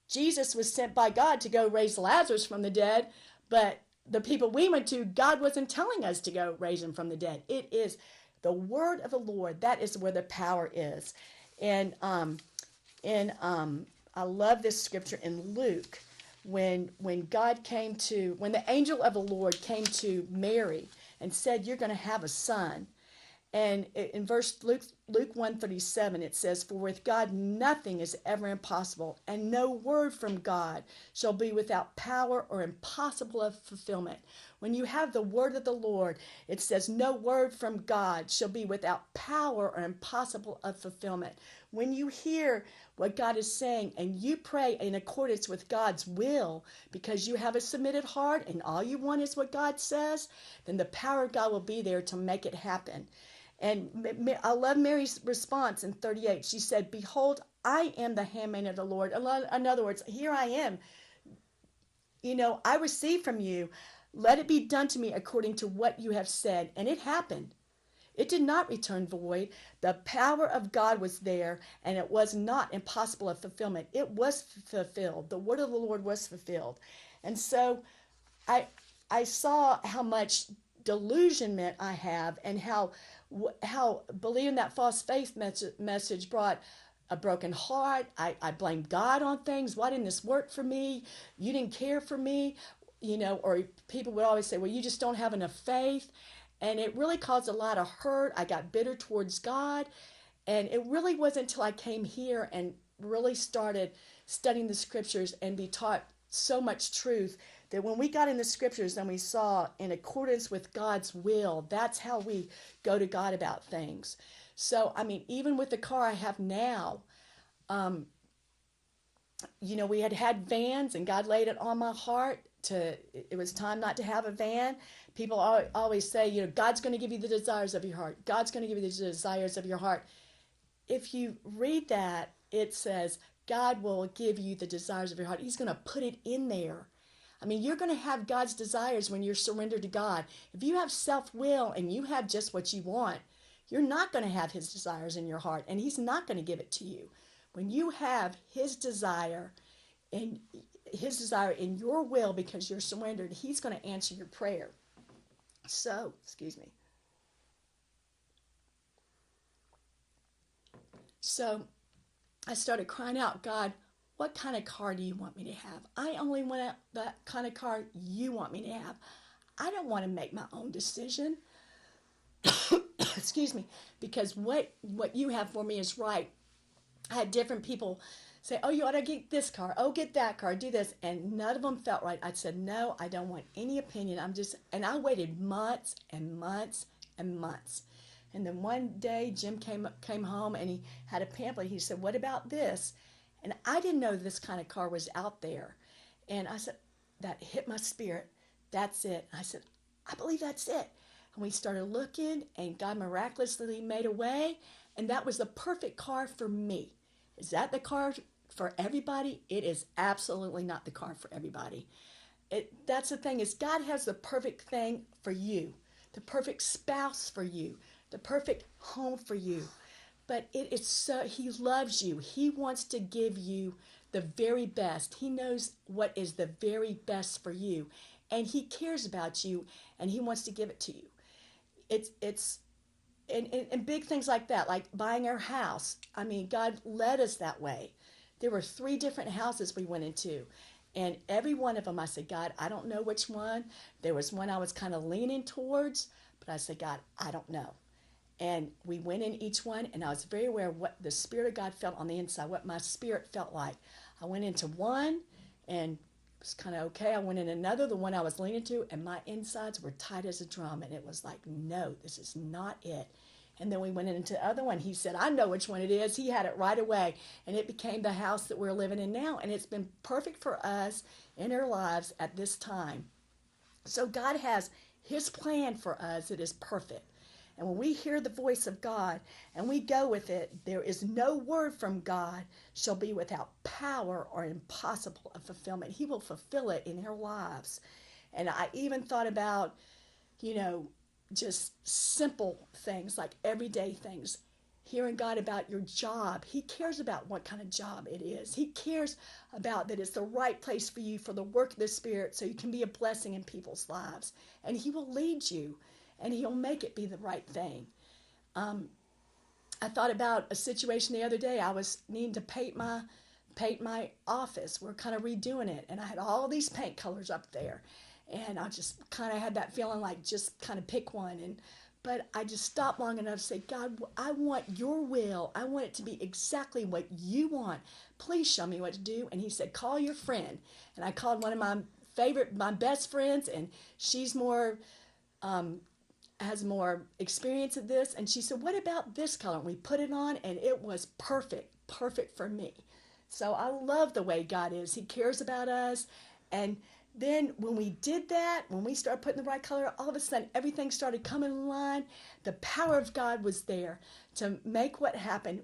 Jesus was sent by God to go raise Lazarus from the dead, but the people we went to, God wasn't telling us to go raise them from the dead. It is the word of the Lord. That is where the power is. And I love this scripture in Luke when the angel of the Lord came to Mary and said, you're going to have a son. And in Luke 1:37, it says, for with God nothing is ever impossible, and no word from God shall be without power or impossible of fulfillment. When you have the word of the Lord, it says no word from God shall be without power or impossible of fulfillment. When you hear what God is saying and you pray in accordance with God's will because you have a submitted heart and all you want is what God says, then the power of God will be there to make it happen. And I love Mary's response in 38. She said, behold, I am the handmaid of the Lord. In other words, here I am. I receive from you. Let it be done to me according to what you have said. And it happened. It did not return void. The power of God was there, and it was not impossible of fulfillment. It was fulfilled. The word of the Lord was fulfilled. And so I saw how much delusionment I have, and how believing that false faith message brought a broken heart. I blamed God on things. Why didn't this work for me? You didn't care for me. Or people would always say, well, you just don't have enough faith. And it really caused a lot of hurt. I got bitter towards God. And it really wasn't until I came here and really started studying the scriptures and be taught so much truth, that when we got in the scriptures and we saw in accordance with God's will, that's how we go to God about things. So, even with the car I have now, we had vans, and God laid it on my heart it was time not to have a van. People always say, God's going to give you the desires of your heart. God's going to give you the desires of your heart. If you read that, it says God will give you the desires of your heart. He's going to put it in there. You're going to have God's desires when you're surrendered to God. If you have self-will and you have just what you want, you're not going to have his desires in your heart, and he's not going to give it to you. When you have his desire in your will because you're surrendered, he's going to answer your prayer. So, So I started crying out, God, what kind of car do you want me to have? I only want that kind of car you want me to have. I don't want to make my own decision. Because what you have for me is right. I had different people say, oh, you ought to get this car. Oh, get that car. Do this. And none of them felt right. I said, no, I don't want any opinion. And I waited months and months and months. And then one day, Jim came home and he had a pamphlet. He said, what about this? And I didn't know this kind of car was out there. And I said, that hit my spirit. That's it. I said, I believe that's it. And we started looking, and God miraculously made a way. And that was the perfect car for me. Is that the car for everybody? It is absolutely not the car for everybody. That's the thing, is God has the perfect thing for you, the perfect spouse for you, the perfect home for you. But he loves you. He wants to give you the very best. He knows what is the very best for you. And he cares about you, and he wants to give it to you. And big things like that, like buying our house. God led us that way. There were 3 different houses we went into. And every one of them, I said, God, I don't know which one. There was one I was kind of leaning towards, but I said, God, I don't know. And we went in each one, and I was very aware of what the Spirit of God felt on the inside, what my spirit felt like. I went into one, and it was kind of okay. I went in another, the one I was leaning to, and my insides were tight as a drum. And it was like, no, this is not it. And then we went into the other one. He said, I know which one it is. He had it right away. And it became the house that we're living in now. And it's been perfect for us in our lives at this time. So God has his plan for us that is perfect. And when we hear the voice of God and we go with it, there is no word from God shall be without power or impossible of fulfillment. He will fulfill it in our lives. And I even thought about, just simple things like everyday things. Hearing God about your job. He cares about what kind of job it is. He cares about that it's the right place for you for the work of the Spirit so you can be a blessing in people's lives. And he will lead you, and he'll make it be the right thing. I thought about a situation the other day. I was needing to paint my office. We're kind of redoing it, and I had all these paint colors up there. And I just kind of had that feeling like just kind of pick one. But I just stopped long enough to say, God, I want your will. I want it to be exactly what you want. Please show me what to do. And he said, call your friend. And I called one of my best friends, and she's has more experience at this. And she said, what about this color? And we put it on, and it was perfect for me. So I love the way God is. He cares about us. And then when we did that, when we started putting the right color, all of a sudden everything started coming in line. The power of God was there to make what happened,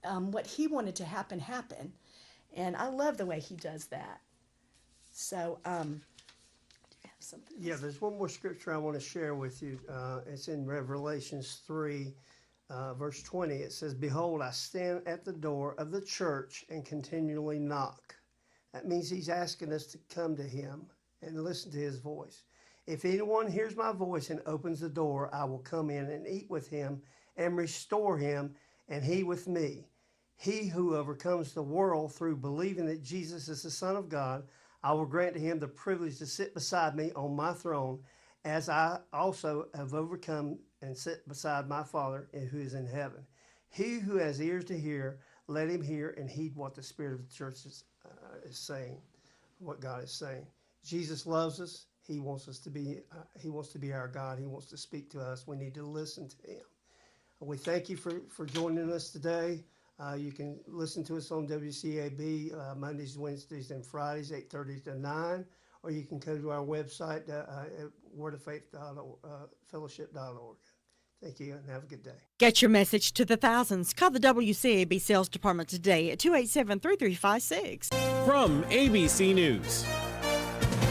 what he wanted to happen. And I love the way he does that. So, do you have something Yeah, else. there's one more scripture I want to share with you. It's in Revelations 3, verse 20. It says, "Behold, I stand at the door of the church and continually knock." That means he's asking us to come to him and listen to his voice. "If anyone hears my voice and opens the door, I will come in and eat with him and restore him, and he with me. He who overcomes the world through believing that Jesus is the Son of God, I will grant to him the privilege to sit beside me on my throne, as I also have overcome and sit beside my Father who is in heaven. He who has ears to hear, let him hear and heed what the Spirit of the church is saying, what God is saying." Jesus loves us. He wants us to be. He wants to be our God. He wants to speak to us. We need to listen to him. We thank you for joining us today. You can listen to us on WCAB Mondays, Wednesdays, and Fridays, 8:30 to 9, or you can go to our website at wordoffaith.fellowship.org. Thank you, and have a good day. Get your message to the thousands. Call the WCAB Sales Department today at 287-3356. From ABC News,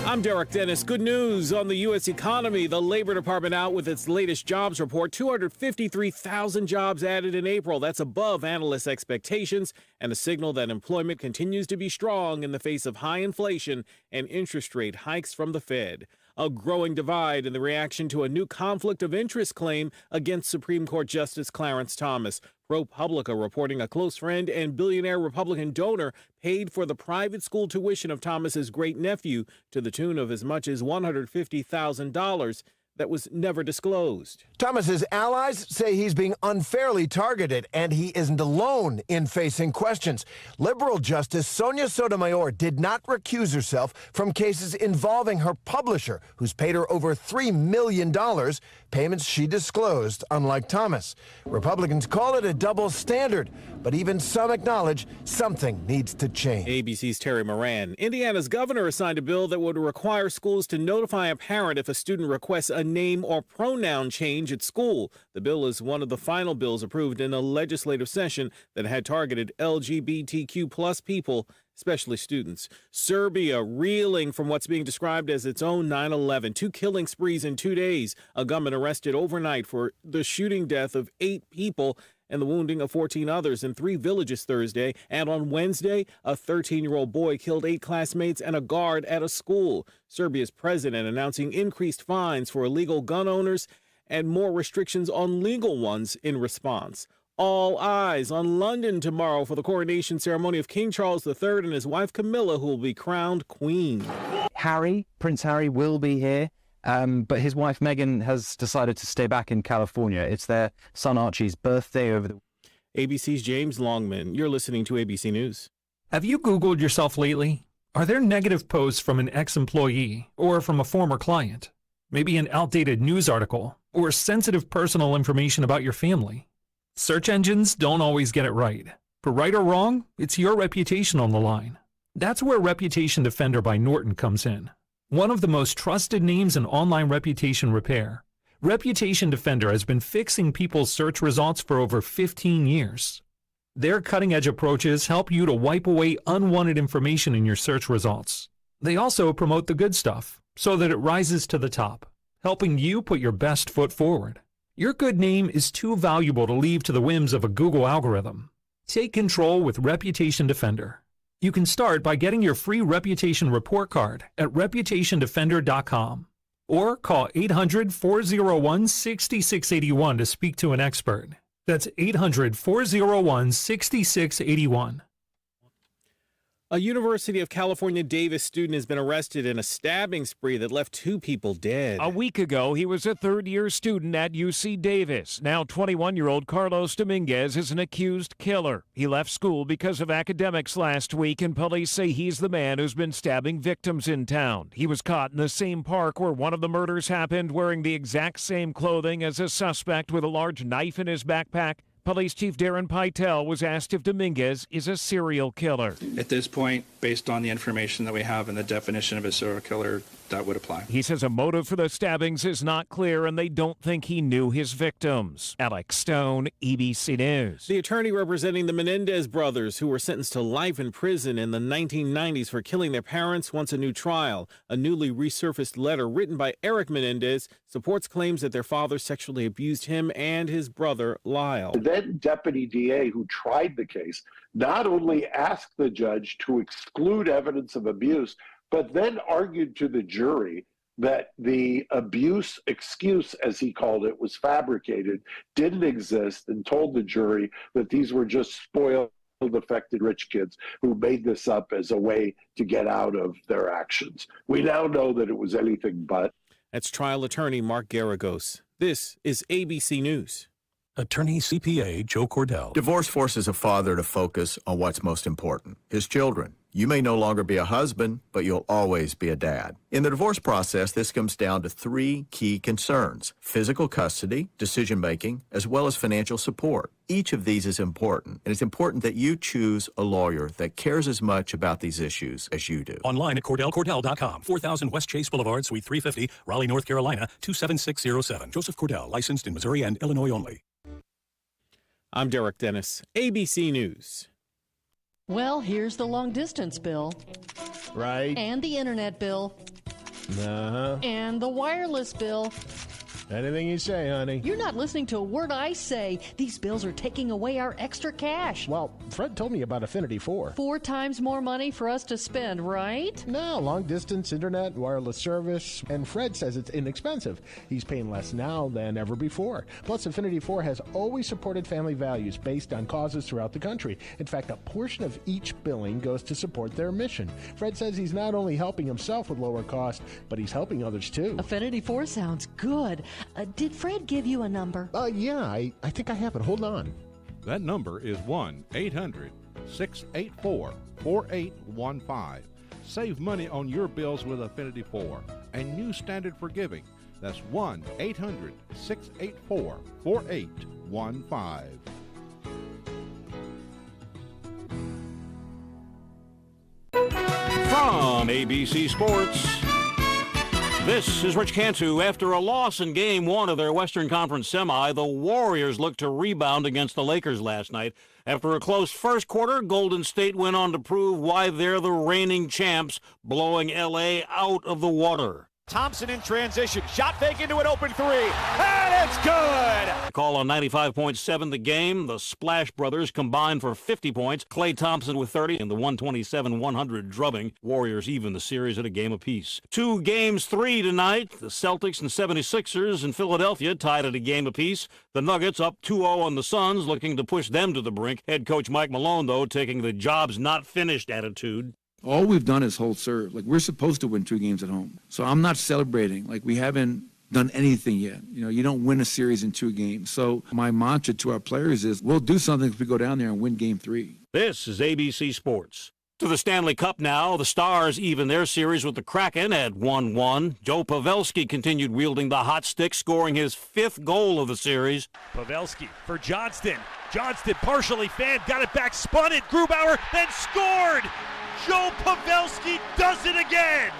I'm Derek Dennis. Good news on the U.S. economy. The Labor Department out with its latest jobs report. 253,000 jobs added in April. That's above analysts' expectations and a signal that employment continues to be strong in the face of high inflation and interest rate hikes from the Fed. A growing divide in the reaction to a new conflict of interest claim against Supreme Court Justice Clarence Thomas. ProPublica reporting a close friend and billionaire Republican donor paid for the private school tuition of Thomas's great-nephew to the tune of as much as $150,000 that was never disclosed. Thomas's allies say he's being unfairly targeted, and he isn't alone in facing questions. Liberal Justice Sonia Sotomayor did not recuse herself from cases involving her publisher, who's paid her over $3 million, payments she disclosed, unlike Thomas. Republicans call it a double standard, but even some acknowledge something needs to change. ABC's Terry Moran. Indiana's governor signed a bill that would require schools to notify a parent if a student requests a name or pronoun change at school. The bill is one of the final bills approved in a legislative session that had targeted LGBTQ plus people, especially students. Serbia reeling from what's being described as its own 9/11. 2 killing sprees in 2 days. A gunman arrested overnight for the shooting death of 8 people and the wounding of 14 others in 3 villages Thursday. And on Wednesday, a 13-year-old boy killed 8 classmates and a guard at a school. Serbia's president announcing increased fines for illegal gun owners and more restrictions on legal ones in response. All eyes on London tomorrow for the coronation ceremony of King Charles III and his wife Camilla, who will be crowned queen. Prince Harry will be here. But his wife Meghan has decided to stay back in California. It's their son Archie's birthday over the... ABC's James Longman. You're listening to ABC News. Have you Googled yourself lately? Are there negative posts from an ex-employee or from a former client? Maybe an outdated news article or sensitive personal information about your family? Search engines don't always get it right. For right or wrong, it's your reputation on the line. That's where Reputation Defender by Norton comes in. One of the most trusted names in online reputation repair, Reputation Defender has been fixing people's search results for over 15 years. Their cutting-edge approaches help you to wipe away unwanted information in your search results. They also promote the good stuff so that it rises to the top, helping you put your best foot forward. Your good name is too valuable to leave to the whims of a Google algorithm. Take control with Reputation Defender. You can start by getting your free reputation report card at reputationdefender.com or call 800-401-6681 to speak to an expert. That's 800-401-6681. A University of California Davis student has been arrested in a stabbing spree that left 2 people dead. A week ago, he was a third-year student at UC Davis. Now 21-year-old Carlos Dominguez is an accused killer. He left school because of academics last week, and police say he's the man who's been stabbing victims in town. He was caught in the same park where one of the murders happened, wearing the exact same clothing as a suspect with a large knife in his backpack. Police Chief Darren Pytel was asked if Dominguez is a serial killer. At this point, based on the information that we have and the definition of a serial killer, that would apply. He says a motive for the stabbings is not clear and they don't think he knew his victims. Alex Stone, EBC News. The attorney representing the Menendez brothers, who were sentenced to life in prison in the 1990s for killing their parents, wants a new trial. A newly resurfaced letter written by Eric Menendez supports claims that their father sexually abused him and his brother, Lyle. The then deputy DA who tried the case not only asked the judge to exclude evidence of abuse, but then argued to the jury that the abuse excuse, as he called it, was fabricated, didn't exist, and told the jury that these were just spoiled, affected rich kids who made this up as a way to get out of their actions. We now know that it was anything but. That's trial attorney Mark Garagos. This is ABC News. Attorney CPA Joe Cordell. Divorce forces a father to focus on what's most important, his children. You may no longer be a husband, but you'll always be a dad. In the divorce process, this comes down to three key concerns: physical custody, decision-making, as well as financial support. Each of these is important, and it's important that you choose a lawyer that cares as much about these issues as you do. Online at CordellCordell.com. 4000 West Chase Boulevard, Suite 350, Raleigh, North Carolina, 27607. Joseph Cordell, licensed in Missouri and Illinois only. I'm Derek Dennis, ABC News. Well, here's the long distance bill. Right. And the internet bill. Uh-huh. And the wireless bill. Anything you say, honey. You're not listening to a word I say. These bills are taking away our extra cash. Well, Fred told me about Affinity 4. 4 times more money for us to spend, right? No, long distance internet, wireless service, and Fred says it's inexpensive. He's paying less now than ever before. Plus, Affinity 4 has always supported family values based on causes throughout the country. In fact, a portion of each billing goes to support their mission. Fred says he's not only helping himself with lower cost, but he's helping others too. Affinity 4 sounds good. Did Fred give you a number? Yeah, I think I have it. Hold on. That number is 1-800-684-4815. Save money on your bills with Affinity 4 and new standard for giving. That's 1-800-684-4815. From ABC Sports, this is Rich Cantu. After a loss in Game 1 of their Western Conference semi, the Warriors looked to rebound against the Lakers last night. After a close first quarter, Golden State went on to prove why they're the reigning champs, blowing L.A. out of the water. Thompson in transition, shot fake into an open three, and it's good! Call on 95.7 The Game. The Splash Brothers combined for 50 points. Klay Thompson with 30 in the 127-100 drubbing. Warriors even the series at a game apiece. 2 games 3 tonight. The Celtics and 76ers in Philadelphia tied at a game apiece. The Nuggets up 2-0 on the Suns, looking to push them to the brink. Head coach Mike Malone, though, taking the job's not finished attitude. All we've done is hold serve. Like, we're supposed to win 2 games at home. So I'm not celebrating. Like, we haven't done anything yet. You know, you don't win a series in 2 games. So my mantra to our players is we'll do something if we go down there and win game 3. This is ABC Sports. To the Stanley Cup now. The Stars even their series with the Kraken at 1-1. Joe Pavelski continued wielding the hot stick, scoring his 5th goal of the series. Pavelski for Johnston. Johnston partially fanned, got it back, spun it, Grubauer, then scored! Joe Pavelski does it again!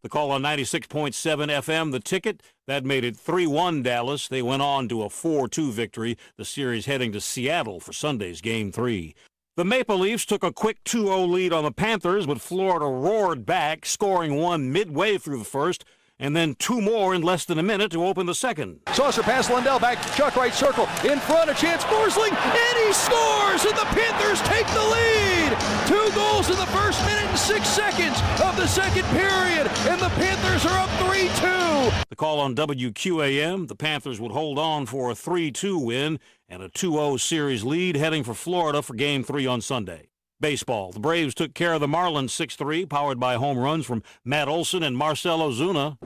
The call on 96.7 FM, The Ticket, that made it 3-1 Dallas. They went on to a 4-2 victory, the series heading to Seattle for Sunday's Game 3. The Maple Leafs took a quick 2-0 lead on the Panthers, but Florida roared back, scoring 1 midway through the first, and then 2 more in less than a minute to open the second. Saucer pass Lundell back to Chuck, right circle, in front, a chance, Forsling, and he scores, and the Panthers take the lead! 2 goals in the first minute and 6 seconds of the second period, and the Panthers are up 3-2. The call on WQAM, the Panthers would hold on for a 3-2 win and a 2-0 series lead heading for Florida for Game 3 on Sunday. Baseball. The Braves took care of the Marlins 6-3, powered by home runs from Matt Olson and Marcell Ozuna.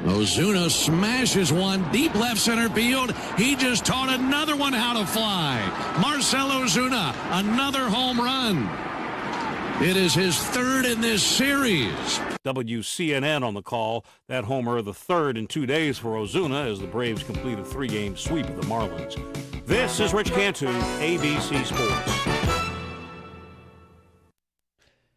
Ozuna smashes one deep left center field. He just taught another one how to fly. Marcell Ozuna, another home run. It is his 3rd in this series. WCNN on the call. That homer, the 3rd in 2 days for Ozuna as the Braves complete a 3-game sweep of the Marlins. This is Rich Cantu, ABC Sports.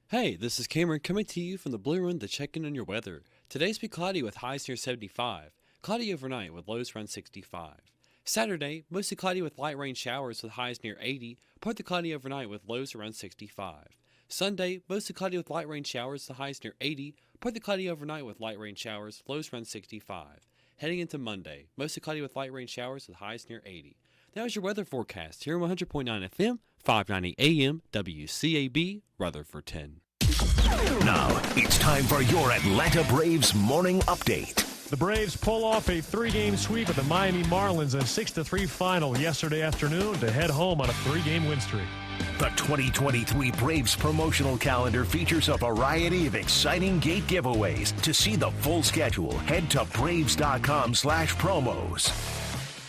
Hey, this is Cameron coming to you from the Blue Room to check in on your weather. Today's be cloudy with highs near 75. Cloudy overnight with lows around 65. Saturday, mostly cloudy with light rain showers with highs near 80. Partly cloudy overnight with lows around 65. Sunday, mostly cloudy with light rain showers with highs near 80. Partly cloudy overnight with light rain showers, lows around 65. Heading into Monday, mostly cloudy with light rain showers with highs near 80. That was your weather forecast here on 100.9 FM, 590 AM, WCAB, Rutherford 10. Now, it's time for your Atlanta Braves morning update. The Braves pull off a 3-game sweep of the Miami Marlins in a 6-3 final yesterday afternoon to head home on a 3-game win streak. The 2023 Braves promotional calendar features a variety of exciting gate giveaways. To see the full schedule, head to Braves.com/promos.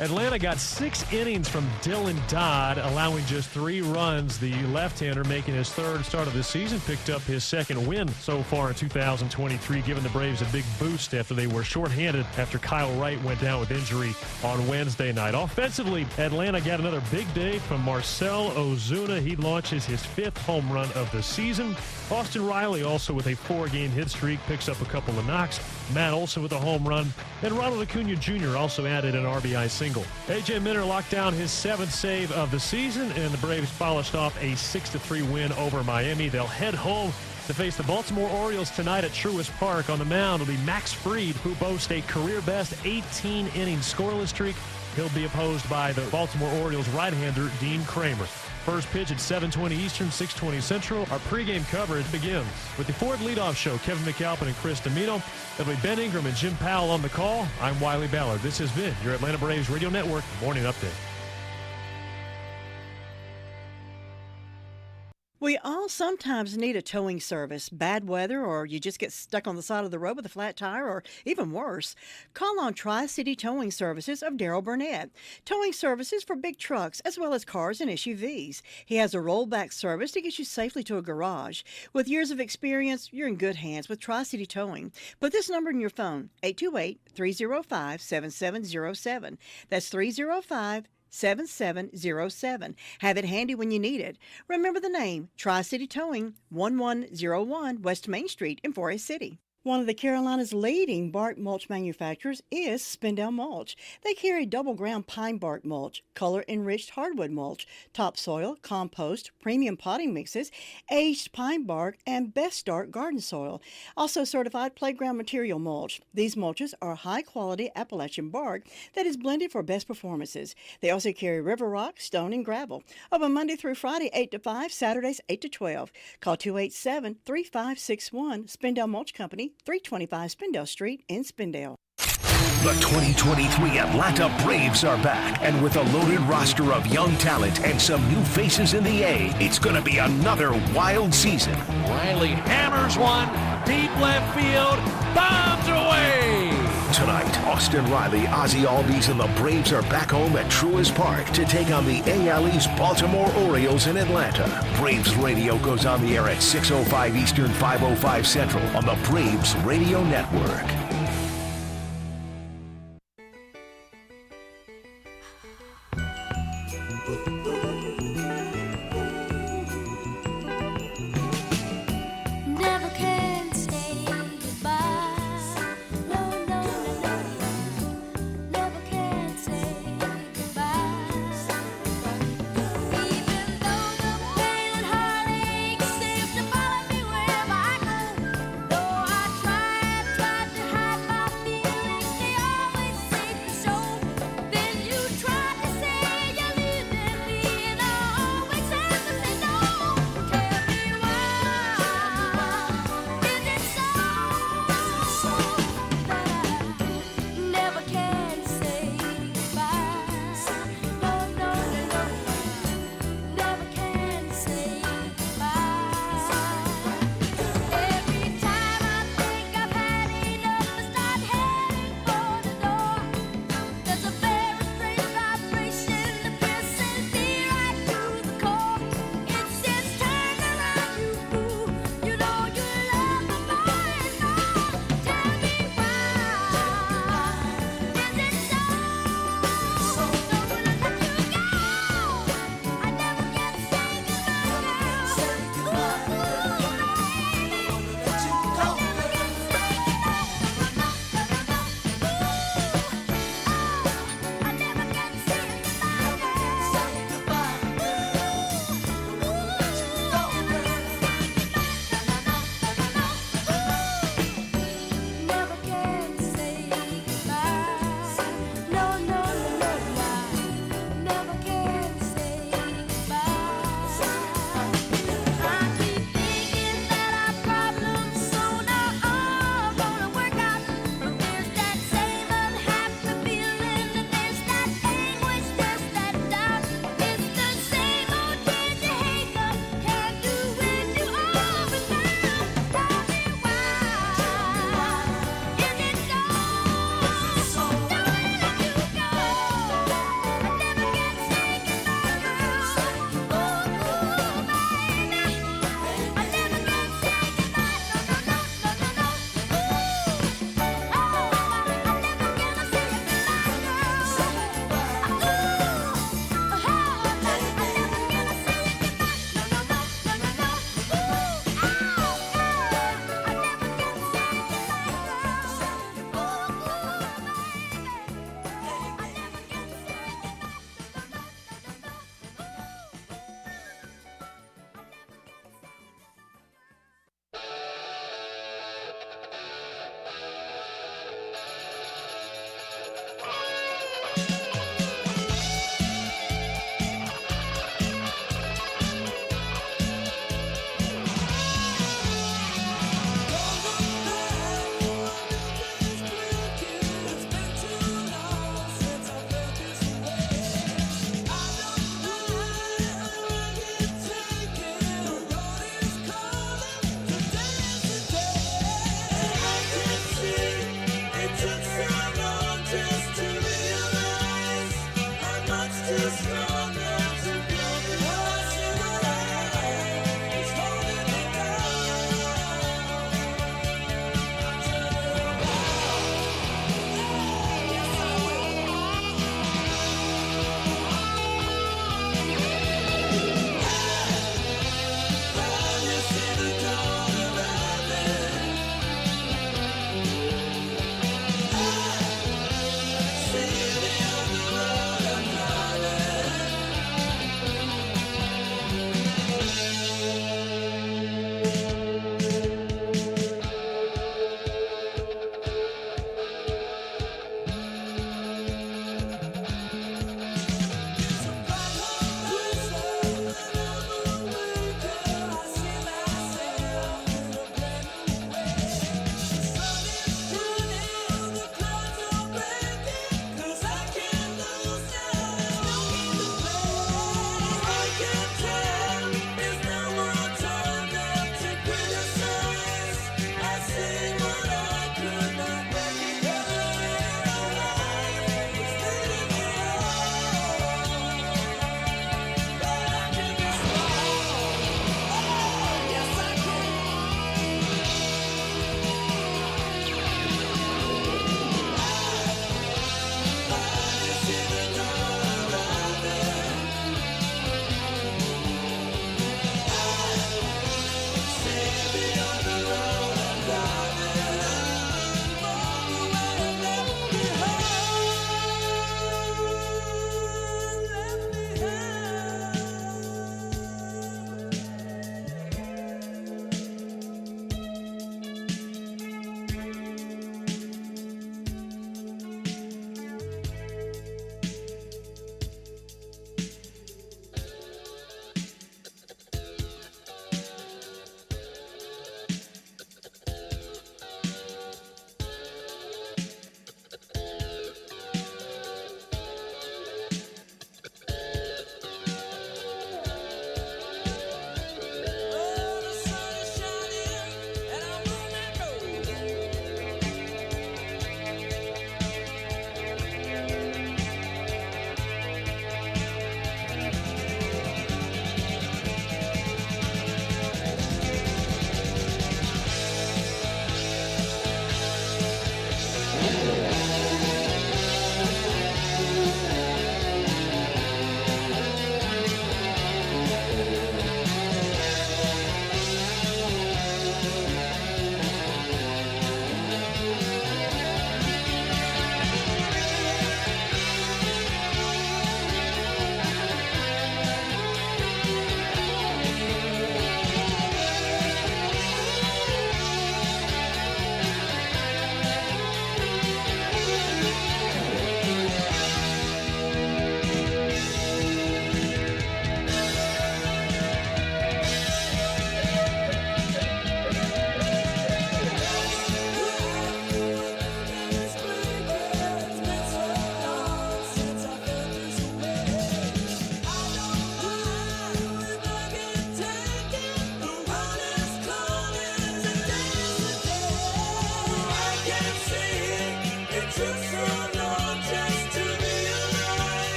Atlanta got 6 innings from Dylan Dodd, allowing just 3 runs. The left-hander, making his 3rd start of the season, picked up his 2nd win so far in 2023, giving the Braves a big boost after they were shorthanded after Kyle Wright went down with injury on Wednesday night. Offensively, Atlanta got another big day from Marcell Ozuna. He launches his 5th home run of the season. Austin Riley, also with a 4-game hit streak, picks up a couple of knocks. Matt Olson with a home run. And Ronald Acuna Jr. also added an RBI single. A.J. Minter locked down his 7th save of the season, and the Braves polished off a 6-3 win over Miami. They'll head home to face the Baltimore Orioles tonight at Truist Park. On the mound will be Max Fried, who boasts a career-best 18-inning scoreless streak. He'll be opposed by the Baltimore Orioles right-hander Dean Kramer. First pitch at 7:20 Eastern, 6:20 Central. Our pregame coverage begins with the Ford Leadoff Show. Kevin McAlpin and Chris Domino. That'll be Ben Ingram and Jim Powell on the call. I'm Wiley Ballard. This has been your Atlanta Braves Radio Network Morning Update. We all sometimes need a towing service. Bad weather, or you just get stuck on the side of the road with a flat tire, or even worse. Call on Tri-City Towing Services of Darrell Burnett. Towing services for big trucks as well as cars and SUVs. He has a rollback service to get you safely to a garage. With years of experience, you're in good hands with Tri-City Towing. Put this number in your phone, 828-305-7707. That's 305-7707. Have it handy when you need it. Remember the name, Tri-City Towing, 1101 West Main Street in Forest City. One of the Carolina's leading bark mulch manufacturers is Spindell Mulch. They carry double ground pine bark mulch, color-enriched hardwood mulch, topsoil, compost, premium potting mixes, aged pine bark, and best start garden soil. Also certified playground material mulch. These mulches are high-quality Appalachian bark that is blended for best performances. They also carry river rock, stone, and gravel. Open Monday through Friday, 8 to 5, Saturdays, 8 to 12. Call 287-3561, Spindell Mulch Company, 325 Spindell Street in Spindell. The 2023 Atlanta Braves are back, and with a loaded roster of young talent and some new faces in the A, it's going to be another wild season. Riley hammers one, deep left field, bombs away! Tonight, Austin Riley, Ozzie Albies, and the Braves are back home at Truist Park to take on the AL East Baltimore Orioles in Atlanta. Braves Radio goes on the air at 6:05 Eastern, 5:05 Central on the Braves Radio Network.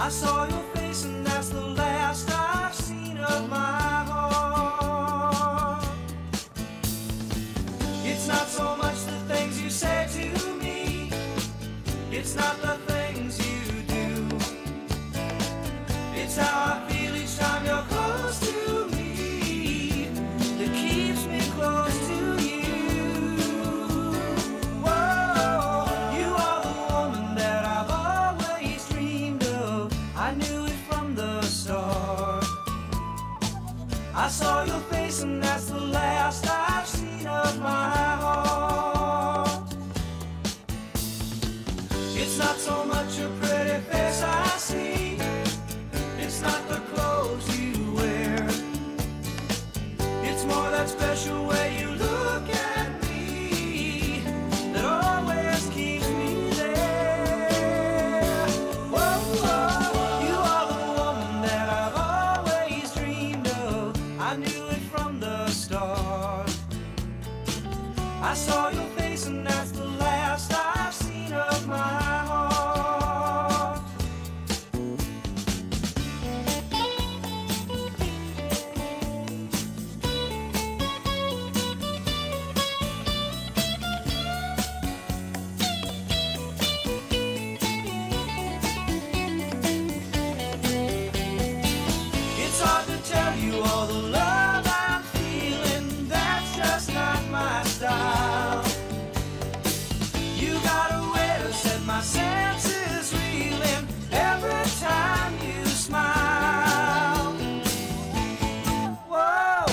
I saw your face and that's the last I've seen of my heart. It's not so much the things you say to me, it's not the things you do, it's how I feel each time you're close to me that keeps me close to you. Whoa, you are the woman that I've always dreamed of. I knew it from the start. I saw your face and that's the last I've seen of my heart. It's not so much your pretty face I see, it's not the clothes you wear, it's more that special way you look at me that always keeps me there. Whoa, whoa, you are the woman that I've always dreamed of. I knew it from the start. I saw your face and that's the last I've seen of my heart. It's hard to tell you all the love I'm feeling, that's just not my style. You got a way to set my senses reeling every time you smile. Whoa,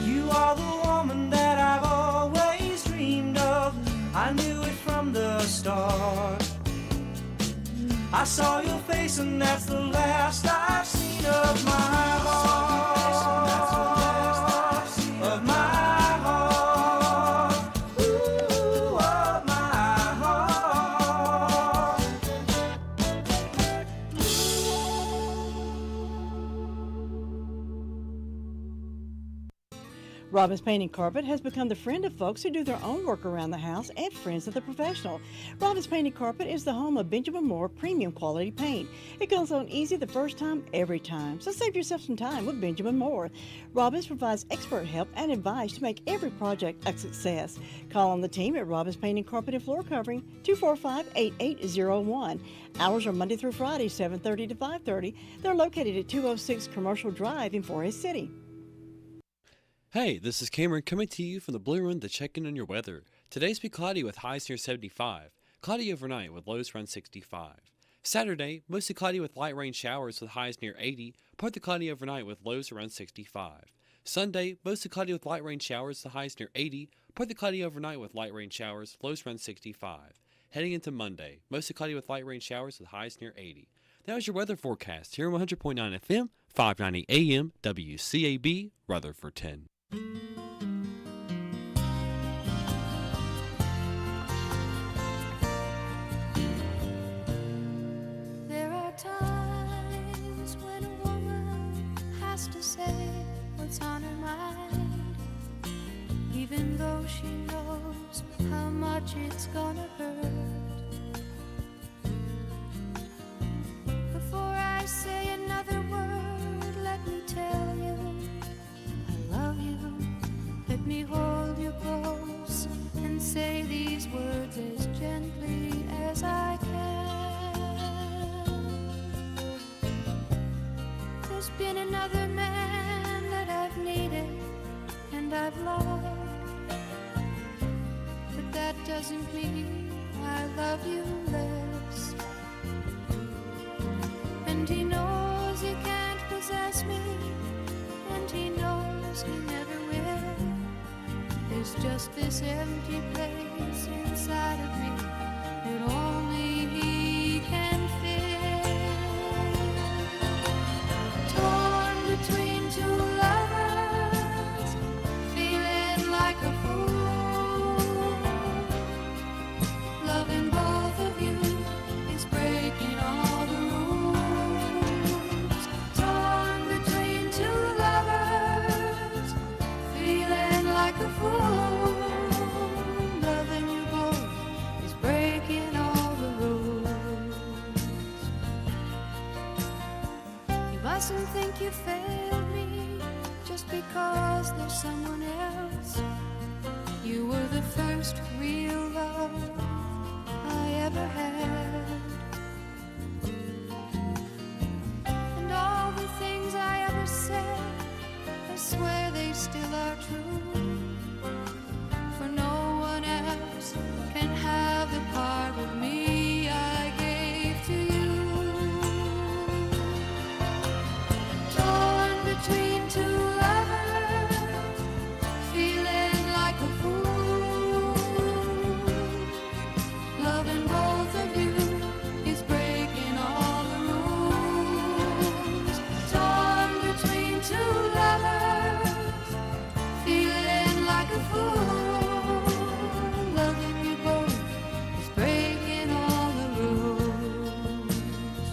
you are the woman that I've always dreamed of. I knew it from the start. I saw your face and that's the last I've seen of my heart. Of my heart. Ooh, of my heart. Robbins Painting Carpet has become the friend of folks who do their own work around the house and friends of the professional. Robbins Painting Carpet is the home of Benjamin Moore premium quality paint. It goes on easy the first time, every time. So save yourself some time with Benjamin Moore. Robbins provides expert help and advice to make every project a success. Call on the team at Robbins Painting Carpet and Floor Covering, 245-8801. Hours are Monday through Friday, 7:30 to 5:30. They're located at 206 Commercial Drive in Forest City. Hey, this is Cameron coming to you from the Blue Run to check in on your weather. Today's be cloudy with highs near 75. Cloudy overnight with lows around 65. Saturday, mostly cloudy with light rain showers with highs near 80. Partly cloudy overnight with lows around 65. Sunday, mostly cloudy with light rain showers with highs near 80. Partly cloudy overnight with light rain showers, lows around 65. Heading into Monday, mostly cloudy with light rain showers with highs near 80. That was your weather forecast here on 100.9 FM, 590 AM, WCAB, Rutherford 10. There are times when a woman has to say what's on her mind, even though she knows how much it's gonna hurt. Before I say another word, let me tell you I love you. Let me hold you close and say these words as gently as I can. There's been another man that I've needed and I've loved, but that doesn't mean I love you less. And he knows he can't possess me, and he knows he never will. There's just this empty place inside of me that only he can fill. Torn between two lovers, feeling like a fool. Loving both of you is breaking all the rules. Torn between two lovers, feeling like a fool. Loving you both is breaking most real love I ever had. And all the things I ever said, I swear they still are true. For no one else can have the part of me I gave to you. Torn between two lovers, feeling like a fool. Loving both of you is breaking all the rules. Torn between two lovers, feeling like a fool. Loving you both is breaking all the rules.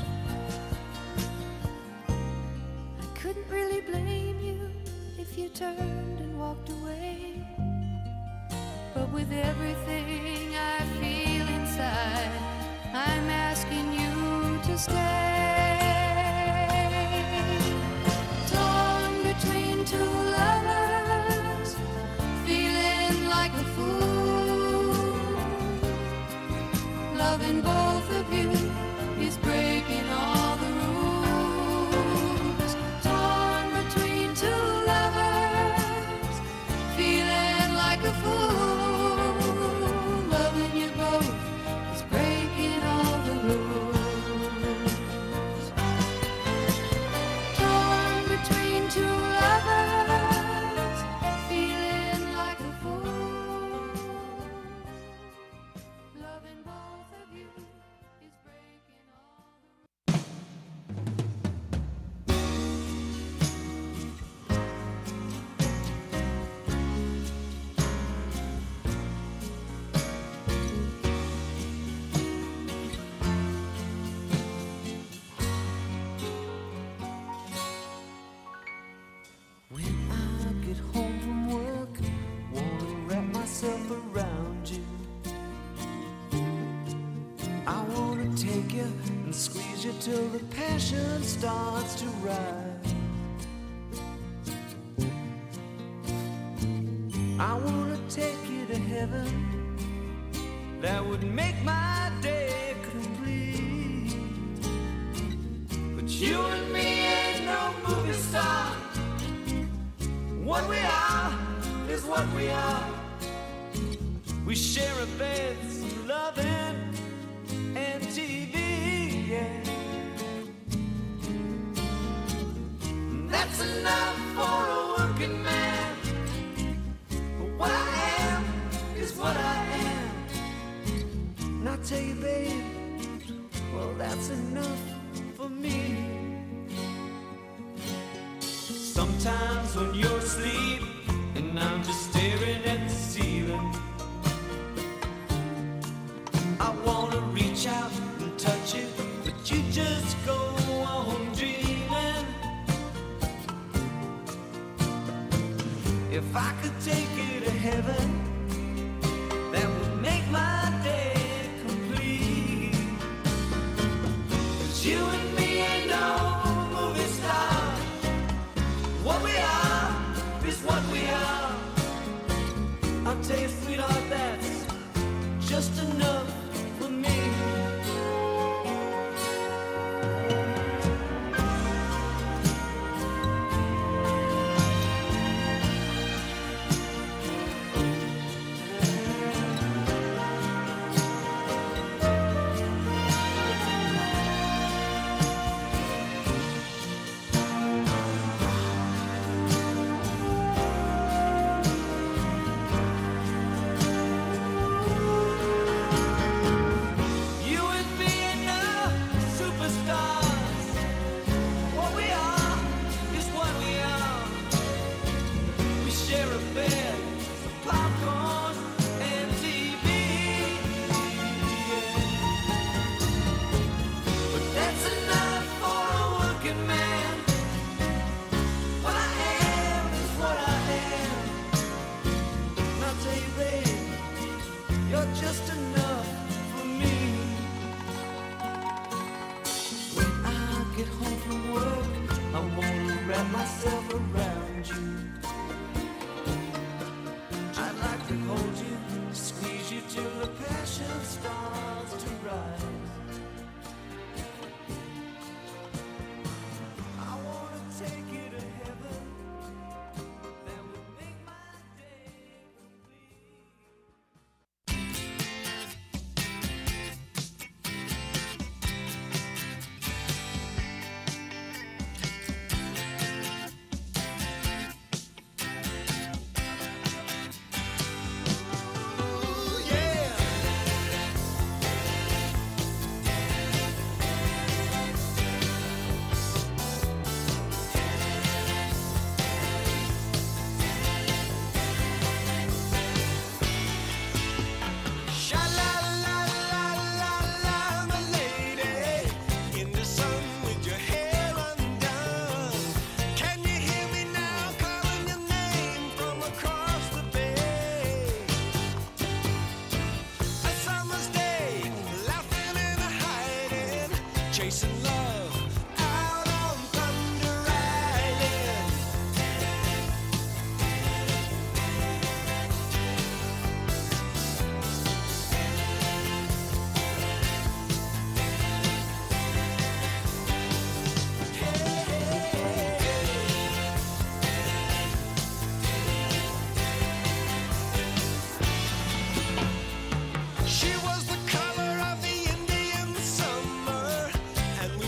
I couldn't really blame you if you turned and walked away. But with everything I feel inside, I'm asking you to stay. Torn between two lovers, feeling like a fool. Loving both of you is breaking all the rules. Torn between two lovers, feeling like a fool. Loving you both is breaking all the rules. Torn between two lovers, feeling like a fool. Loving both of you is breaking all the rules. When I get home from work, wanna wrap myself around you. I wanna take you and squeeze you till the passion starts to rise. I wanna take you to heaven, that would make my day complete. But you and me ain't no movie star. What we are is what we are. We share a bed, some loving, and TV, yeah. That's enough for a working man. But what I am is what I am. And I tell you, babe, well, that's enough for me. Sometimes when you're asleep and I'm just staring at the ceiling, I wanna reach out and touch you, but you just go on dreaming. If I could take you to heaven, that would make my day complete. 'Cause you and me ain't no movie star. What we are is what we are. I'll tell you, sweetheart, that's just enough for me. wrap myself around you. I'd like to hold you, squeeze chasing love out on Thunder Island. She was the color of the Indian summer, and we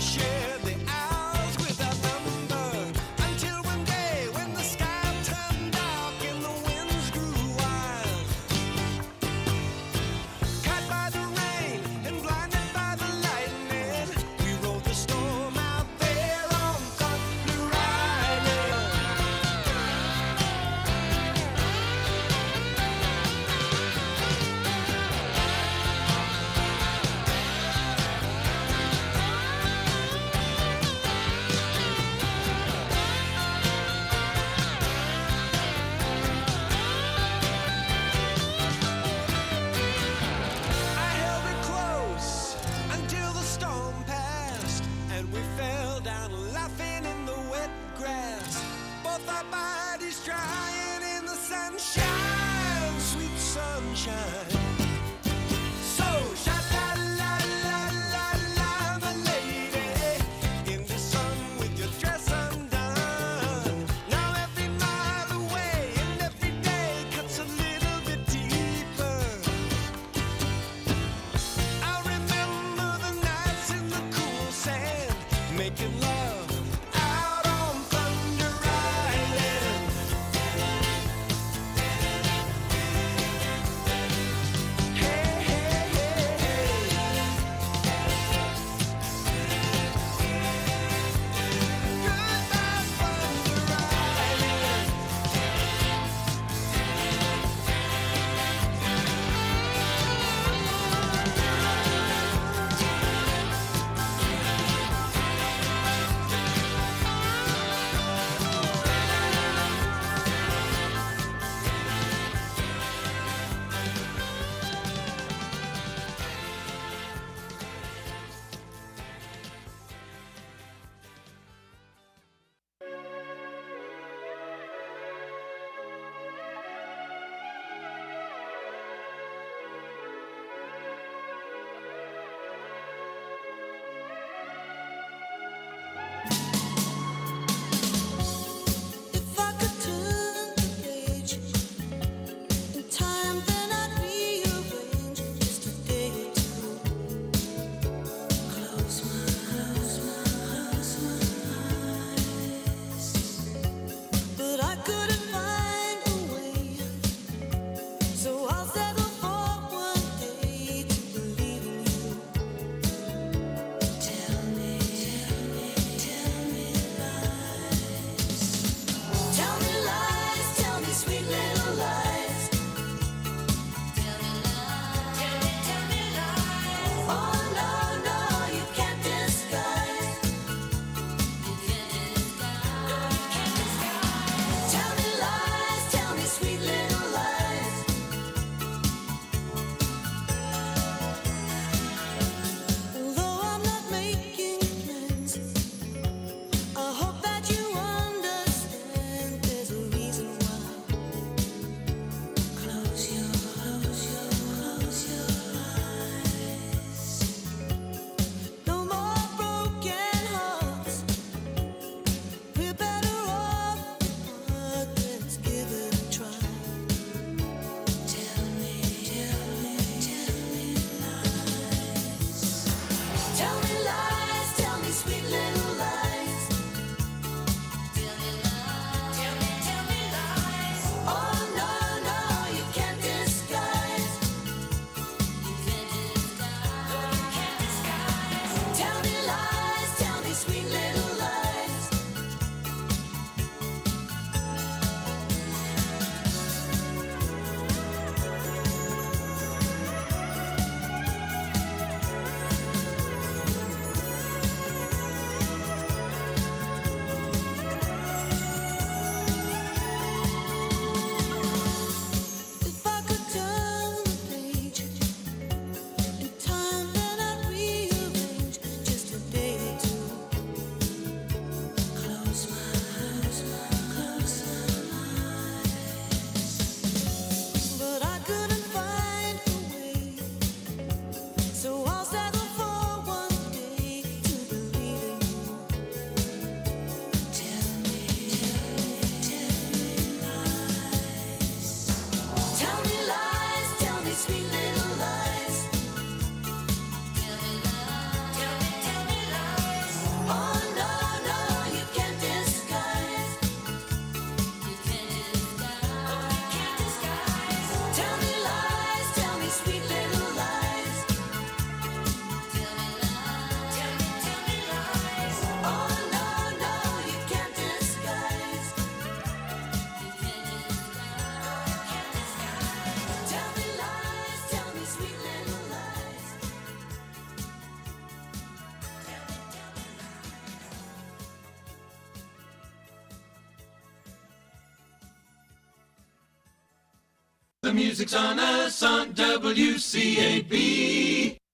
the music's on us on WCAB.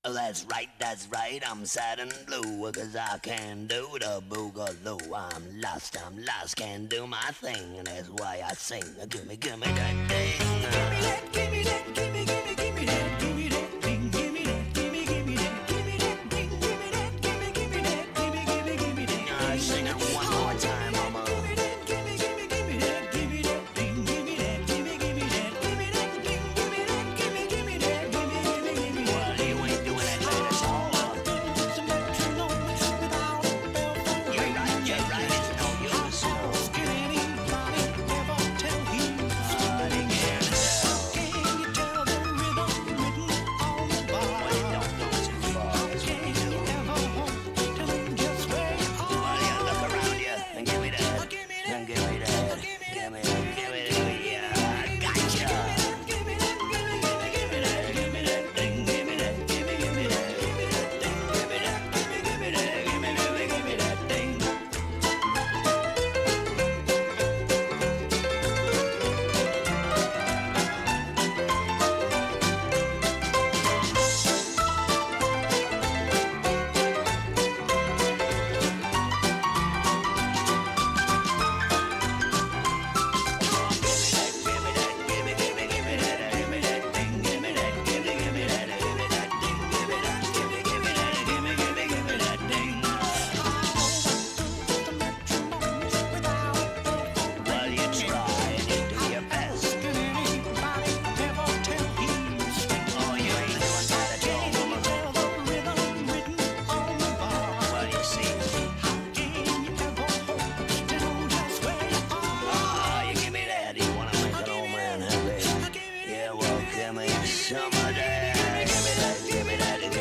That's right, I'm sad and blue, 'cause I can't do the boogaloo. I'm lost, can't do my thing, and that's why I sing. Give me that thing. Give me that, give me that, give me that, give me that thing, give me that, give me that, give me that thing, give me that, give me that, give me that. Sing it one more time, mama. Give me that, give me that, give me that thing, give me that, give me that, give me that thing, give me that, give me that, give me that. Well, you ain't doing that right at all. You're right, it's no use. Can anybody ever tell him? They can't. Can you tell the rhythm written on the bar? Well, don't go too far. Can you ever hope to know just where you are? Well, you look around you and give me that. Give me that. Give me that. Give me that. Yeah, I gotcha. Give me that. Give me that. Give me that. Give me that thing. Give me that. Give me that. Give me that thing. Give me that. Give me that. Give me that thing. Well, you try and you do your best. Oh, you ain't doing that at all, mama. Well, you see. Oh, you give me that. You want to make an old man happy? Yeah, well, give me some of that. Give me that. Give me that. Give me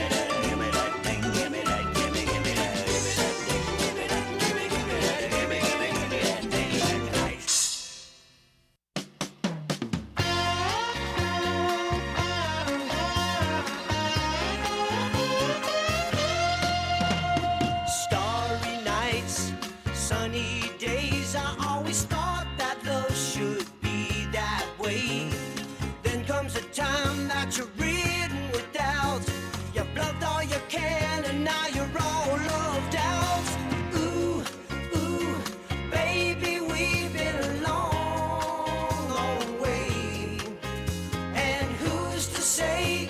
that. Give me that thing. Give me that. Give me that. Give me that thing. Give me that. Give me that. Give me that thing. Nice. Starry nights, sunny days. I always thought that love should be that way. Then comes a time that you're ridden with doubts. You plugged all you can and now you're all loved out. Ooh, ooh, baby, we've been a long, long way. And who's to say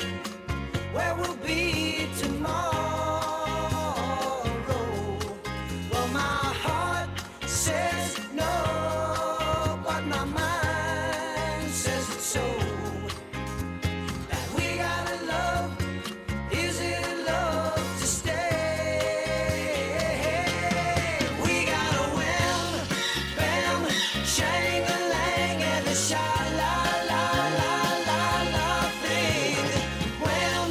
where we'll be tomorrow? Well, my heart says no, but my mind says it's so. That we gotta love, is it love to stay? We got a wham, bam, shang-a-lang, and a sha-la-la-la-la-la thing. Wham,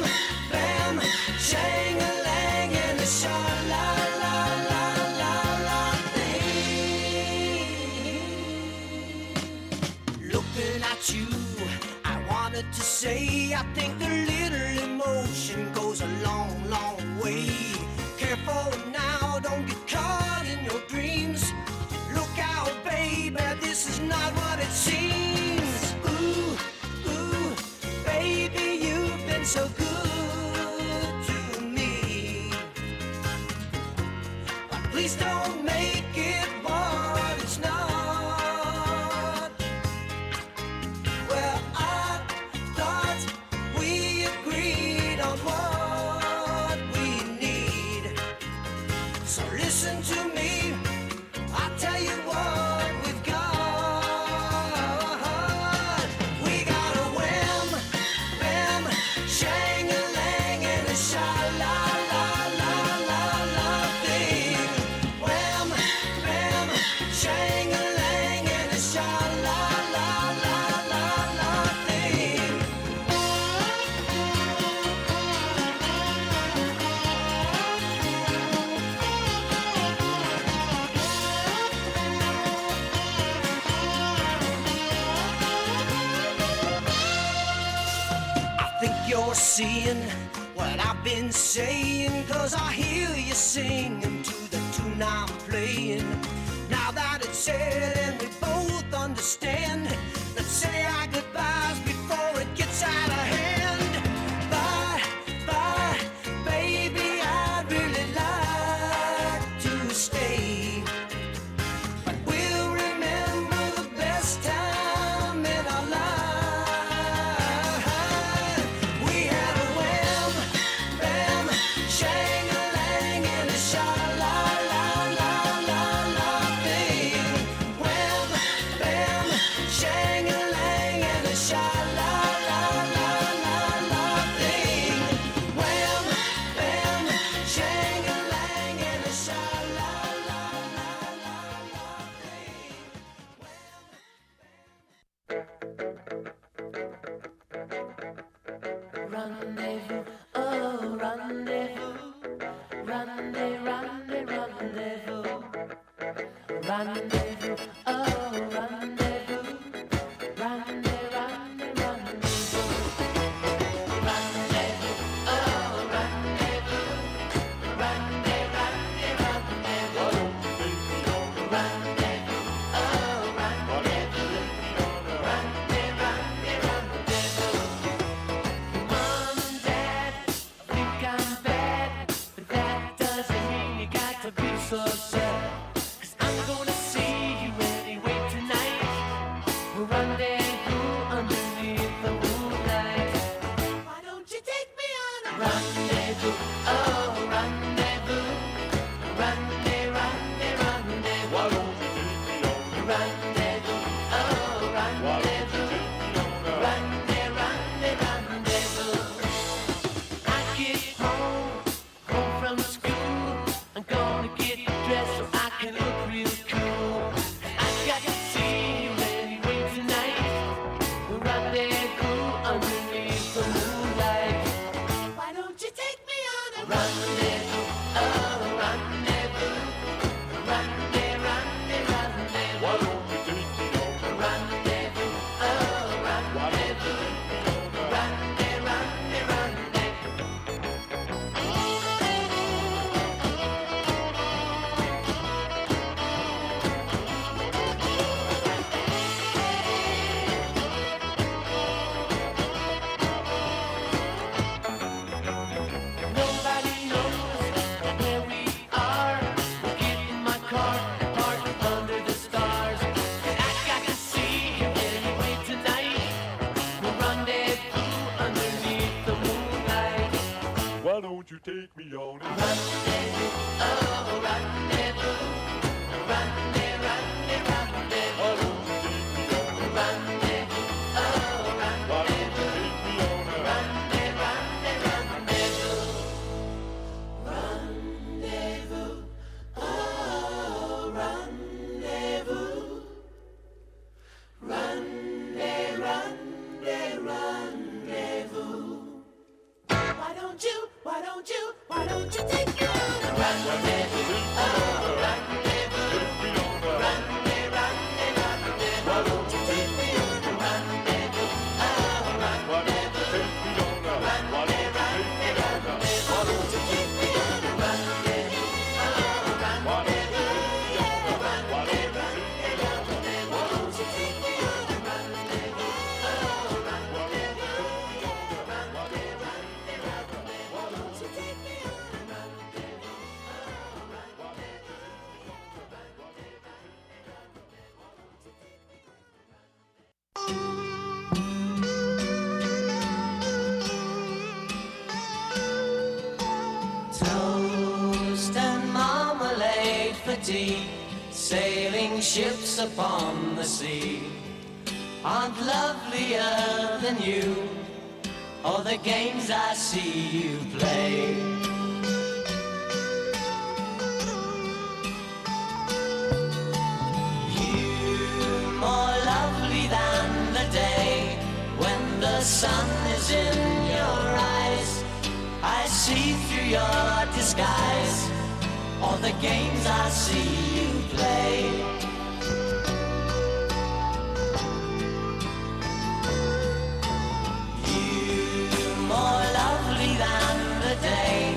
bam, shang-a-lang, and a sha-la-la-la-la-la thing. Looking at you, I wanted to say, I think a little emotion goes a long, long way. Careful now, don't get caught in your dreams. Look out, baby, this is not what it seems. Ooh, ooh, baby, you've been so good to me. But please don't make it what it's not. Well, I thought we agreed on what we need. So listen to me, I'll tell you what we've got. We got a wham, bam, shang-a-lang, and a sha-la-la-la-la-la thing. Wham, bam, shang-a-lang, and a sha-la-la-la-la-la thing. I think you're seeing what I've been saying, 'cause I hear you singing to the tune I'm playing. Now that it's said and we both understand, let's say our goodbye rendezvous, oh, rendezvous. Rendezvous, rendezvous, oh, rendezvous. Toast and marmalade for tea, sailing ships upon the sea aren't lovelier than you, or the games I see you play. You more lovely than the day when the sun is in your eyes. I see through your disguise all the games I see you play. You more lovely than the day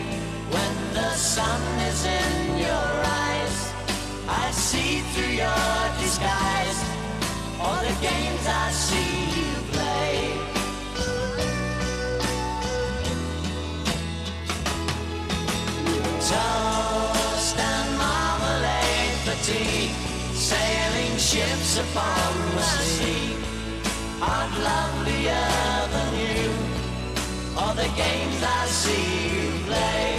when the sun is in your eyes. I see through your disguise all the games I see you play. Toast and marmalade for tea, sailing ships upon the sea aren't lovelier than you, or the games I see you play.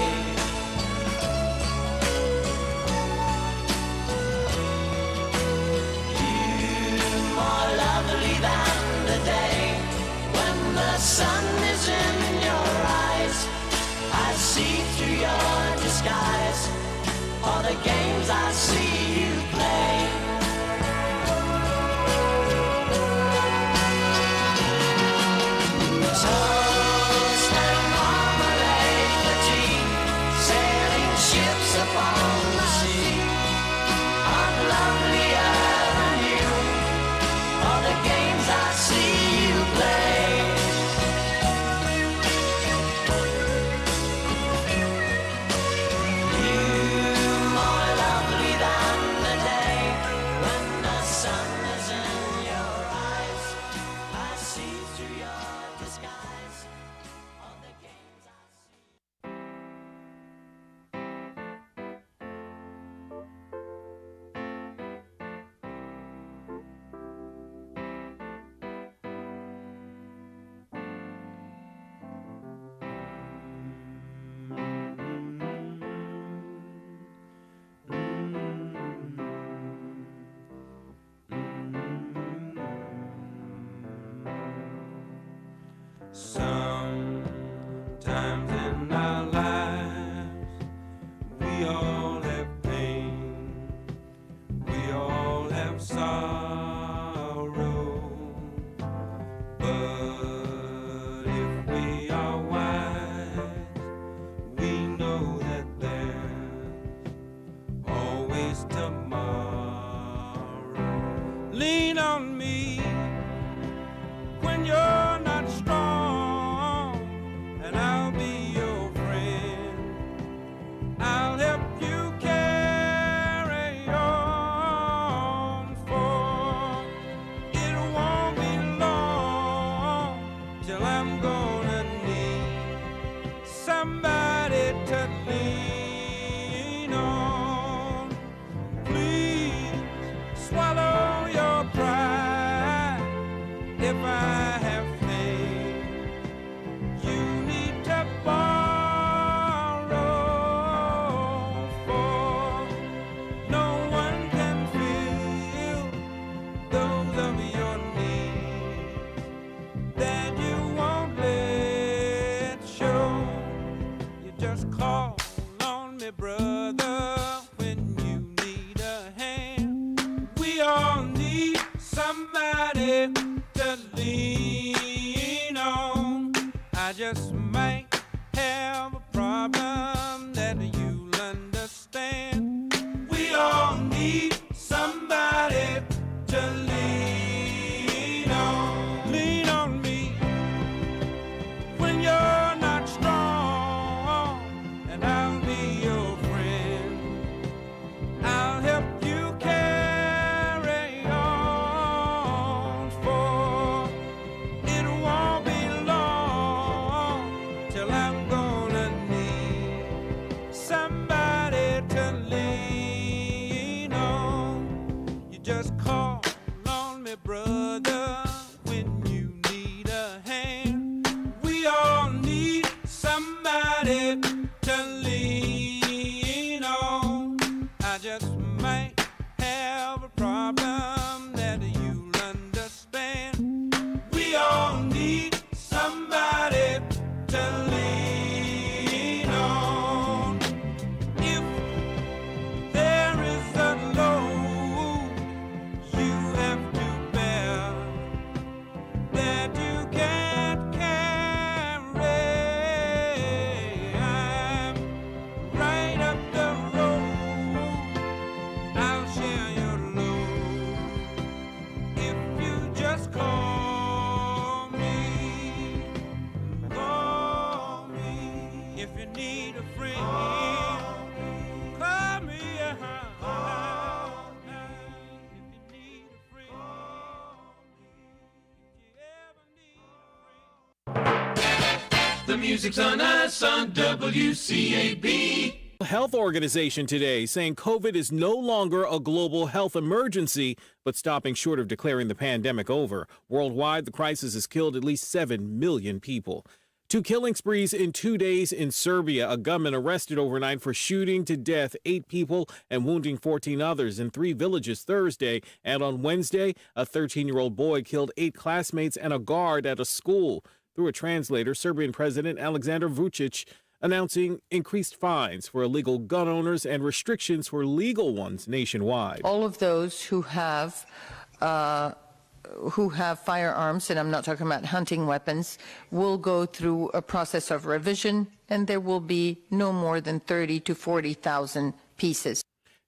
You more lovely than the day when the sun is in your eyes. I see through your disguise all the games I see you play. Toast Sometimes in our lives, we all have pain, we all have sorrow, but if we are wise, we know that there's always tomorrow. Lean on me when you're not strong, and I'll be your friend. I'll help you carry on, for it won't be long till I'm gonna need somebody to lean on. Please swallow your pride if I have faith. You need to borrow, for no one can fill those of your needs that you won't let show. You just call on me, brother, when you need a hand. We all need somebody to lean on. I just might have a problem that you'll understand. We all need somebody to lean on. Lean on me when you're not strong, and I'll be your friend. I'll help you carry on, for it won't be long till I'm gonna need somebody to lean on. You just call on me, brother, when you need a hand. We all need somebody to lean on. I just might have a problem that you'll understand. We all need somebody to lean on. If there is a load you have to bear that you can't carry, I'm right up the road. I'll share your load if you just call me. Call me if you need a friend. Call me. The music's on us on WCAB. A health organization today saying COVID is no longer a global health emergency, but stopping short of declaring the pandemic over. Worldwide, the crisis has killed at least 7 million people. 2 killing sprees in 2 days in Serbia. A gunman arrested overnight for shooting to death 8 people and wounding 14 others in 3 villages Thursday. And on Wednesday, a 13-year-old boy killed 8 classmates and a guard at a school. Through a translator, Serbian President Aleksandar Vučić announcing increased fines for illegal gun owners and restrictions for legal ones nationwide. All of those who have firearms, and I'm not talking about hunting weapons, will go through a process of revision, and there will be no more than 30 to 40,000 pieces.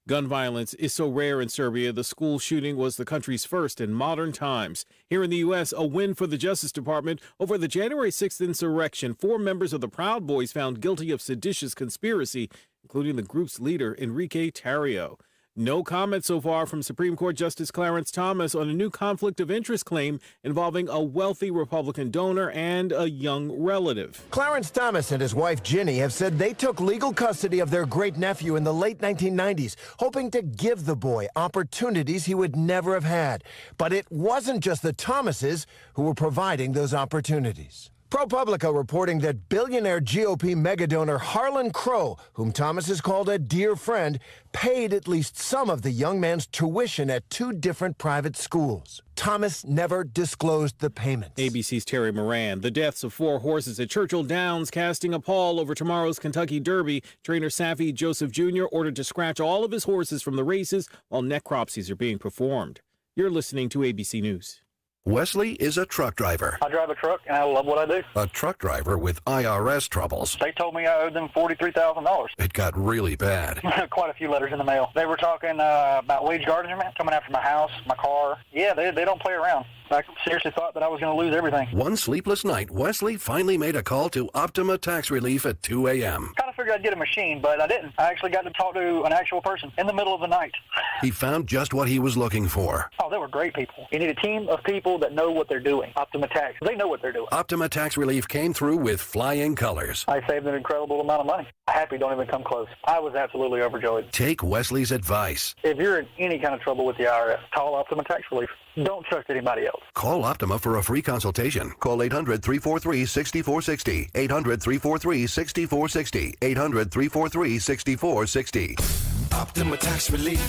Gun violence is so rare in Serbia, the school shooting was the country's first in modern times. Here in the U.S., a win for the Justice Department over the January 6th insurrection. 4 members of the Proud Boys found guilty of seditious conspiracy, including the group's leader, Enrique Tarrio. No comment so far from Supreme Court Justice Clarence Thomas on a new conflict of interest claim involving a wealthy Republican donor and a young relative. Clarence Thomas and his wife Ginny have said they took legal custody of their great-nephew in the late 1990s, hoping to give the boy opportunities he would never have had. But it wasn't just the Thomases who were providing those opportunities. ProPublica reporting that billionaire GOP megadonor Harlan Crow, whom Thomas has called a dear friend, paid at least some of the young man's tuition at 2 different private schools. Thomas never disclosed the payments. ABC's Terry Moran. The deaths of 4 horses at Churchill Downs casting a pall over tomorrow's Kentucky Derby. Trainer Safi Joseph Jr. ordered to scratch all of his horses from the races while necropsies are being performed. You're listening to ABC News. Wesley is a truck driver. I drive a truck, and I love what I do. A truck driver with IRS troubles. They told me I owed them $43,000. It got really bad. Quite a few letters in the mail. They were talking about wage garnishment, coming after my house, my car. Yeah, they don't play around. I seriously thought that I was going to lose everything. One sleepless night, Wesley finally made a call to Optima Tax Relief at 2 a.m. Kind of figured I'd get a machine, but I didn't. I actually got to talk to an actual person in the middle of the night. He found just what he was looking for. Oh, they were great people. You need a team of people that know what they're doing. Optima Tax, they know what they're doing. Optima Tax Relief came through with flying colors. I saved an incredible amount of money. Happy don't even come close. I was absolutely overjoyed. Take Wesley's advice. If you're in any kind of trouble with the IRS, call Optima Tax Relief. Don't trust anybody else. Call Optima for a free consultation. Call 800-343-6460. 800-343-6460. 800-343-6460. Optima Tax Relief.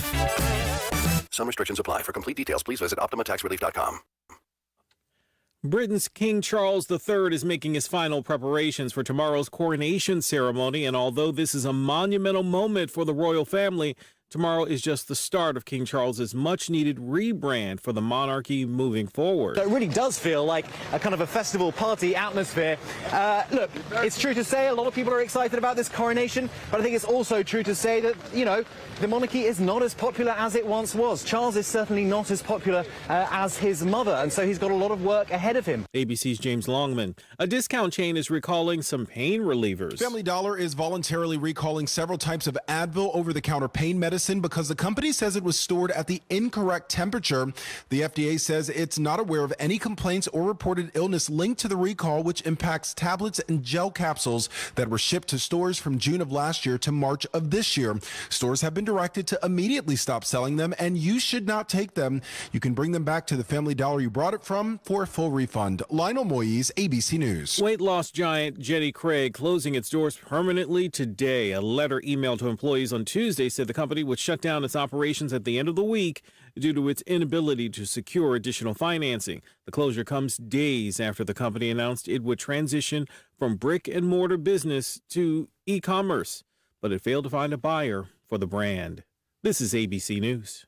Some restrictions apply. For complete details, please visit OptimaTaxRelief.com. Britain's King Charles III is making his final preparations for tomorrow's coronation ceremony, and although this is a monumental moment for the royal family, tomorrow is just the start of King Charles's much-needed rebrand for the monarchy moving forward. So it really does feel like a kind of a festival party atmosphere. Look, it's true to say a lot of people are excited about this coronation, but I think it's also true to say that, you know, the monarchy is not as popular as it once was. Charles is certainly not as popular as his mother, and so he's got a lot of work ahead of him. ABC's James Longman. A discount chain is recalling some pain relievers. Family Dollar is voluntarily recalling several types of Advil over-the-counter pain medicine because the company says it was stored at the incorrect temperature. The FDA says it's not aware of any complaints or reported illness linked to the recall, which impacts tablets and gel capsules that were shipped to stores from June of last year to March of this year. Stores have been directed to immediately stop selling them, and you should not take them. You can bring them back to the Family Dollar you brought it from for a full refund. Lionel Moise, ABC News. Weight loss giant Jenny Craig closing its doors permanently today. A letter emailed to employees on Tuesday said the company would shut down its operations at the end of the week due to its inability to secure additional financing. The closure comes days after the company announced it would transition from brick and mortar business to e-commerce, but it failed to find a buyer for the brand. This is ABC News.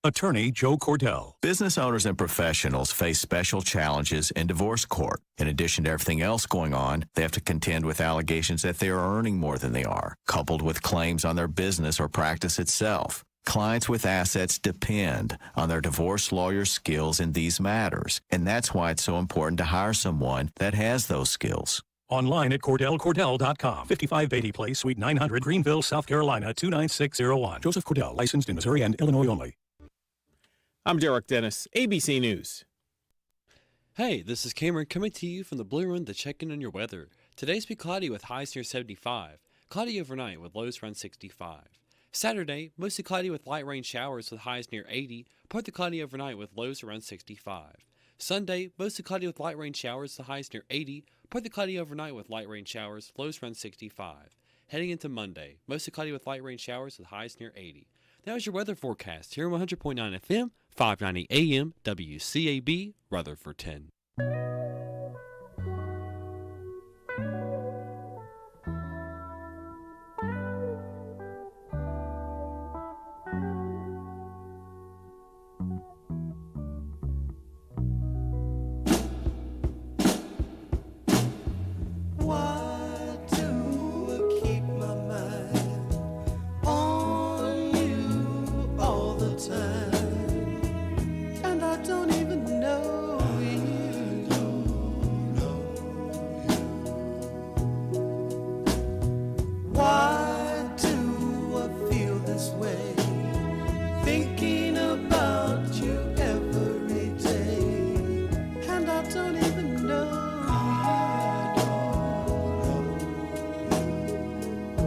Attorney Joe Cordell. Business owners and professionals face special challenges in divorce court. In addition to everything else going on, they have to contend with allegations that they are earning more than they are, coupled with claims on their business or practice itself. Clients with assets depend on their divorce lawyer's skills in these matters, and that's why it's so important to hire someone that has those skills. Online at CordellCordell.com. 5580 Place, Suite 900, Greenville, South Carolina, 29601. Joseph Cordell, licensed in Missouri and Illinois only. I'm Derek Dennis, ABC News. Hey, this is Cameron coming to you from the Blue Run to check in on your weather. Today's be cloudy with highs near 75. Cloudy overnight with lows around 65. Saturday, mostly cloudy with light rain showers with highs near 80. Partly cloudy overnight with lows around 65. Sunday, mostly cloudy with light rain showers with highs near 80. Partly cloudy overnight with light rain showers, lows around 65. Heading into Monday, mostly cloudy with light rain showers with highs near 80. That was your weather forecast here on 100.9 FM, 590 AM, WCAB, Rutherford 10.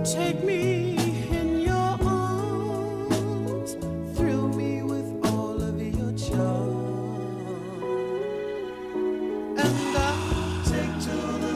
Take me in your arms, thrill me with all of your charm, and I'll take to the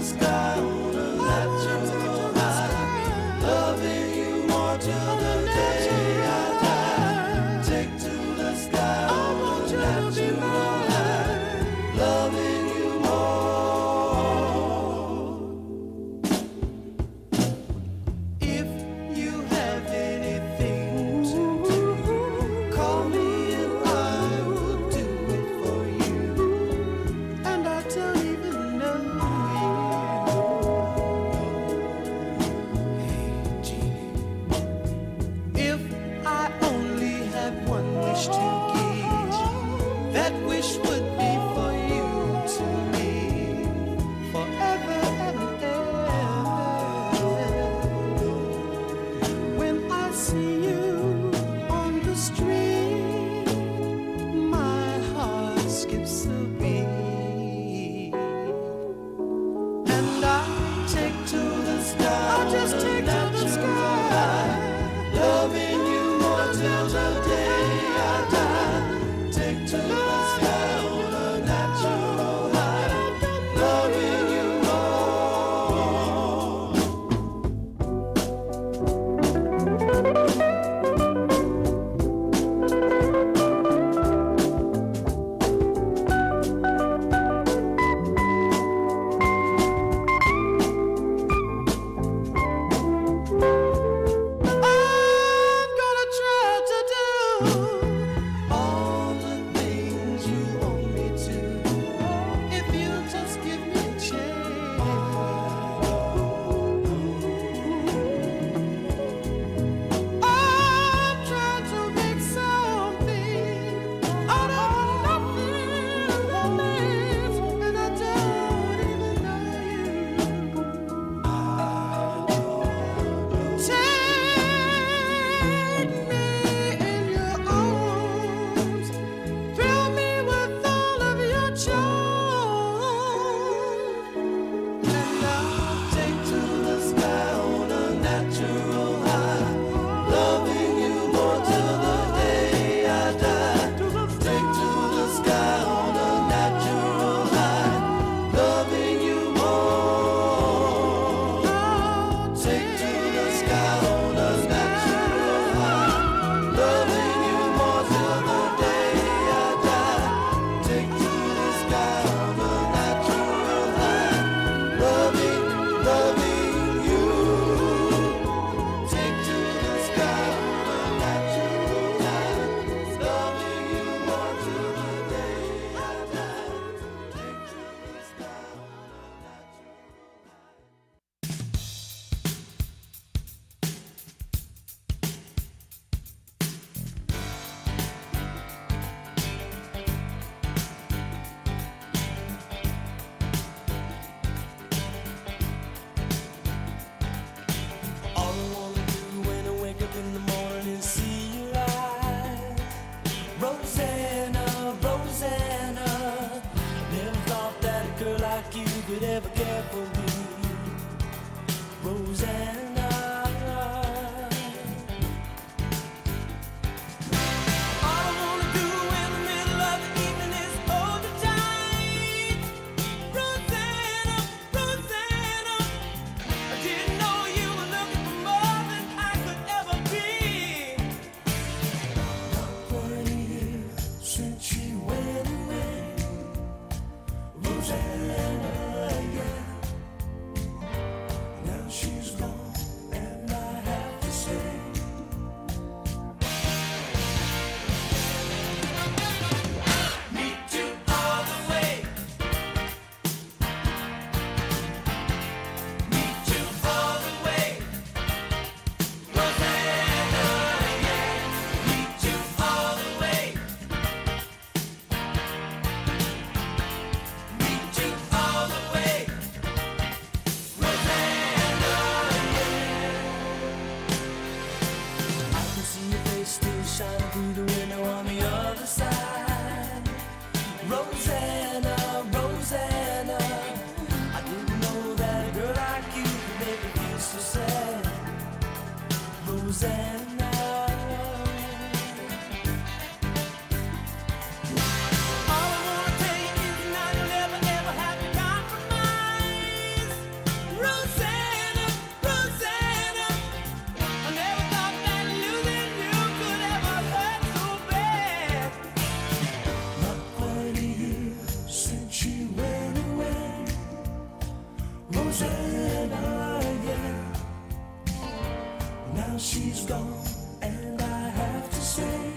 she's gone, and I have to say,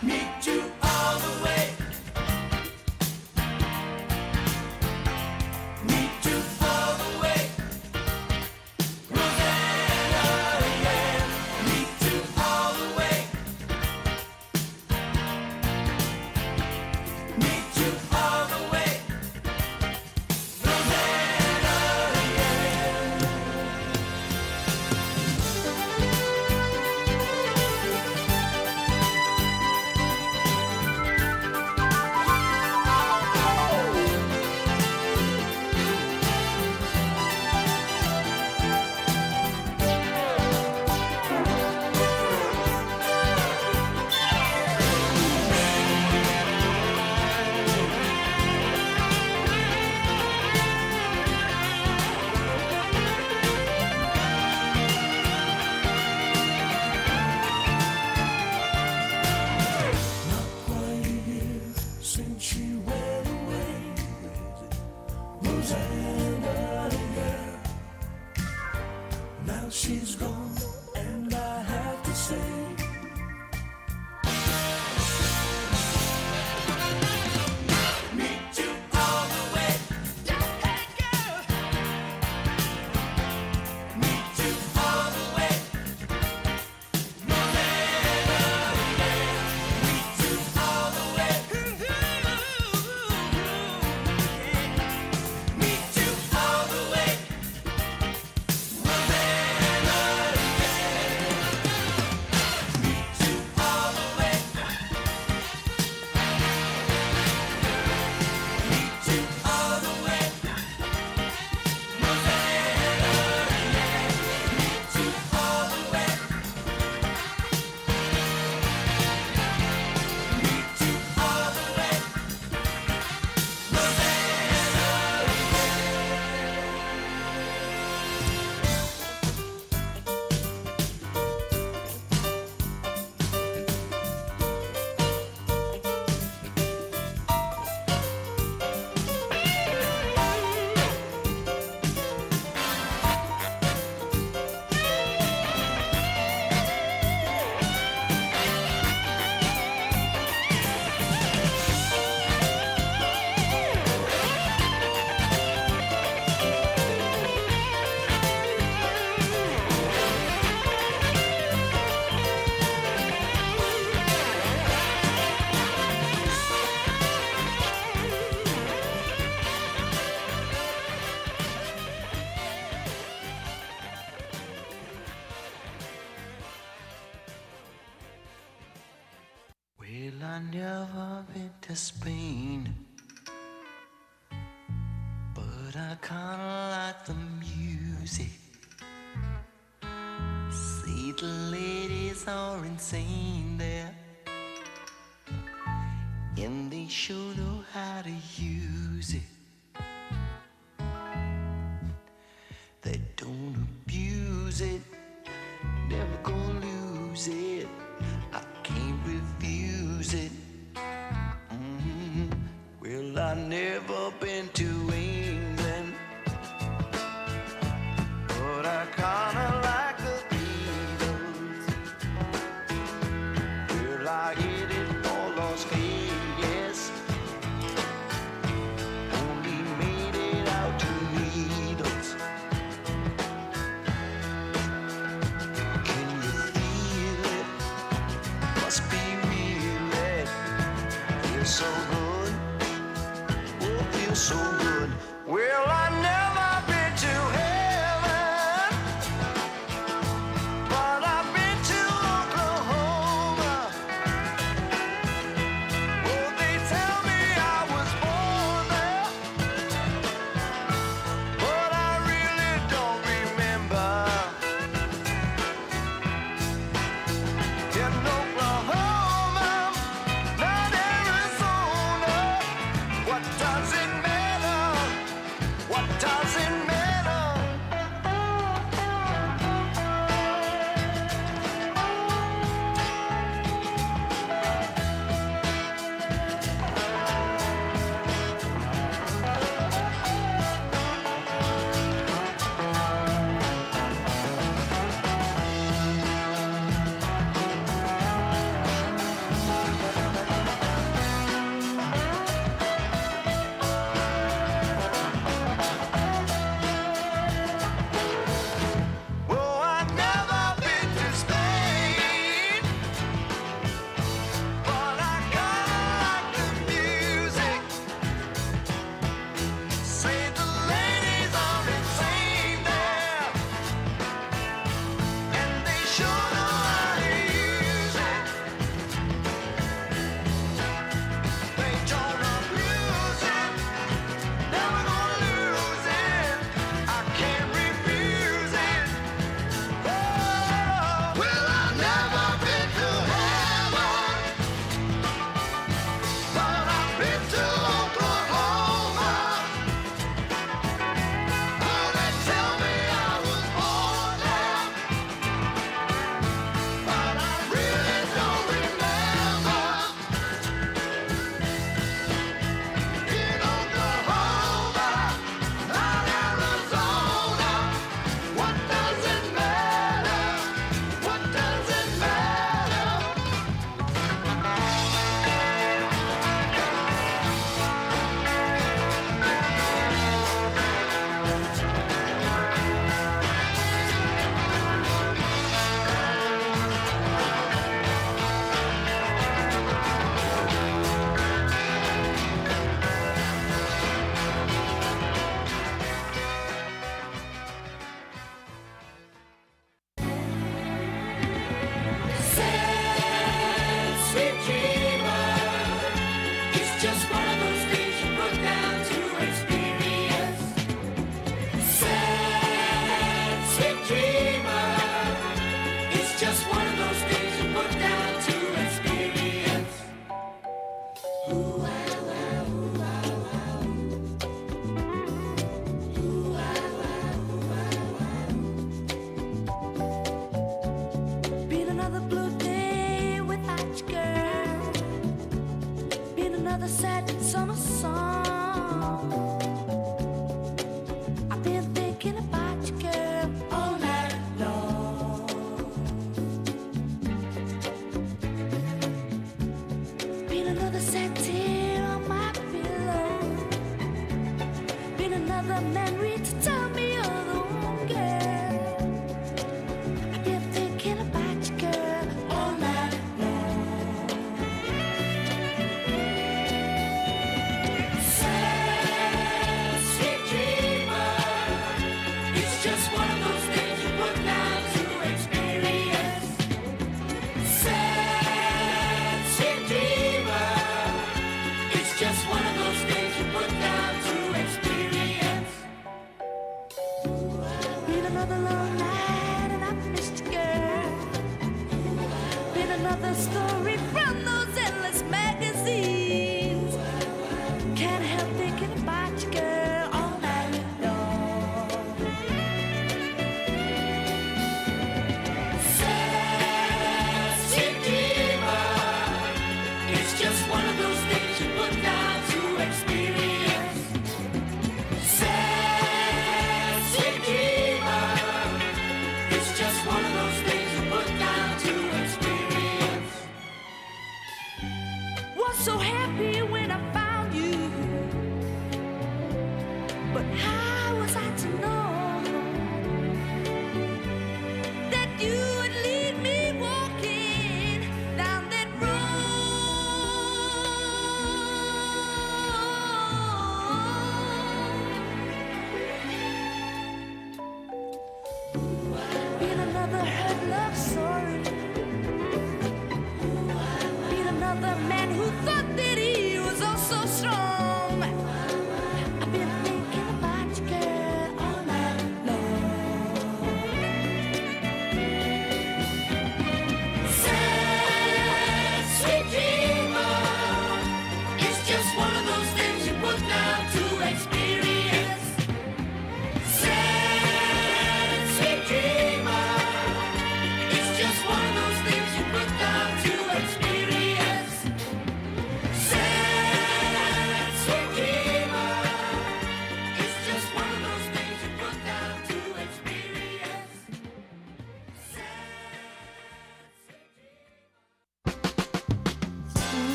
meet you all the way. Meet you all the way. Rosanna, yeah. Meet you all the way. Meet you all the way. Since she went away, Rosanna, yeah. Now she's gone, and I have to say, meet you all the way. Hey, girl. Meet you all the way. Rosanna, yeah. Meet you all the way. Meet you all the way. Well, I never been to Spain, but I kinda like the music. See, the ladies are insane there, and they sure know how to use it. They don't abuse it, never gonna lose it. I can't refuse it. Well, I never been to England, but I kinda like the Beatles. Well, I hit it for Las Vegas, only made it out to Needles. Can you feel it? Must be real, it feels so good, oh, feels so good. Well, I never been to heaven, but I've been to Oklahoma. Oh, they tell me I was born there, but I really don't remember. In Oklahoma, not Arizona. What does it matter? What does it matter?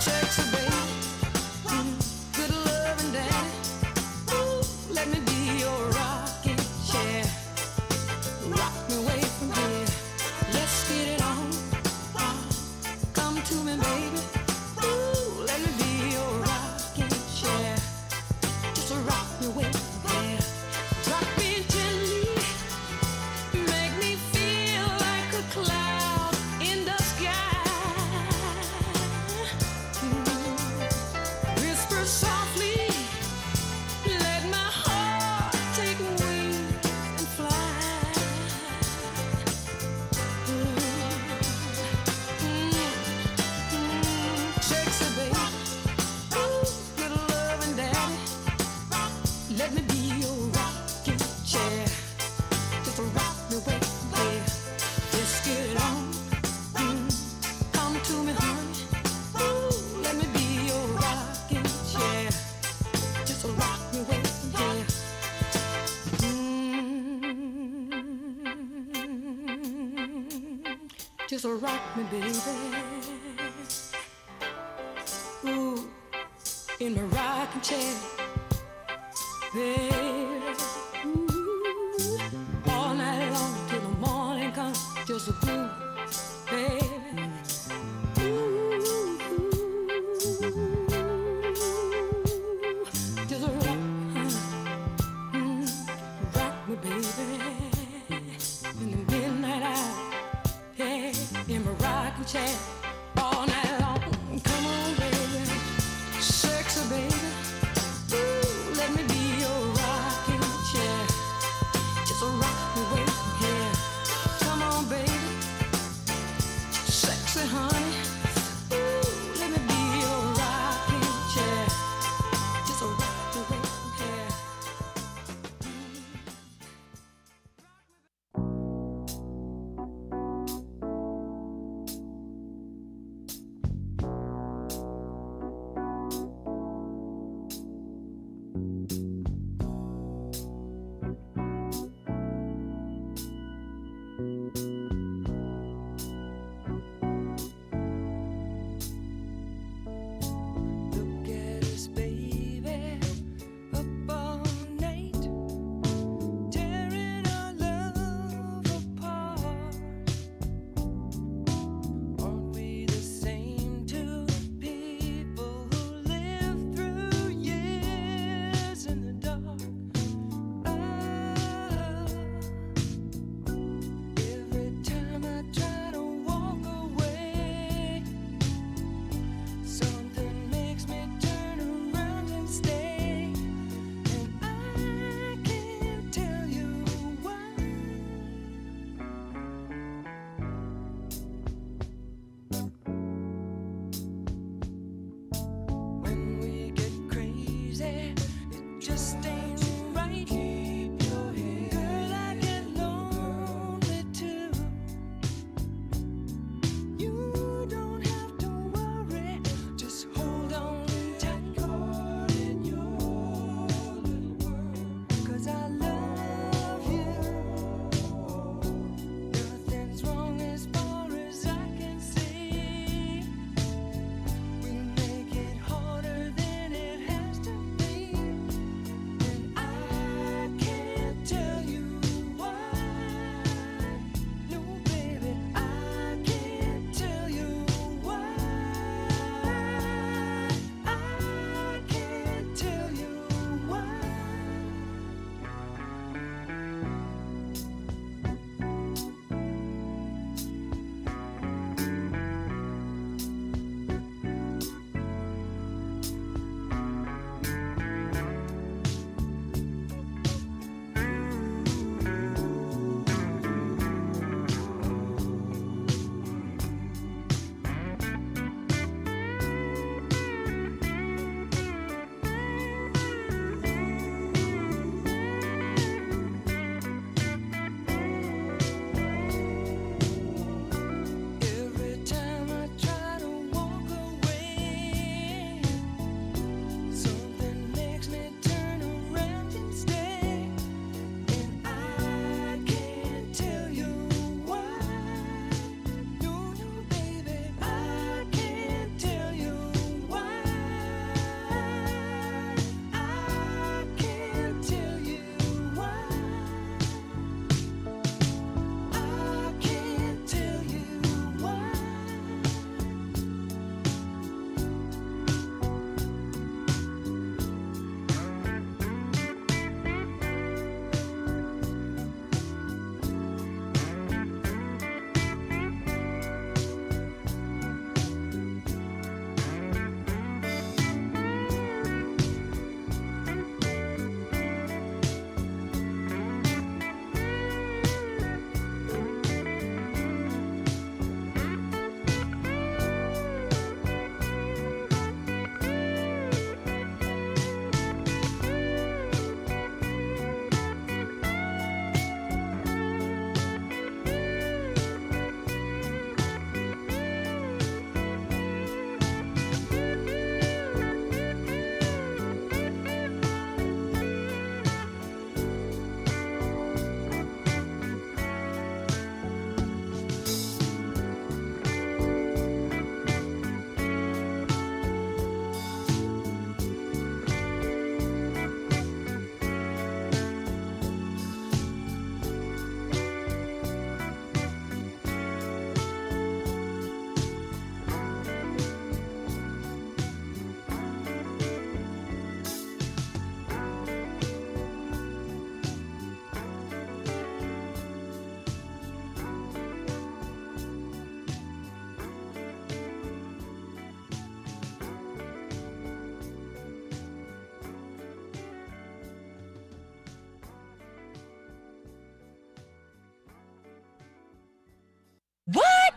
Sexy baby, good loving daddy. Ooh, let me be your rocking chair. Rock me away from here. Let's get it on. Come to me, baby. Ooh, let me be your rocking chair. Just rock me away from here. Rock me gently. Make me feel like a cloud in the sky. Whisper softly. Let my heart take wing and fly. Sexy baby, ooh, good loving daddy. Let me be your rocking chair. Just rock me away from here. Let's get it on. Come to me, honey. Ooh, let me be your rocking chair. Just rock me away from here. Just rock me, baby. Ooh, in my rocking chair, baby. Ooh, all night long till the morning comes. Just a groove, baby. Ooh, just rock me, baby. In the midnight hour, yeah, in my rocking chair, all night long. Come on, baby, sexy baby. Ooh, let me be your rocking chair. Just rock me away from here. Come on, baby, sexy honey. Ooh, let me be your rocking chair. Just rock me away from here. Look at us, baby, up all night, tearing our love apart. Aren't we the same two people who lived through years in the dark? Every time I try to walk away, something makes me turn around and stay, and I can't tell you why. When we get crazy, it just ain't right. Keep your head. Girl, I get lonely too. You don't have to worry, just hold on tight. Caught in your little world, 'cause I love you. Nothing's wrong as far as I can see. We make it harder than it has to be.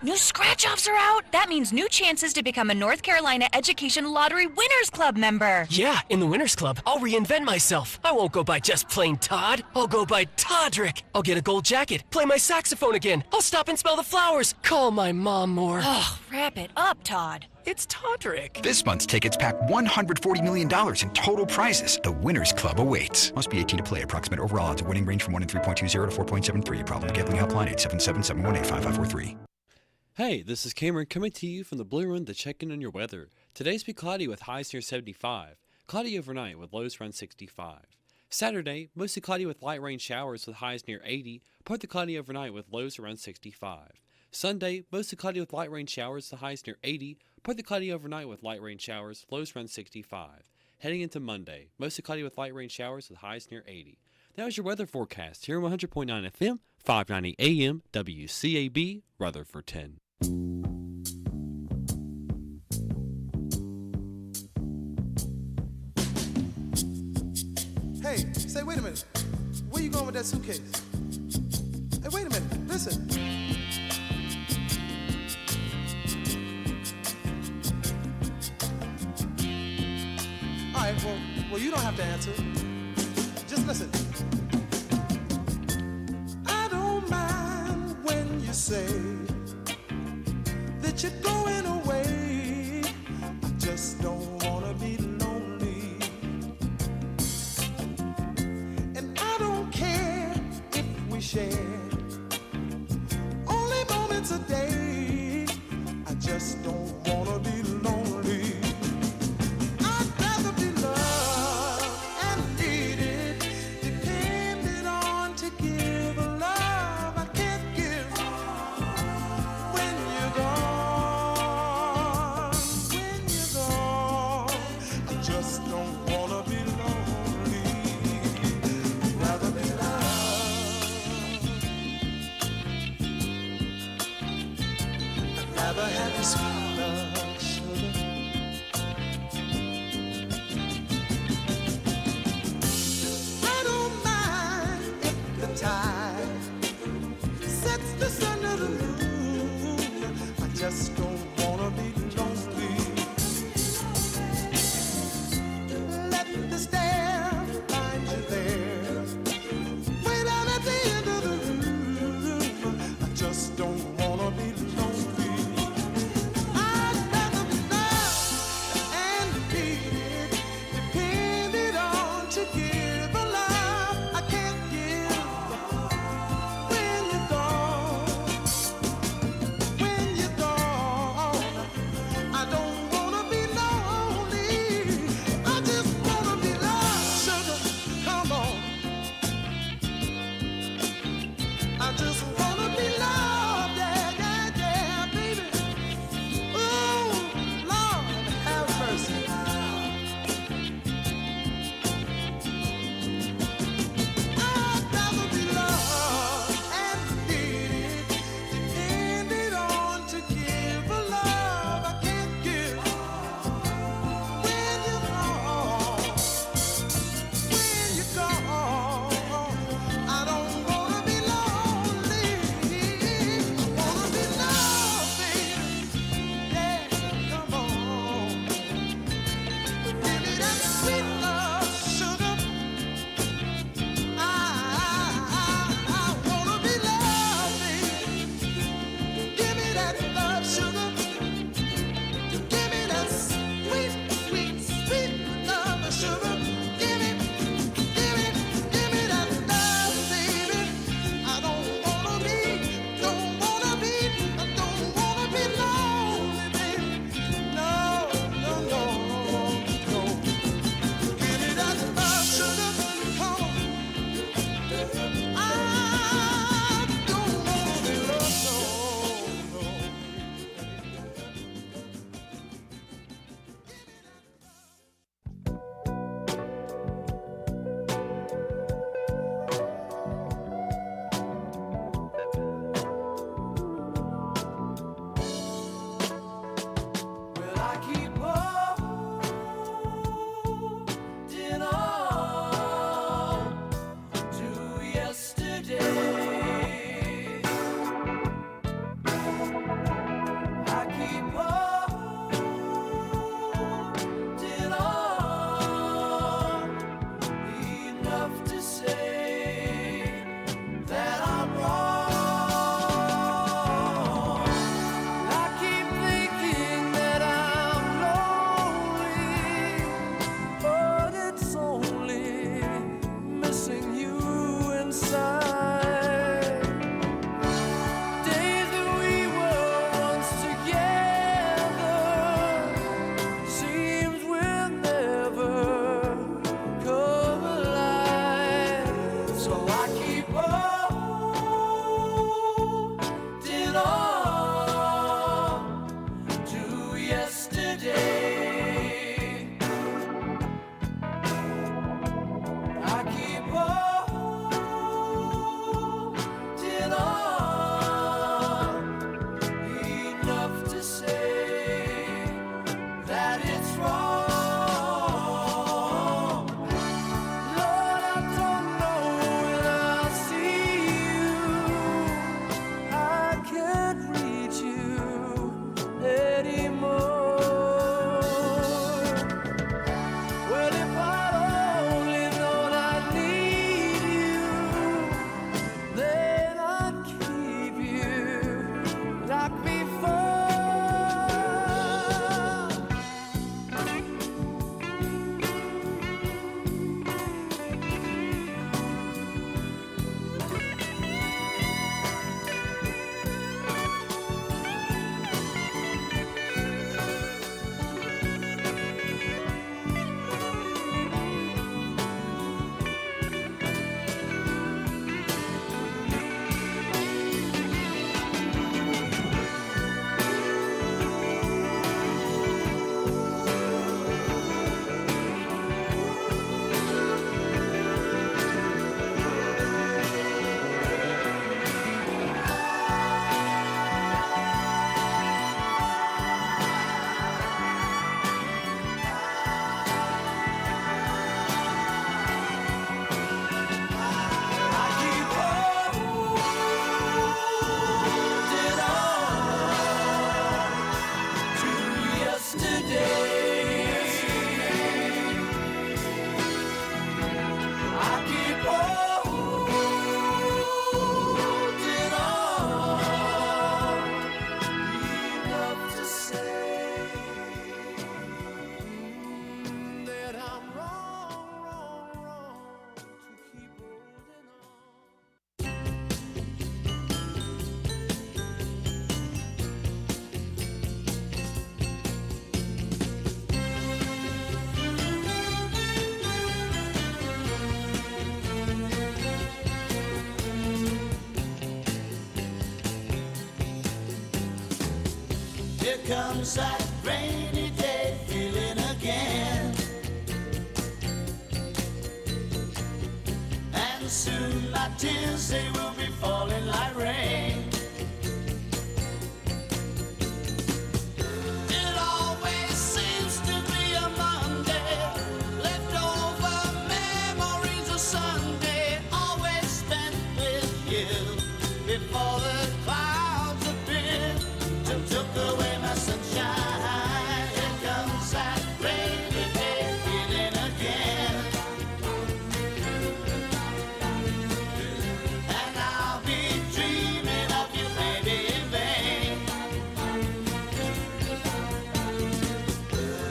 New scratch-offs are out. That means new chances to become a North Carolina Education Lottery Winners Club member. Yeah, in the Winners Club, I'll reinvent myself. I won't go by just plain Todd. I'll go by Toddrick. I'll get a gold jacket, play my saxophone again. I'll stop and smell the flowers, call my mom more. Oh, wrap it up, Todd. It's Toddrick. This month's tickets pack $140 million in total prizes. The Winners Club awaits. Must be 18 to play. Approximate overall odds of winning range from 1 in 3.20 to 4.73. Problem gambling helpline 877-718-5543. Hey, this is Cameron coming to you from the Blue Room to check in on your weather. Today's be cloudy with highs near 75. Cloudy overnight with lows around 65. Saturday, mostly cloudy with light rain showers with highs near 80. Partly cloudy overnight with lows around 65. Sunday, mostly cloudy with light rain showers with highs near 80. Partly cloudy overnight with light rain showers, lows around 65. Heading into Monday, mostly cloudy with light rain showers with highs near 80. That was your weather forecast here on 100.9 FM, 590 AM, WCAB, Rutherford 10. Hey, say, wait a minute. Where you going with that suitcase? Hey, wait a minute. Listen. All right, well, you don't have to answer. Just listen. I don't mind when you say that you're going away. I just don't want to be lonely. And I don't care if we share only moments a day. I just don't want to be lonely. I'd rather be loved and needed, depended on to give a love I can't give when you're gone. When you're gone, I just don't want to be lonely. I'd rather be loved. comes that rainy day feeling again. And soon my tears, they will be falling like rain. It always seems to be a Monday, leftover memories of Sunday, always spent with you before the clouds appear to took away my sunshine. Here comes that rainy day feeling again. And I'll be dreaming of you, baby, in vain.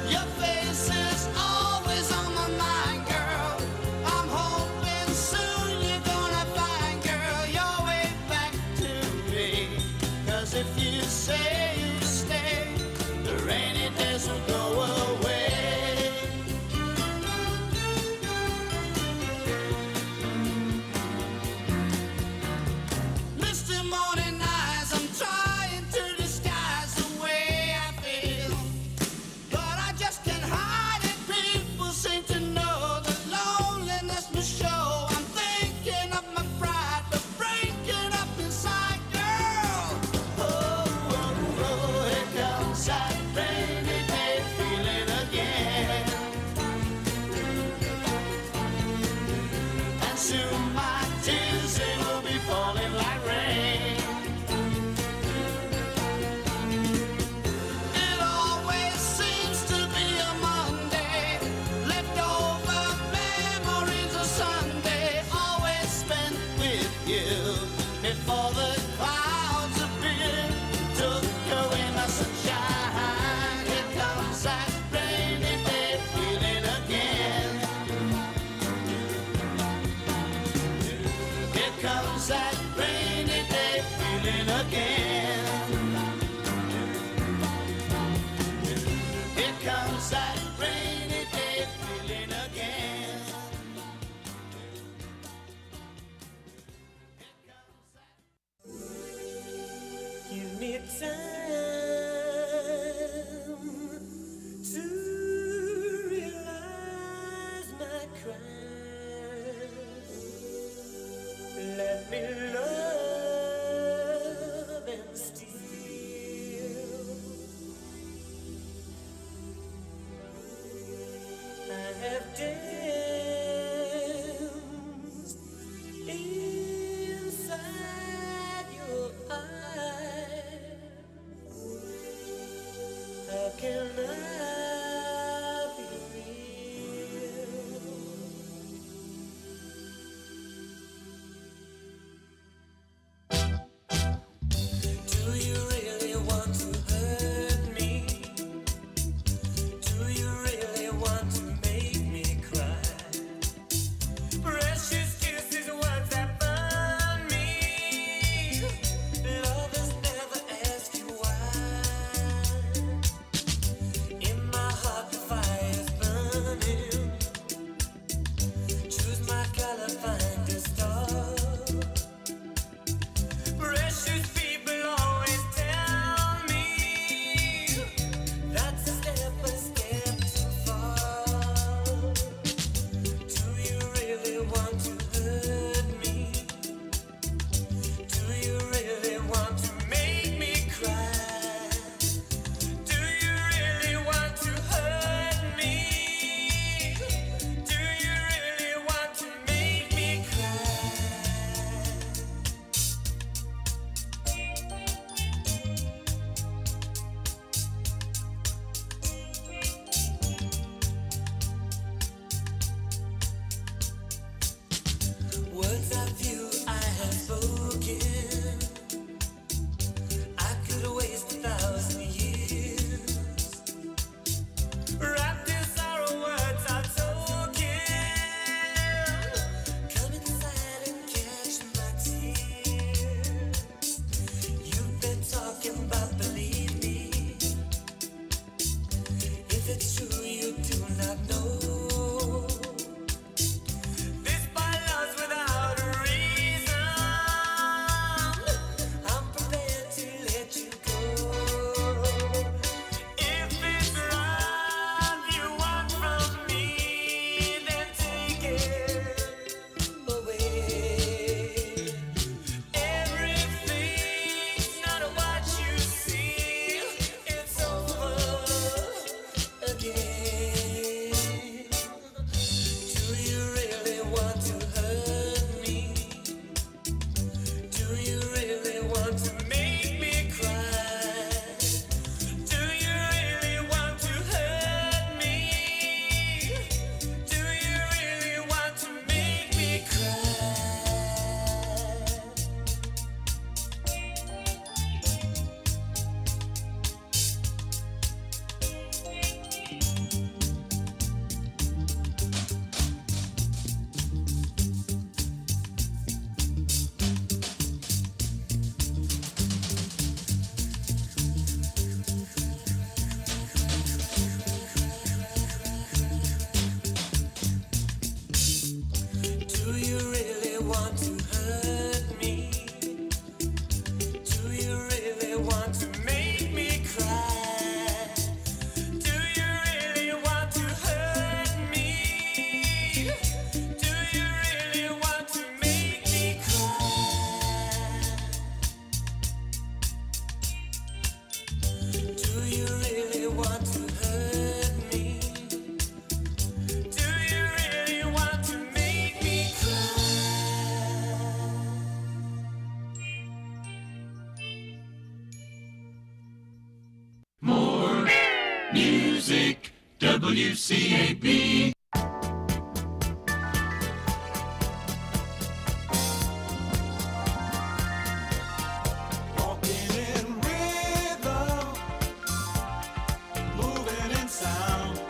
Your face is always on my mind, girl. I'm hoping soon you're gonna find, girl, your way back to me. 'Cause if you say you stay, the rainy days will go away. Misty morning eyes, I'm trying to disguise the way I feel, but I just can't hide it. People seem to know the loneliness must show. I'm thinking of my pride, but breaking up inside, girl. Oh, oh, oh, here comes that rainy day feeling again. And soon my tears, they will be falling like rain. It always seems to be a Monday, leftover memories of Sunday, always spent with you before the clouds appear, took away my sunshine. Here comes that rainy day feeling again. Here comes that rainy day feeling again. Here comes that rainy day feeling again. Give me time to realize my crime. Let me love and steal. I have danced inside your eyes. How can I be real? Do you really want to hurt me? Do you really want to make me cry? Precious kisses, words that burn me. Lovers never ask you why. In my heart the fire's burning. Choose my color, find a star. Precious people always tell me that's a step too far. Do you really want to hurt me? Do you really want to make me cry? Do you really want to hurt me? Do you really want to make me cry? Words of you I have spoken, I could waste 1,000 years. Wrapped in sorrow, words are token. Come inside and catch my tears. You've been talking about, believe me. If it's true, you do not know. This by love's without a reason. I'm prepared to let you go. music, WCAB. Walking in rhythm, moving in sound,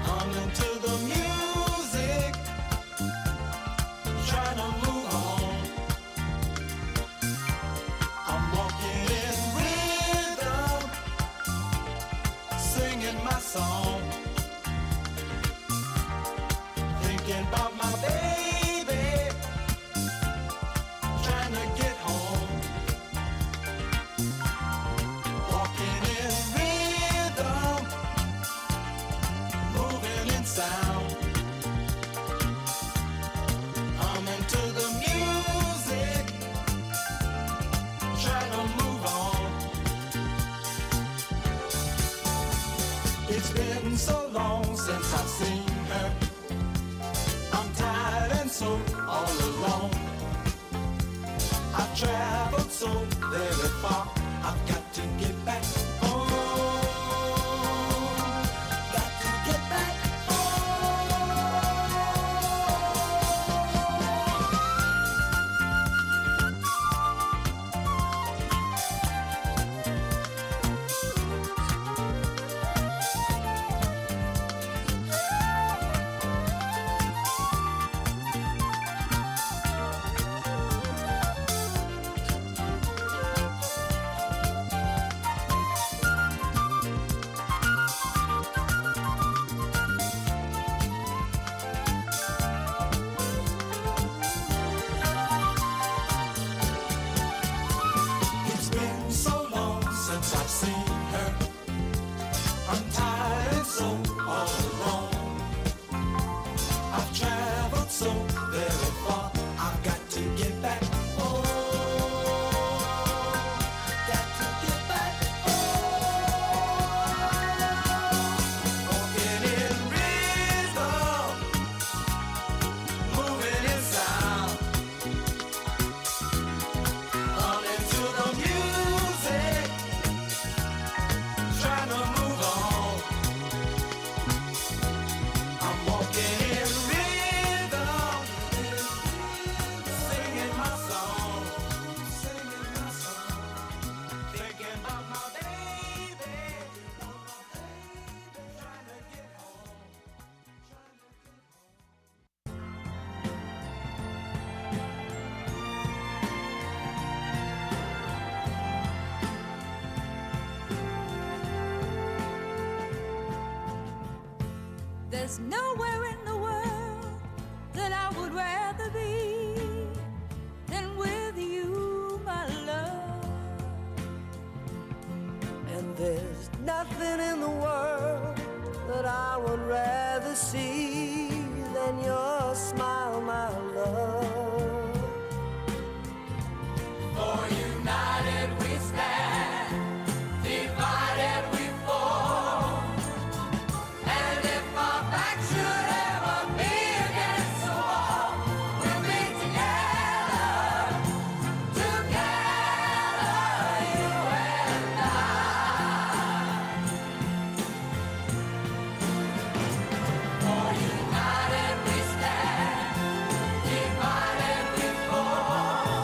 humming to the music, trying to move on. I'm walking in rhythm, singing my song, thinking about my baby, trying to get home. Walking in rhythm, moving in sound, humming to the music, trying to move on. It's been so long since I've seen her. I'm tired and so all alone. I've traveled so very far. I've got to get back home. Got to get back It's been so long since I've seen her. I'm tired and so all alone. I've traveled so very far. I've got to get back home. Got to get back home. Walking in rhythm, moving in sound, humming to the music, trying to move on. I'm walking in rhythm, singing my song, thinking about my baby, trying to get home. There's nowhere in the world that I would rather be than with you, my love. And there's nothing in the world that I would rather see than your smile, my love. For united we stand, divided we fall. And if our back should ever be against the wall, we'll be together, together, you and I. For united we stand, divided we fall.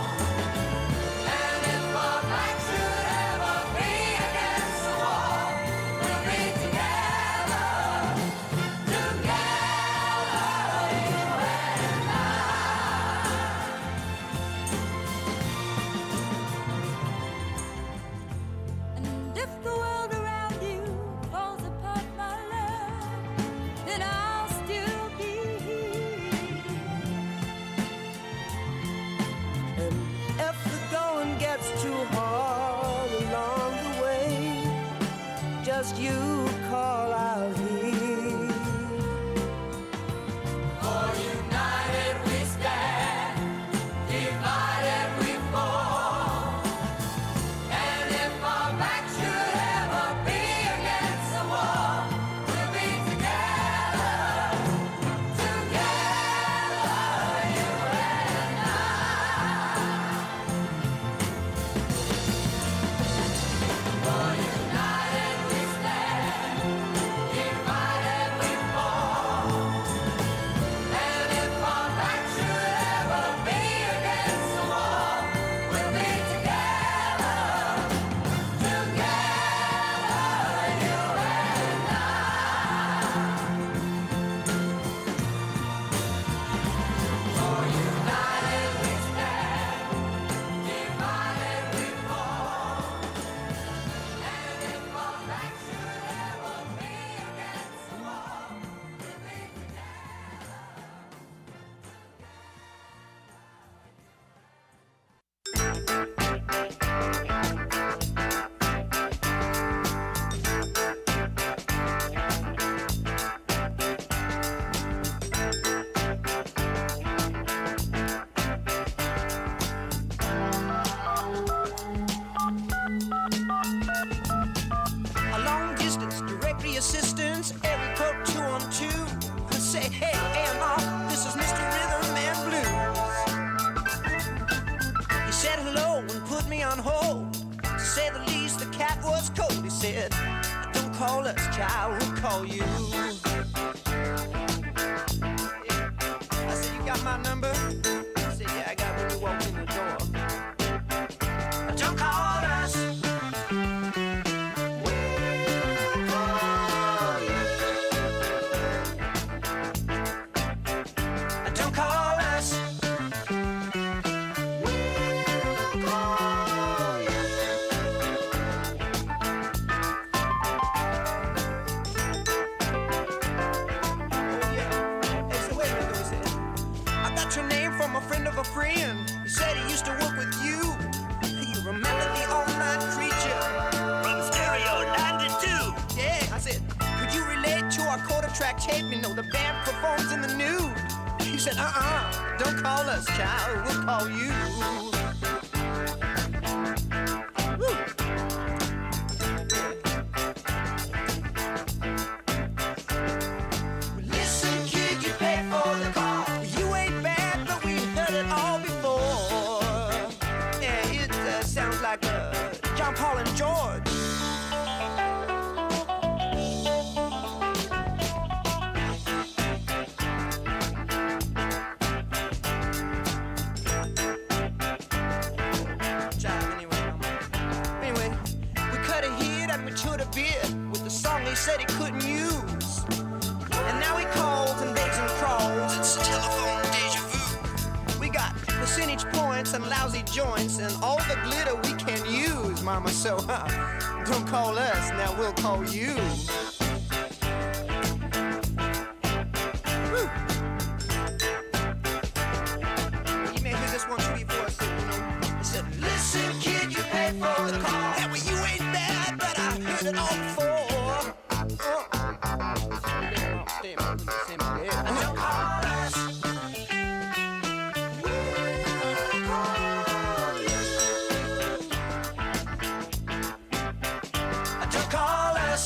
And if our back should ever be against the wall, we'll be together, together, you and I. And if the world around you falls apart, my love, then I'll still be here. And if the going gets too hard along the way, just you call out here. For united we stand, divided we fall. And if our back should ever be against the wall, we'll be together, together, you and I. For united the assistants, area code 212. Say, hey, A&R, this is Mr. Rhythm and Blues. He said hello and put me on hold. To say the least, the cat was cold. He said, don't call us, child, we'll call you. I said, you got my number? He said, yeah, I got when you walked in the door. Don't call us. Don't call us. We'll call you. Hey, so wait a minute, he said, I got your name from a friend of a friend. He said he used to work with you. You remember the all-night creature from Stereo 92? Yeah, I said, could you relate to our quarter track tape? You know, the band performs in the nude. He said, don't call us, child, we'll call you. Woo. Listen, kid, you pay for the call. You ain't bad, but we heard it all before. Yeah, it sounds like John Paul and George. Anyway, we cut a hit and matured a bit with the song he said he couldn't use. And now he calls and begs and crawls. It's a telephone deja vu. We got percentage points and lousy joints and all the glitter we can use, mama. So, don't call us, now we'll call you. Woo. You may hear this one too before I said, he said, listen, kid, you pay for the call. Yeah, well, you ain't bad, but I heard it all before. Don't call us. We'll call you. Don't call us.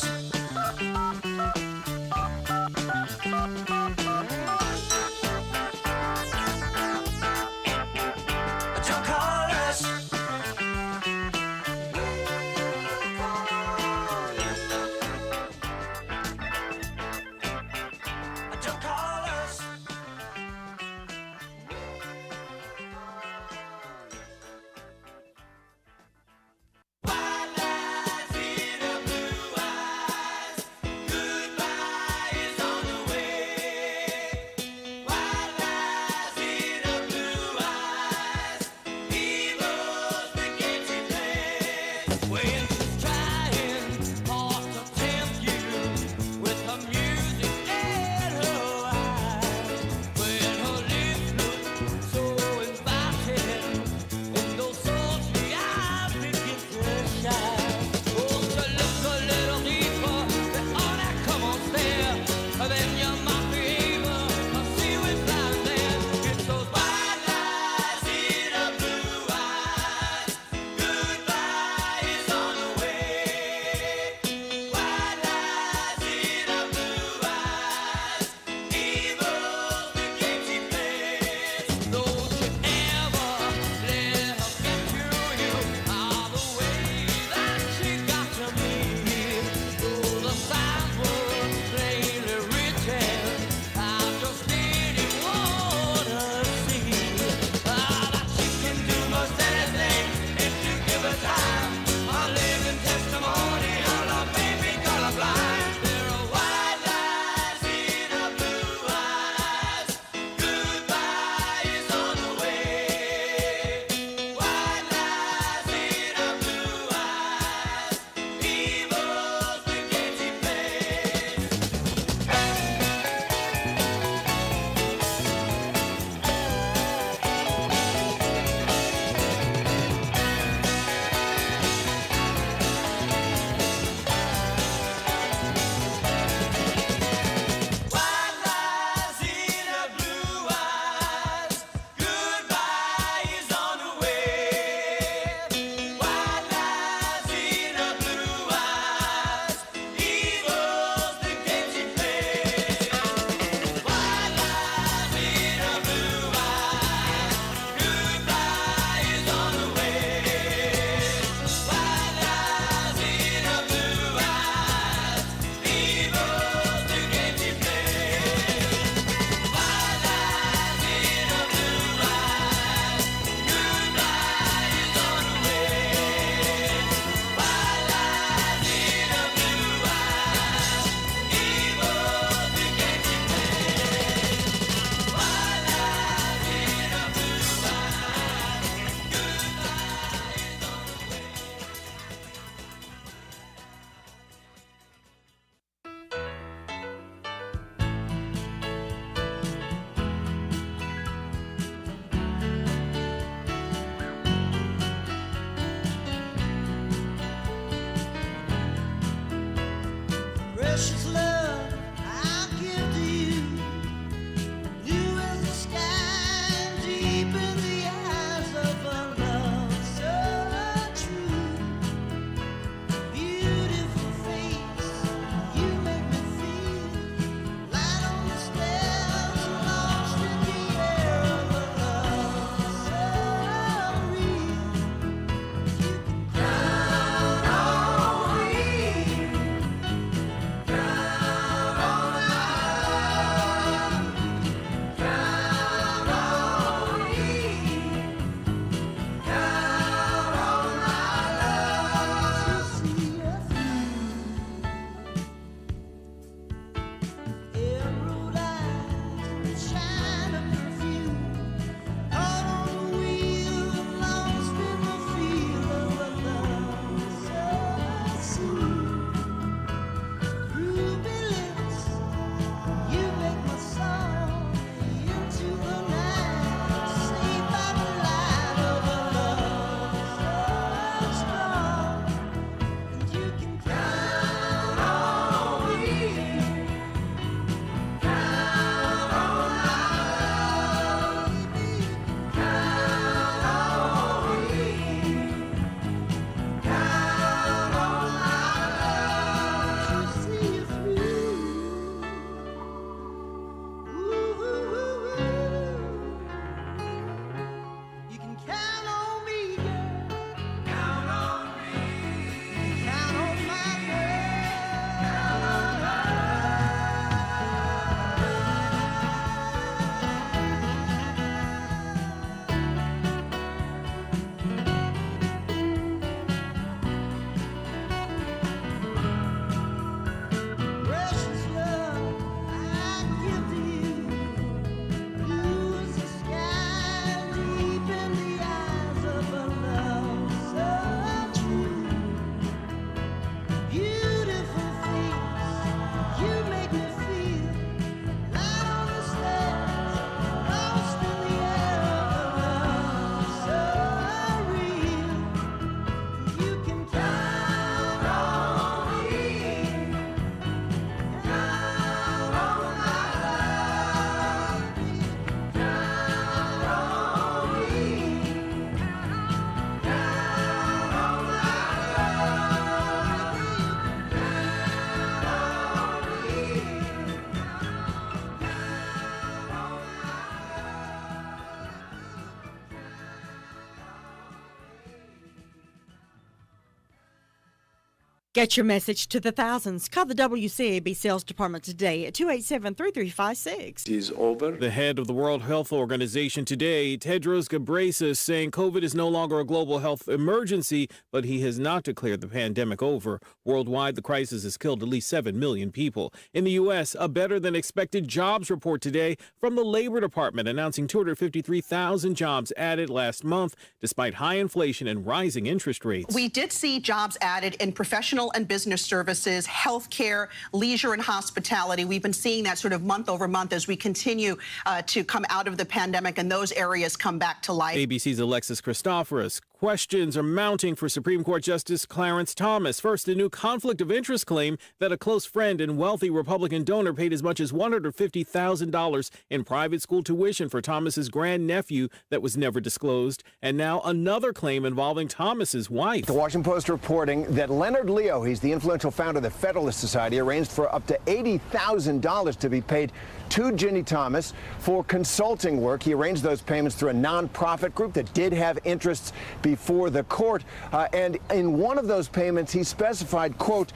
Precious love, I give to you. Blue as the sky, deep in the eyes of a love so true. Beautiful face, you make me feel light on the stairs, lost in the air of a love so real. You can count on me, count on my love, count on me, count on my love to see you through. Emerald eyes, shine of perfume, caught on the wheel, lost in the feel of a love so soon. Ruby lips, you make my song into the night, saved by the light of a love so strong. And you can count on me, count on my love, count on me, count on my love to see you through. You can count on me, girl. Count on me. Count on my love. Count on my precious love, I give to you. Blue as the sky, deep in the eyes of a love so true. Beautiful face, you make me feel light on the stairs, lost in the air of a love so real. You can count on me, count on my love, count on me, count on my love, count on me. Get your message to the thousands. Call the WCAB Sales Department today at 287-3356. Is over. The head of the World Health Organization today, Tedros Ghebreyesus, saying COVID is no longer a global health emergency, but he has not declared the pandemic over. Worldwide, the crisis has killed at least 7 million people. In the U.S., a better-than-expected jobs report today from the Labor Department announcing 253,000 jobs added last month, despite high inflation and rising interest rates. We did see jobs added in professional and business services, healthcare, leisure, and hospitality. We've been seeing that sort of month over month as we continue to come out of the pandemic and those areas come back to life. ABC's Alexis Christoforous. Questions are mounting for Supreme Court Justice Clarence Thomas. First, a new conflict of interest claim that a close friend and wealthy Republican donor paid as much as $150,000 in private school tuition for Thomas's grandnephew that was never disclosed. And now another claim involving Thomas's wife. The Washington Post reporting that Leonard Leo, he's the influential founder of the Federalist Society, arranged for up to $80,000 to be paid to Ginny Thomas for consulting work. He arranged those payments through a nonprofit group that did have interests before the court. And in one of those payments, he specified, quote,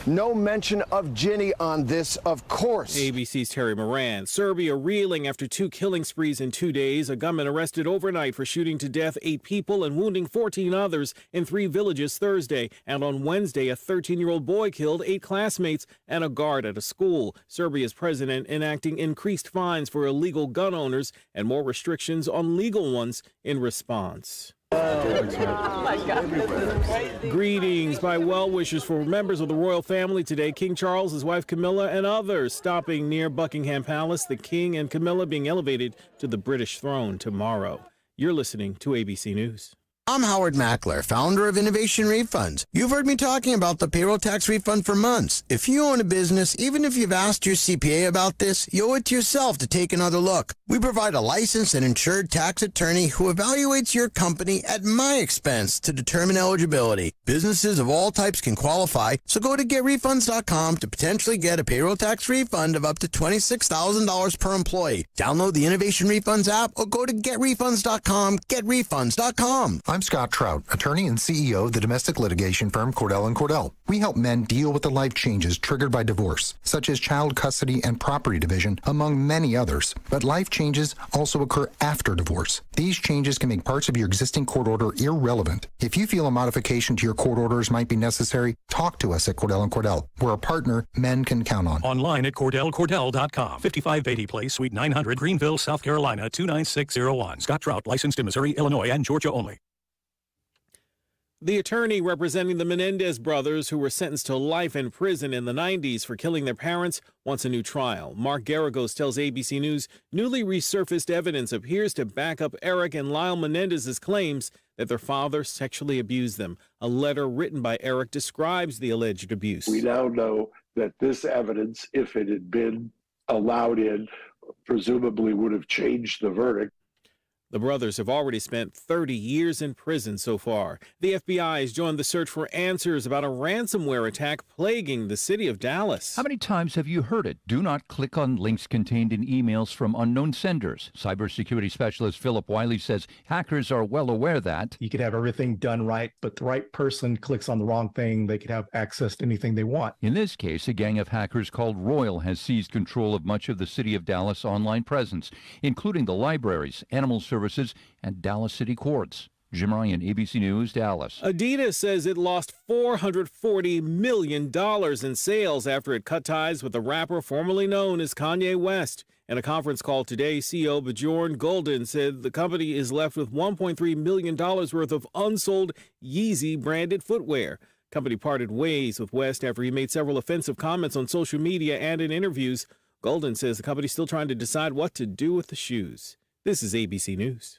no mention of Ginny on this, of course. ABC's Terry Moran. Serbia reeling after 2 killing sprees in 2 days. A gunman arrested overnight for shooting to death 8 people and wounding 14 others in 3 villages Thursday. And on Wednesday, a 13-year-old boy killed 8 classmates and a guard at a school. Serbia's president enacting increased fines for illegal gun owners and more restrictions on legal ones in response. Oh my God, this is crazy. Greetings by well-wishers for members of the royal family today. King Charles, his wife Camilla, and others stopping near Buckingham Palace. The king and Camilla being elevated to the British throne tomorrow. You're listening to ABC News. I'm Howard Mackler, founder of Innovation Refunds. You've heard me talking about the payroll tax refund for months. If you own a business, even if you've asked your CPA about this, you owe it to yourself to take another look. We provide a licensed and insured tax attorney who evaluates your company at my expense to determine eligibility. Businesses of all types can qualify, so go to getrefunds.com to potentially get a payroll tax refund of up to $26,000 per employee. Download the Innovation Refunds app or go to getrefunds.com, getrefunds.com. I'm Scott Trout, attorney and CEO of the domestic litigation firm Cordell & Cordell. We help men deal with the life changes triggered by divorce, such as child custody and property division, among many others. But life changes also occur after divorce. These changes can make parts of your existing court order irrelevant. If you feel a modification to your court orders might be necessary, talk to us at Cordell & Cordell. We're a partner men can count on. Online at CordellCordell.com. 5580 Place, Suite 900, Greenville, South Carolina, 29601. Scott Trout, licensed in Missouri, Illinois, and Georgia only. The attorney representing the Menendez brothers, who were sentenced to life in prison in the 90s for killing their parents, wants a new trial. Mark Garagos tells ABC News newly resurfaced evidence appears to back up Eric and Lyle Menendez's claims that their father sexually abused them. A letter written by Eric describes the alleged abuse. We now know that this evidence, if it had been allowed in, presumably would have changed the verdict. The brothers have already spent 30 years in prison so far. The FBI has joined the search for answers about a ransomware attack plaguing the city of Dallas. How many times have you heard it? Do not click on links contained in emails from unknown senders. Cybersecurity specialist Philip Wiley says hackers are well aware that you could have everything done right, but the right person clicks on the wrong thing, they could have access to anything they want. In this case, a gang of hackers called Royal has seized control of much of the city of Dallas online presence, including the libraries, animal services, and Dallas City Courts. Jim Ryan, ABC News, Dallas. Adidas says it lost $440 million in sales after it cut ties with the rapper formerly known as Kanye West. In a conference call today, CEO Bjorn Gulden said the company is left with $1.3 million worth of unsold Yeezy branded footwear. Company parted ways with West after he made several offensive comments on social media and in interviews. Gulden says the company's still trying to decide what to do with the shoes. This is ABC News.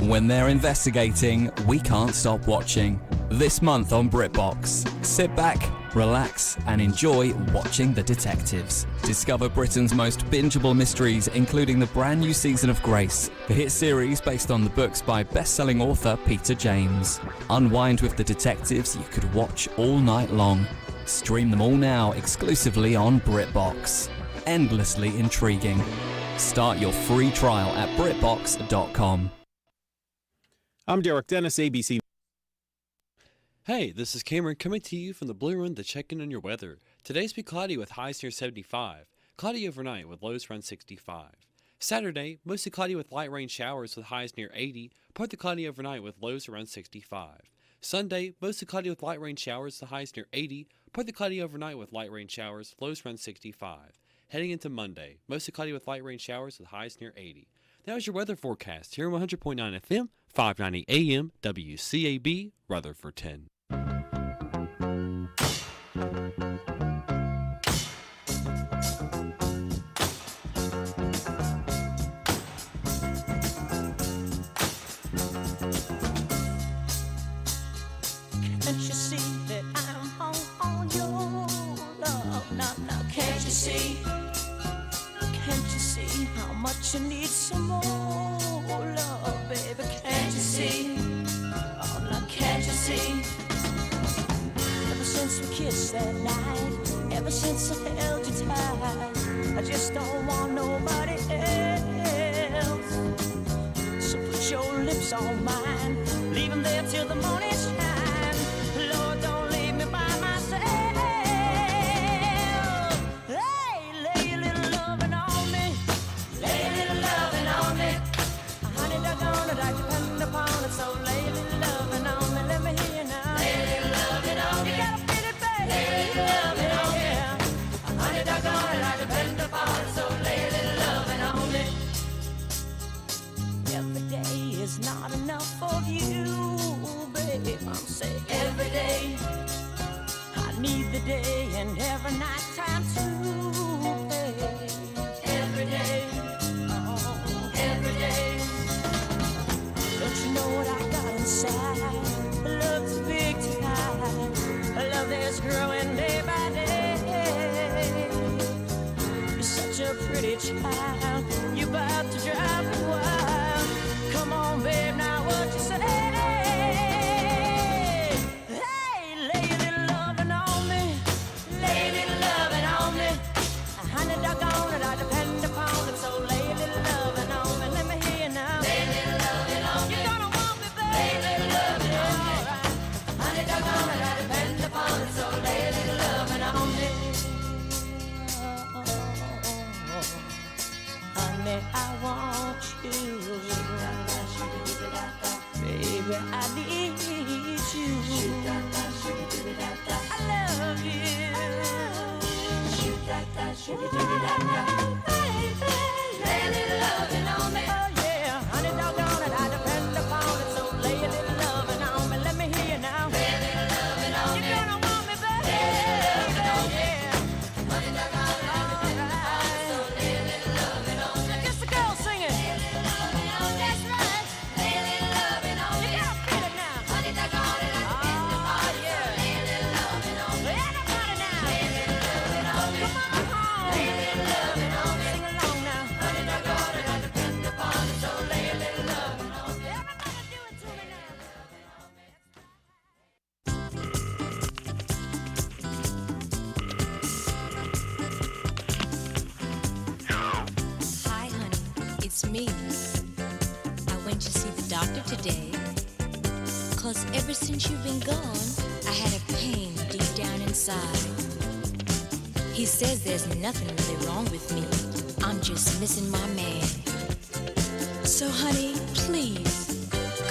When they're investigating, we can't stop watching. This month on BritBox, sit back, relax, and enjoy watching the detectives. Discover Britain's most bingeable mysteries, including the brand new season of Grace, the hit series based on the books by best-selling author Peter James. Unwind with the detectives you could watch all night long. Stream them all now exclusively on BritBox. Endlessly intriguing. Start your free trial at BritBox.com. I'm Derek Dennis, ABC. Hey, this is Cameron coming to you from the Blue Room to check in on your weather. Today's be cloudy with highs near 75. Cloudy overnight with lows around 65. Saturday, mostly cloudy with light rain showers with highs near 80. Partly cloudy overnight with lows around 65. Sunday, mostly cloudy with light rain showers with highs near 80. Partly cloudy overnight with light rain showers, lows around 65. Heading into Monday, mostly cloudy with light rain showers with highs near 80. That was your weather forecast here on 100.9 FM, 590 AM, WCAB, Rutherford 10. Can't you see that I'm on your love? Now, can't you see? Can't you see how much you need some more love, baby? Can't you see? Oh, now can't you see? Ever since we kissed that night, ever since I held you tight, I just don't want nobody else. So put your lips on mine, leave them there till the morning shine. Lord, don't leave me by myself. Hey, lay a little loving on me. Lay a little loving on me. Honey, doggone it, I depend upon it. So lay a little loving on me. Let me hear you now. Lay a little loving on me. You gotta feel it, baby. Lay a little loving on me. Honey, doggone it, I depend upon it. So lay a little loving on me. Every day is not enough of you, babe. I'm saying every day. I need the day and every night time too, babe. Every day, oh, every day. Don't you know what I got inside? a pretty child. You about to drive me wild. Come on, babe, now what you say? Hey, lay a little loving on me. Lay a little loving on me. Honey, doggone it, I depend upon it. So lay a little loving on me. Let me hear you now. Lay a little loving on me. You're gonna want me, babe. Lay a little loving on me. Honey, doggone it, I depend upon it. So lay a little loving on me. Honey, I want you. Baby, I need you. I love you. Baby, lay a little loving on me. Oh yeah, honey, doggone it, I depend upon it. So lay a little loving on me. Let me hear you now. Lay a little loving on me. You're gonna want me, baby. Lay a little loving on me. Honey, doggone it, I depend upon it. So lay a little loving on me. Just the girl singing. Lay a little loving on me. That's right. Lay a little loving on me. You gotta feel it now. Honey, doggone it, I depend upon it. So lay a little loving on me. Everybody now. Lay a little loving on me. Come on home. Lay a little loving on me. Sing along now. Honey, doggone it, I depend upon it. So lay a little loving on me. Everybody do it to me now. Hi, honey, it's me. I went to see the doctor today. 'Cause ever since you've been gone, I had a pain deep down inside. He says there's nothing really wrong with me. I'm just missing my man. So, honey, please,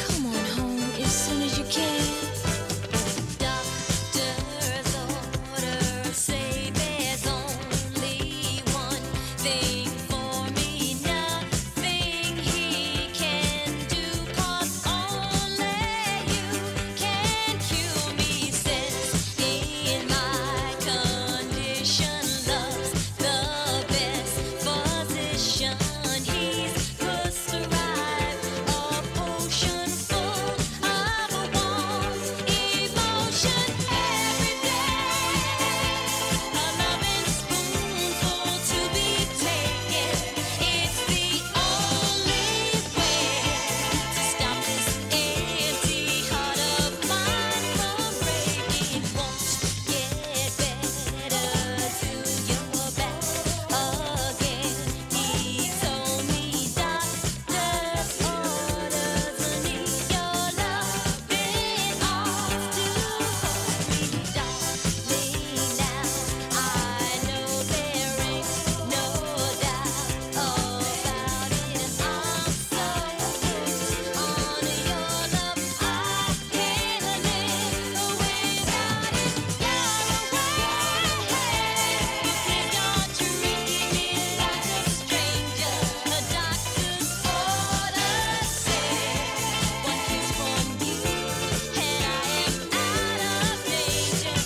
come on home as soon as you can. Doctor's orders say there's only one thing for me, nothing he can do, 'cause only you can cure me. Says in my condition, love's the best physician. He's prescribed a potion full of warm emotion every day. A loving spoonful to be taken. It's the only way to stop this empty heart of mine from breaking. Won't get better till you're back again. He told me doctor's orders need your loving arms to hold me, darling. Now I know there ain't no doubt about it. I'm so hooked on your love, I can't live without it. Please don't treat me like a stranger. The doctor's orders say one kiss from you and I am out of danger.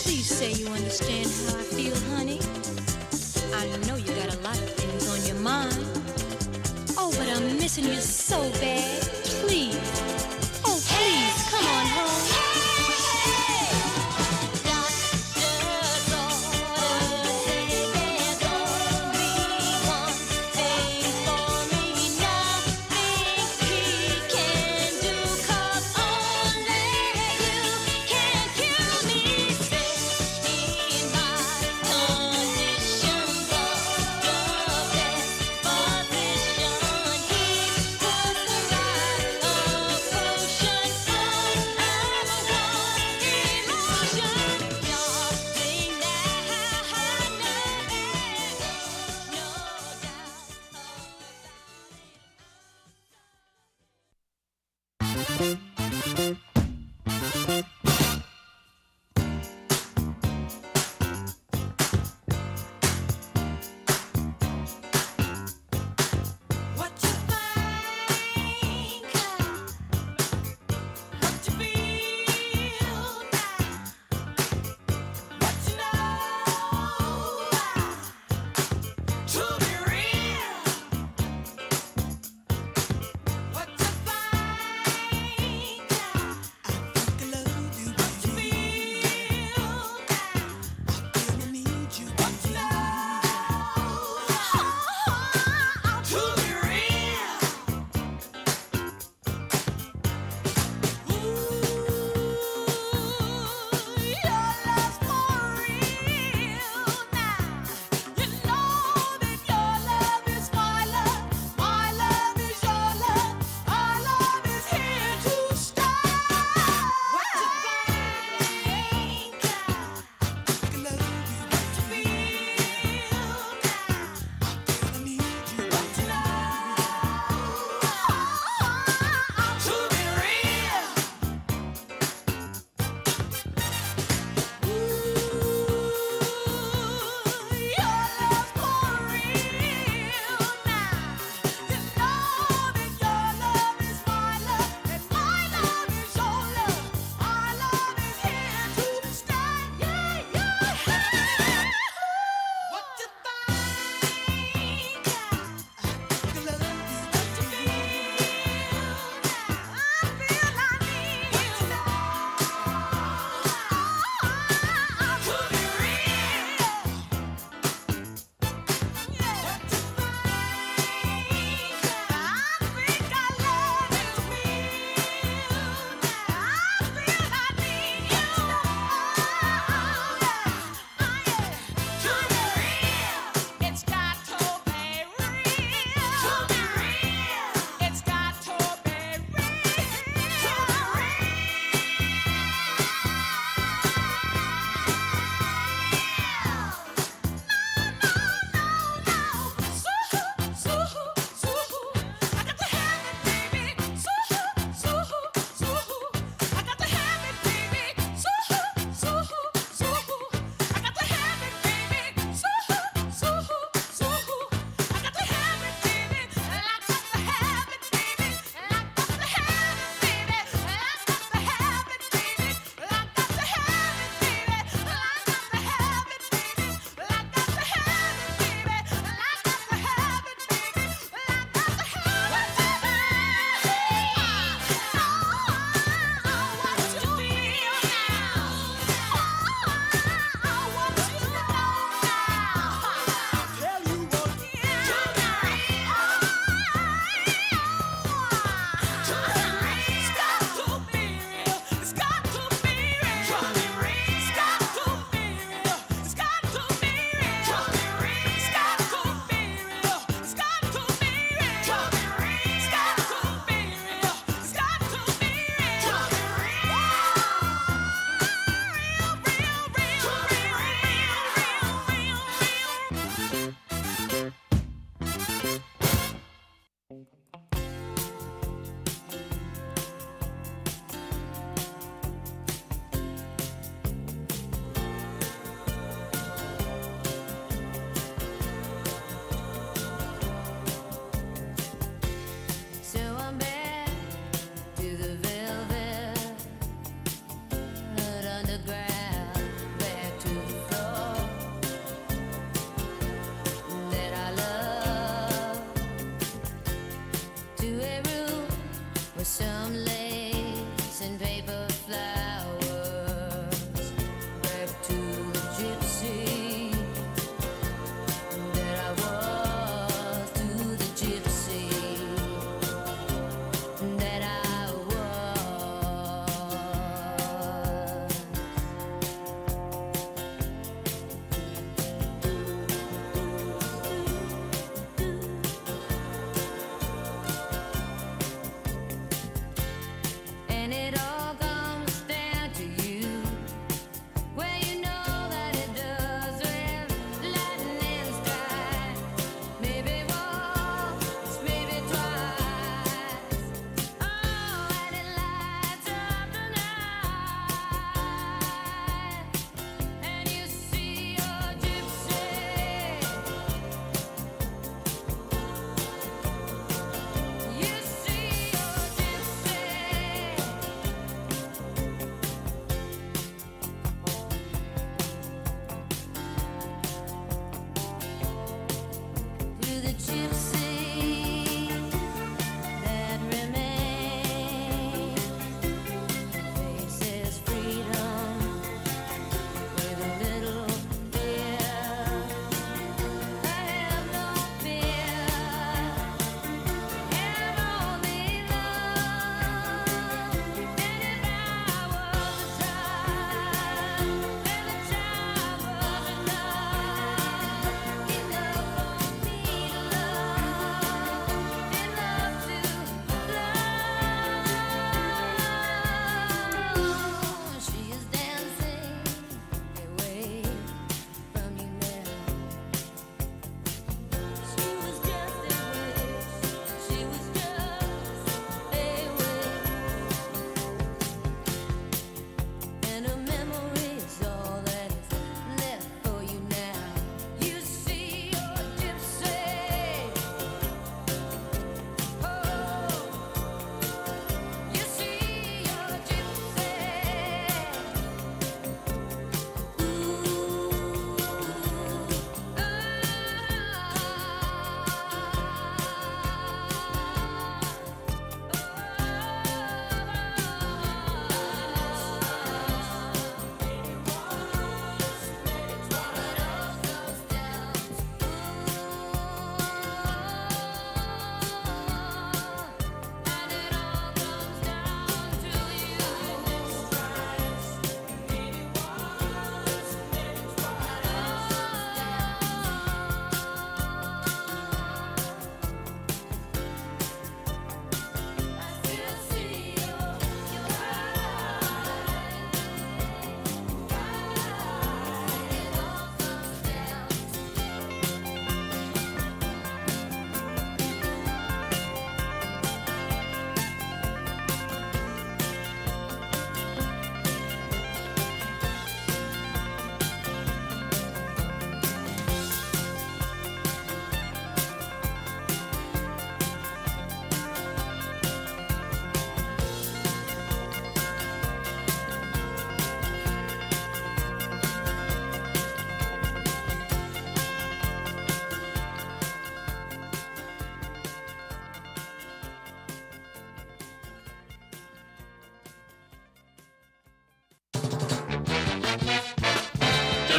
Please say you understand how I feel, honey. I know you got a lot of things on your mind. Oh, but I'm missing you so bad. Please. Oh, please, come on home. Doctor's orders say there's only one thing for me, nothing he can do, 'cause only you can cure me. Says in my condition, the best physician, he's prescribed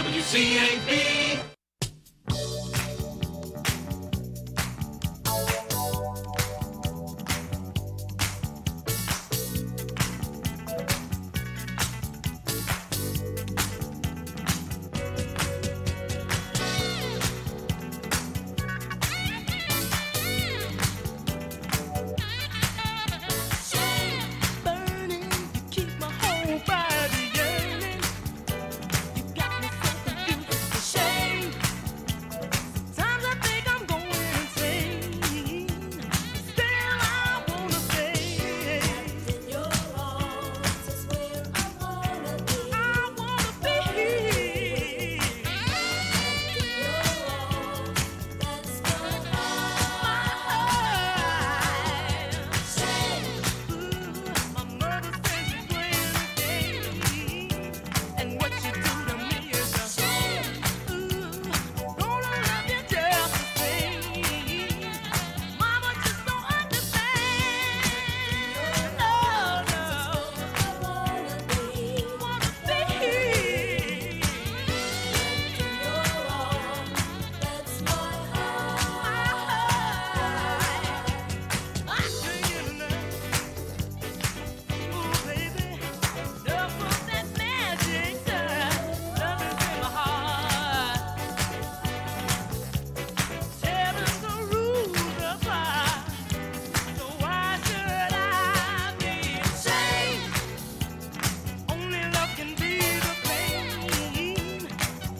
WCAB. Burning, you keep my whole body yearning. You got me so confused. Shame. Sometimes I think I'm going insane. Still, I wanna stay. In your arms is where I wanna be. I wanna be. In your arms, that's my my mother says you're playing a game, and what you do to me is a shame. Gonna love you just the same. Mama just don't understand. No, no. Wanna be. In your arms, that's my I can't get enough. Ooh, baby, love was that magic touch. Love is in my heart. Tearing the rules apart. So why should I be ashamed? Only love can be the pain.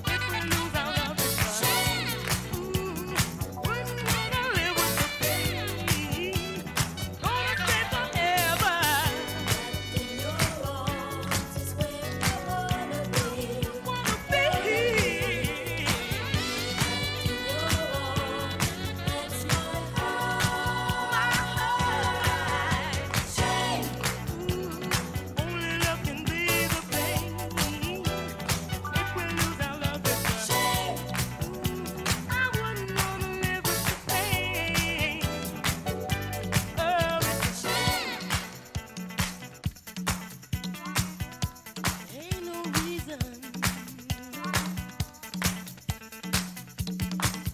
If we lose our love, it's a wouldn't wanna live with the pain. Gonna stay forever. In your arms is where I wanna be. Wanna be. In your arms, that's my shame. Only love can be the pain. If we lose our love, it's a shame. I wouldn't wanna live with the pain. Oh, it's a shame. Ain't no reason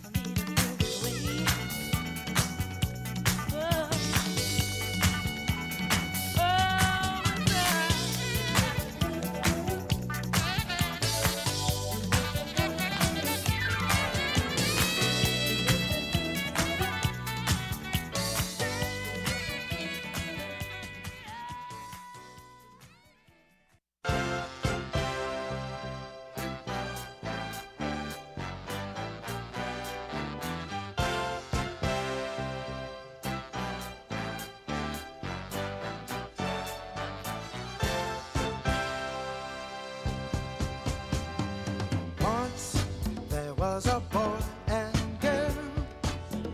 for me to feel this way. Once there was a boy and girl.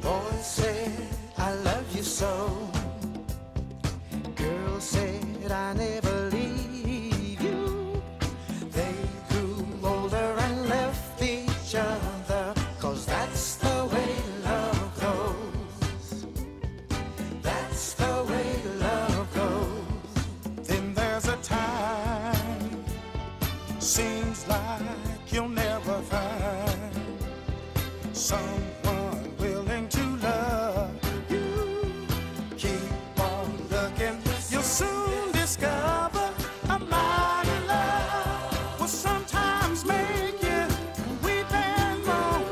Boy said, I love you so. Girl said, I never leave you. They grew older and left each other, 'cause that's the way love goes. That's the way love goes. Then there's a time, seems like you'll never find someone willing to love you. Keep on looking, you'll soon discover a mighty love will sometimes make you weep and moan.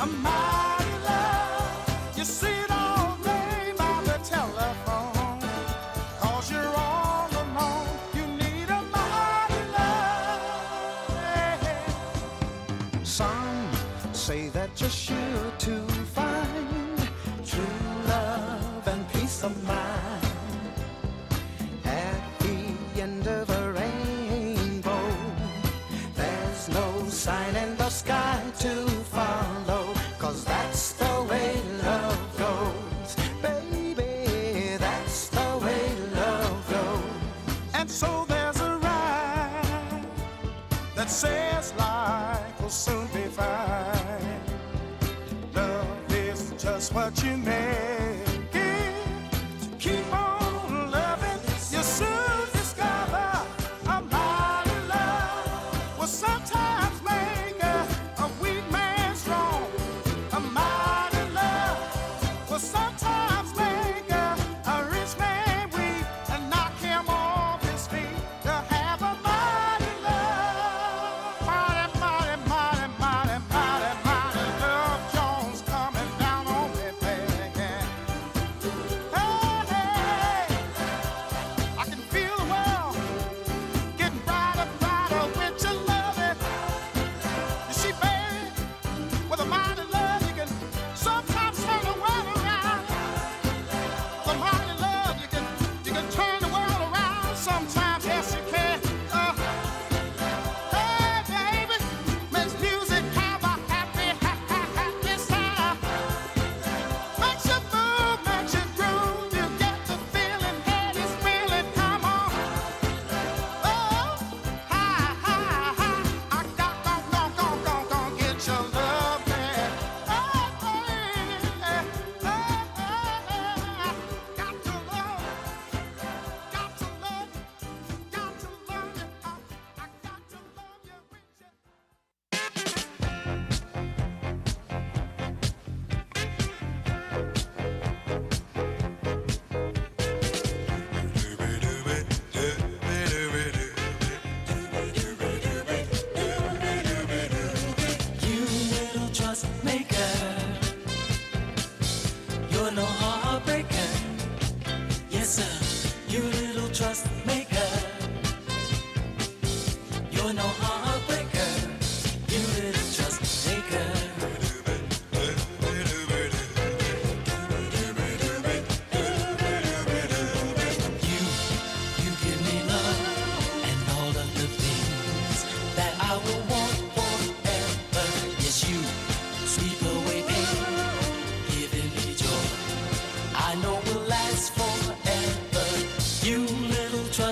A mighty love, you sit all day by the telephone, 'cause you're all alone. You need a mighty love. Some say that you're sure to find true love and peace of mind at the end of a rainbow. There's no sign in the sky to follow, 'cause that's the way love goes. Baby, that's the way love goes. And so there's a rhyme that says life will soon be fine. Love is just what you make it. Keep on loving, you soon discover a mighty love will sometimes make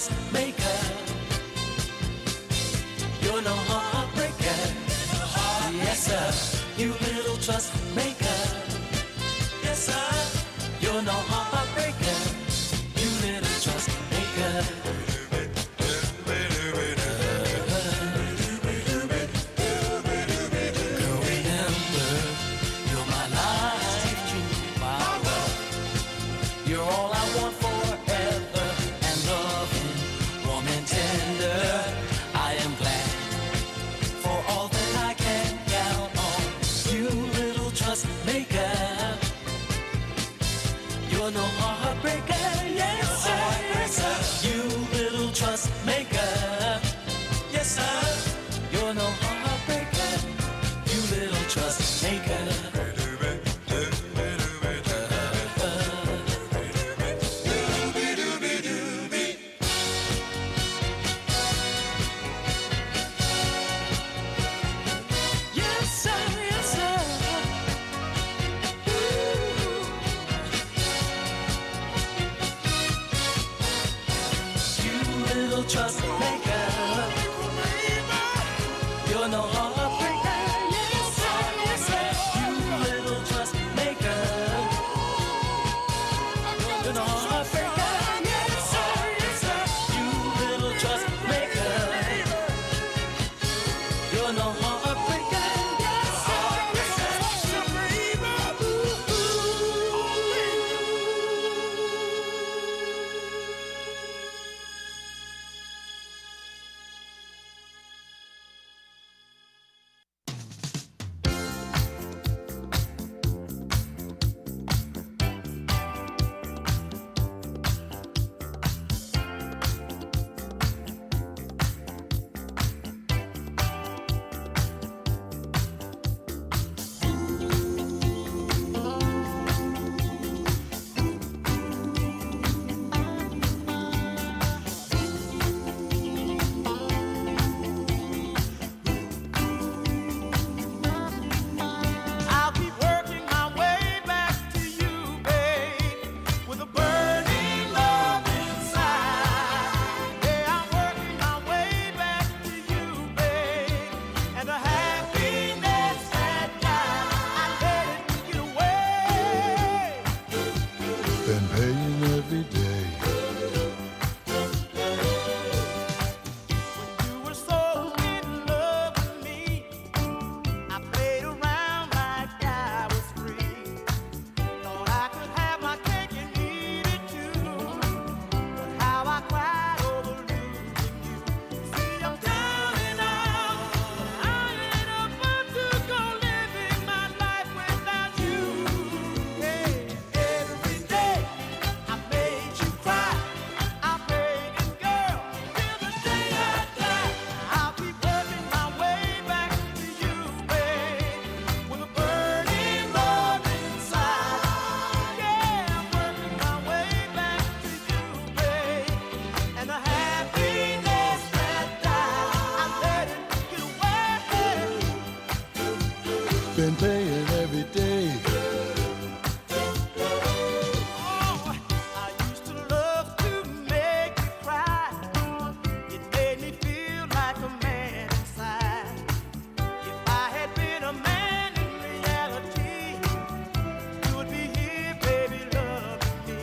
trust maker. You're no heartbreaker. Yes, sir. You little trust maker. Yes, sir. You're no heartbreaker. You little trust maker. Girl, remember, you're my life dream. Wow. You're all I want forever, and loving, warm and tender. I am glad for all that I can count on. You little trust maker. You're no heartbreaker, yes sir. You little trust maker. Yes sir. You're no heartbreaker. You little trust maker. Yes sir, yes sir. You little trust maker. You're no heartbreaker. Yes sir, yes sir. You little trust maker. You're no heartbreaker. Yes sir, yes sir. You little trust maker. You're no heartbreaker. Yes sir, yes sir. I'll keep working my way back to you, babe, with a burning love inside. Yeah, I'm working my way back to you, babe, and the happiness that I let it get away. Been paying every day. You were so in love with me. I played around like I was free. Thought I could have my cake and eat it too. But how I cried over losing you. See, I'm down and out. I ain't about to go living my life without you. Hey, every day I made you cry. I prayed and girl, till the day I die. I'll keep working my way back to you, babe, with a burning love inside. Yeah, I'm working my way back to you, babe, and the happiness that I let it get away. Been paying every day. Oh, I used to love to make you cry. It made me feel like a man inside. If I had been a man in reality, you would be here, baby, loving me.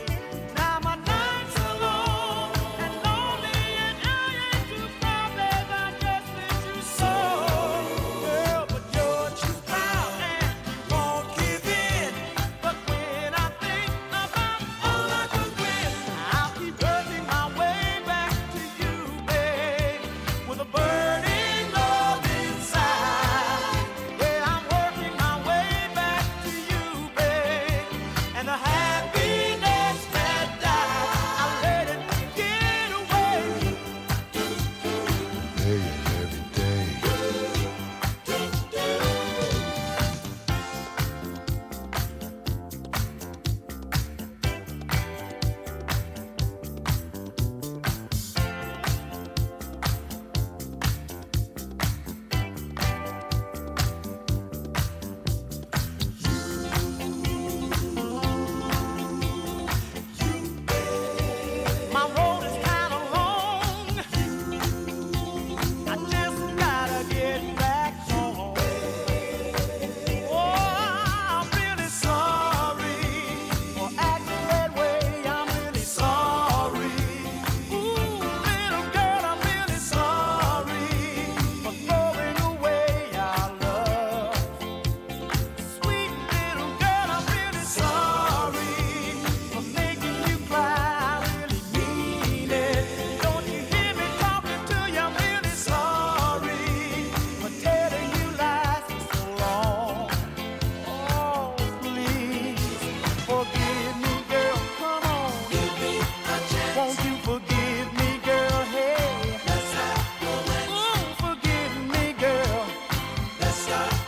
Now my nights are long and lonely, and I ain't too proud that I just miss you so, girl. But you're too proud and stop.